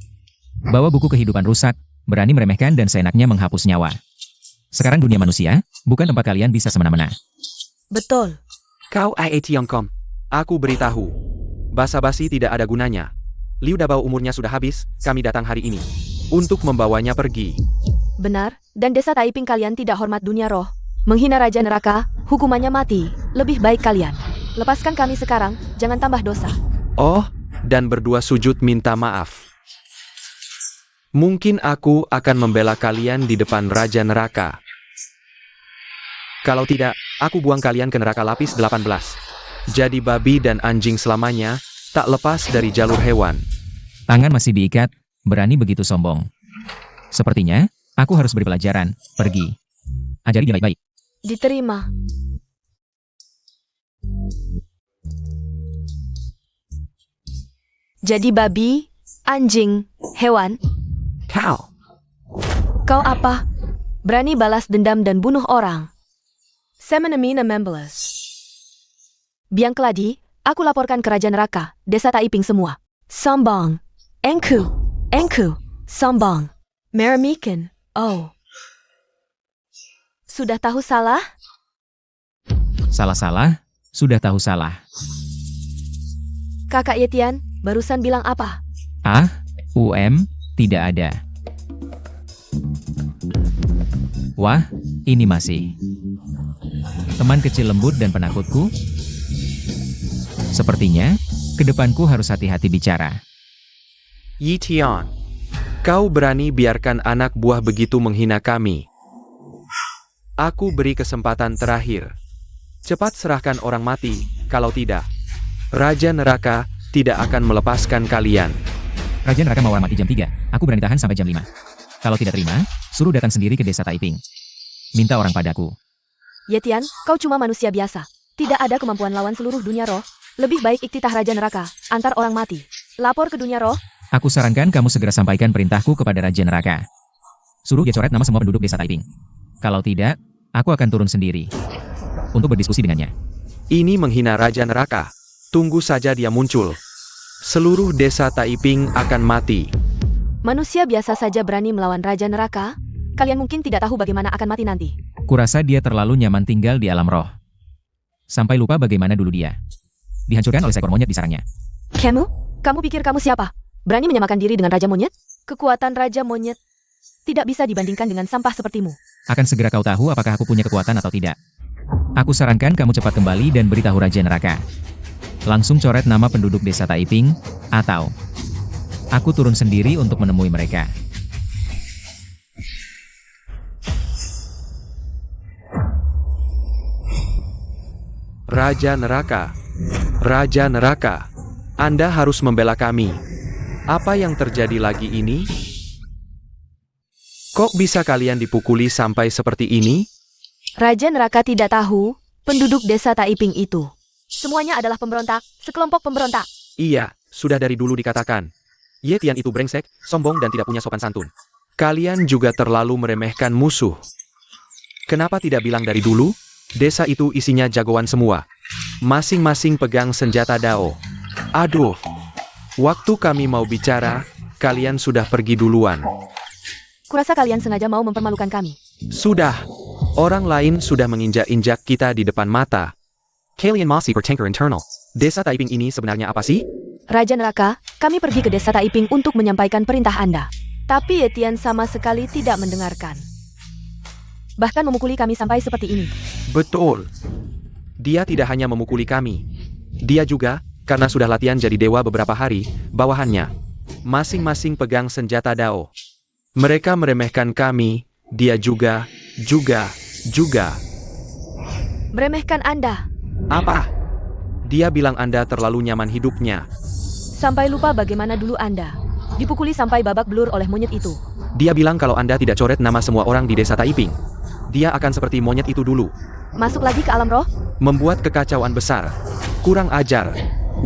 Bawa buku kehidupan rusak, berani meremehkan dan seenaknya menghapus nyawa. Sekarang dunia manusia, bukan tempat kalian bisa semena-mena. Betul. Kau IAT Yongkom. Aku beritahu. Basa-basi tidak ada gunanya. Liu Dabao umurnya sudah habis, kami datang hari ini. Untuk membawanya pergi. Benar, dan desa Taiping kalian tidak hormat dunia roh. Menghina Raja Neraka, hukumannya mati. Lebih baik kalian lepaskan kami sekarang, jangan tambah dosa. Oh, dan berdua sujud minta maaf. Mungkin aku akan membela kalian di depan Raja Neraka. Kalau tidak, aku buang kalian ke neraka lapis 18. Jadi babi dan anjing selamanya, tak lepas dari jalur hewan. Tangan masih diikat, berani begitu sombong. Sepertinya, aku harus beri pelajaran, pergi. Ajari dia baik-baik. Diterima. Jadi babi, anjing, hewan. Kau apa? Berani balas dendam dan bunuh orang. Semenemina Membelas. Biang keladi, aku laporkan ke Raja Neraka, desa Taiping semua. Sombong. Engku, sombong. Meremikan, oh. Sudah tahu salah? Salah-salah, sudah tahu salah. Kakak Yetian, Barusan bilang apa? Ah, tidak ada. Wah, ini masih teman kecil lembut dan penakutku. Sepertinya, ke depanku harus hati-hati bicara. Yi Tian, kau berani biarkan anak buah begitu menghina kami? Aku beri kesempatan terakhir. Cepat serahkan orang mati, kalau tidak, Raja Neraka tidak akan melepaskan kalian. Raja Neraka mau orang mati jam 3, aku berani tahan sampai jam 5. Kalau tidak terima, suruh datang sendiri ke desa Taiping. Minta orang padaku. Ye Tian, kau cuma manusia biasa. Tidak ada kemampuan lawan seluruh dunia roh. Lebih baik iktitah Raja Neraka, antar orang mati. Lapor ke dunia roh. Aku sarankan kamu segera sampaikan perintahku kepada Raja Neraka. Suruh dia coret nama semua penduduk desa Taiping. Kalau tidak, aku akan turun sendiri untuk berdiskusi dengannya. Ini menghina Raja Neraka. Tunggu saja dia muncul. Seluruh desa Taiping akan mati. Manusia biasa saja berani melawan Raja Neraka? Kalian mungkin tidak tahu bagaimana akan mati nanti. Kurasa dia terlalu nyaman tinggal di alam roh. Sampai lupa bagaimana dulu dia dihancurkan oleh seekor monyet di sarangnya. Kamu pikir kamu siapa? Berani menyamakan diri dengan Raja Monyet? Kekuatan Raja Monyet tidak bisa dibandingkan dengan sampah sepertimu. Akan segera kau tahu apakah aku punya kekuatan atau tidak. Aku sarankan kamu cepat kembali dan beritahu Raja Neraka. Langsung coret nama penduduk desa Taiping, atau aku turun sendiri untuk menemui mereka. Raja Neraka. Raja Neraka. Anda harus membela kami. Apa yang terjadi lagi ini? Kok bisa kalian dipukuli sampai seperti ini? Raja Neraka tidak tahu penduduk desa Taiping itu. Semuanya adalah pemberontak, sekelompok pemberontak. Iya, sudah dari dulu dikatakan. Ye Tian itu brengsek, sombong dan tidak punya sopan santun. Kalian juga terlalu meremehkan musuh. Kenapa tidak bilang dari dulu? Desa itu isinya jagoan semua. Masing-masing pegang senjata dao. Aduh. Waktu kami mau bicara, kalian sudah pergi duluan. Kurasa kalian sengaja mau mempermalukan kami. Sudah. Orang lain sudah menginjak-injak kita di depan mata. Kalian masih bertengkar internal. Desa Taiping ini sebenarnya apa sih? Raja Neraka, kami pergi ke desa Taiping untuk menyampaikan perintah Anda. Tapi Ye Tian sama sekali tidak mendengarkan. Bahkan memukuli kami sampai seperti ini. Betul. Dia tidak hanya memukuli kami. Dia juga, karena sudah latihan jadi dewa beberapa hari, bawahannya masing-masing pegang senjata dao. Mereka meremehkan kami, dia juga. Meremehkan Anda. Apa? Dia bilang Anda terlalu nyaman hidupnya. Sampai lupa bagaimana dulu Anda dipukuli sampai babak belur oleh monyet itu. Dia bilang kalau Anda tidak coret nama semua orang di desa Taiping, dia akan seperti monyet itu dulu. Masuk lagi ke alam roh? Membuat kekacauan besar. Kurang ajar.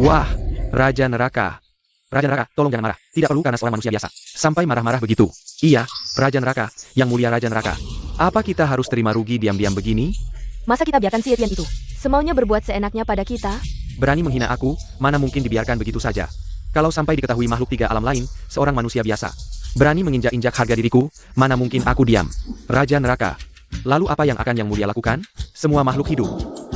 Wah, Raja Neraka. Raja Neraka, tolong jangan marah. Tidak perlu karena seorang manusia biasa. Sampai marah-marah begitu. Iya, Raja Neraka, yang mulia Raja Neraka. Apa kita harus terima rugi diam-diam begini? Masa kita biarkan si Ye Tian itu semaunya berbuat seenaknya pada kita? Berani menghina aku, mana mungkin dibiarkan begitu saja. Kalau sampai diketahui makhluk tiga alam lain, seorang manusia biasa berani menginjak-injak harga diriku, mana mungkin aku diam. Raja Neraka. Lalu apa yang akan Yang Mulia lakukan? Semua makhluk hidup.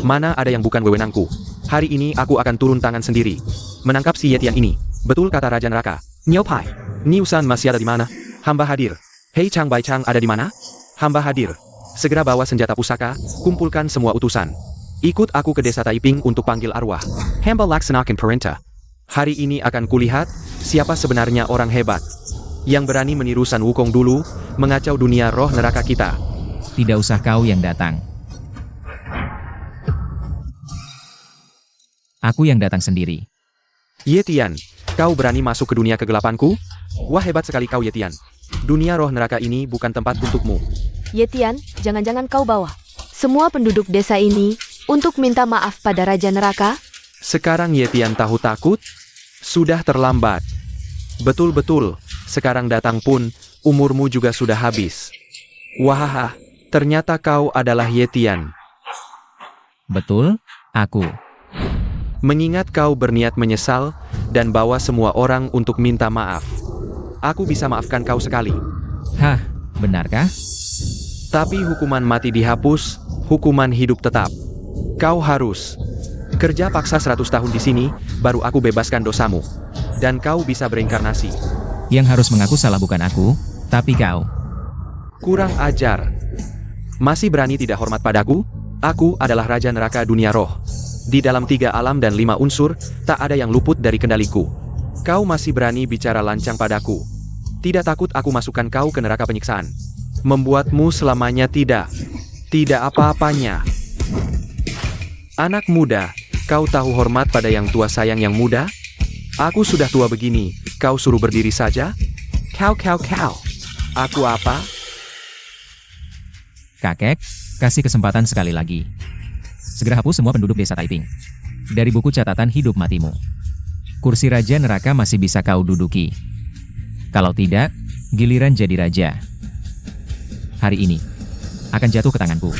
Mana ada yang bukan wewenangku. Hari ini aku akan turun tangan sendiri. Menangkap si Ye Tian ini. Betul kata Raja Neraka. Nyopai. Niusan masih ada di mana? Hamba hadir. Hei Chang Bai Chang ada di mana? Hamba hadir. Segera bawa senjata pusaka, kumpulkan semua utusan. Ikut aku ke desa Taiping untuk panggil arwah. Hamba laksanakan perintah. Hari ini akan kulihat siapa sebenarnya orang hebat yang berani meniru San Wukong dulu, mengacau dunia roh neraka kita. Tidak usah kau yang datang. Aku yang datang sendiri. Ye Tian, kau berani masuk ke dunia kegelapanku? Wah hebat sekali kau Ye Tian. Dunia roh neraka ini bukan tempat untukmu. Ye Tian, jangan-jangan kau bawa semua penduduk desa ini untuk minta maaf pada Raja Neraka? Sekarang Ye Tian tahu takut? Sudah terlambat. Betul-betul, sekarang datang pun, umurmu juga sudah habis. Wahaha, ternyata kau adalah Ye Tian. Betul, aku. Mengingat kau berniat menyesal, dan bawa semua orang untuk minta maaf. Aku bisa maafkan kau sekali. Hah, benarkah? Tapi hukuman mati dihapus, hukuman hidup tetap. Kau harus kerja paksa 100 tahun di sini, baru aku bebaskan dosamu. dan kau bisa bereinkarnasi. Yang harus mengaku salah bukan aku, tapi kau. Kurang ajar. Masih berani tidak hormat padaku? Aku adalah Raja Neraka Dunia Roh. Di dalam 3 alam dan 5 unsur, tak ada yang luput dari kendaliku. Kau masih berani bicara lancang padaku? Tidak takut aku masukkan kau ke neraka penyiksaan? Membuatmu selamanya tidak apa-apanya. Anak muda, kau tahu hormat pada yang tua sayang yang muda? Aku sudah tua begini, kau suruh berdiri saja? Kau. Aku apa? Kakek, kasih kesempatan sekali lagi. Segera hapus semua penduduk desa Taiping dari buku catatan hidup matimu. Kursi Raja Neraka masih bisa kau duduki. Kalau tidak, giliran jadi raja hari ini akan jatuh ke tanganku.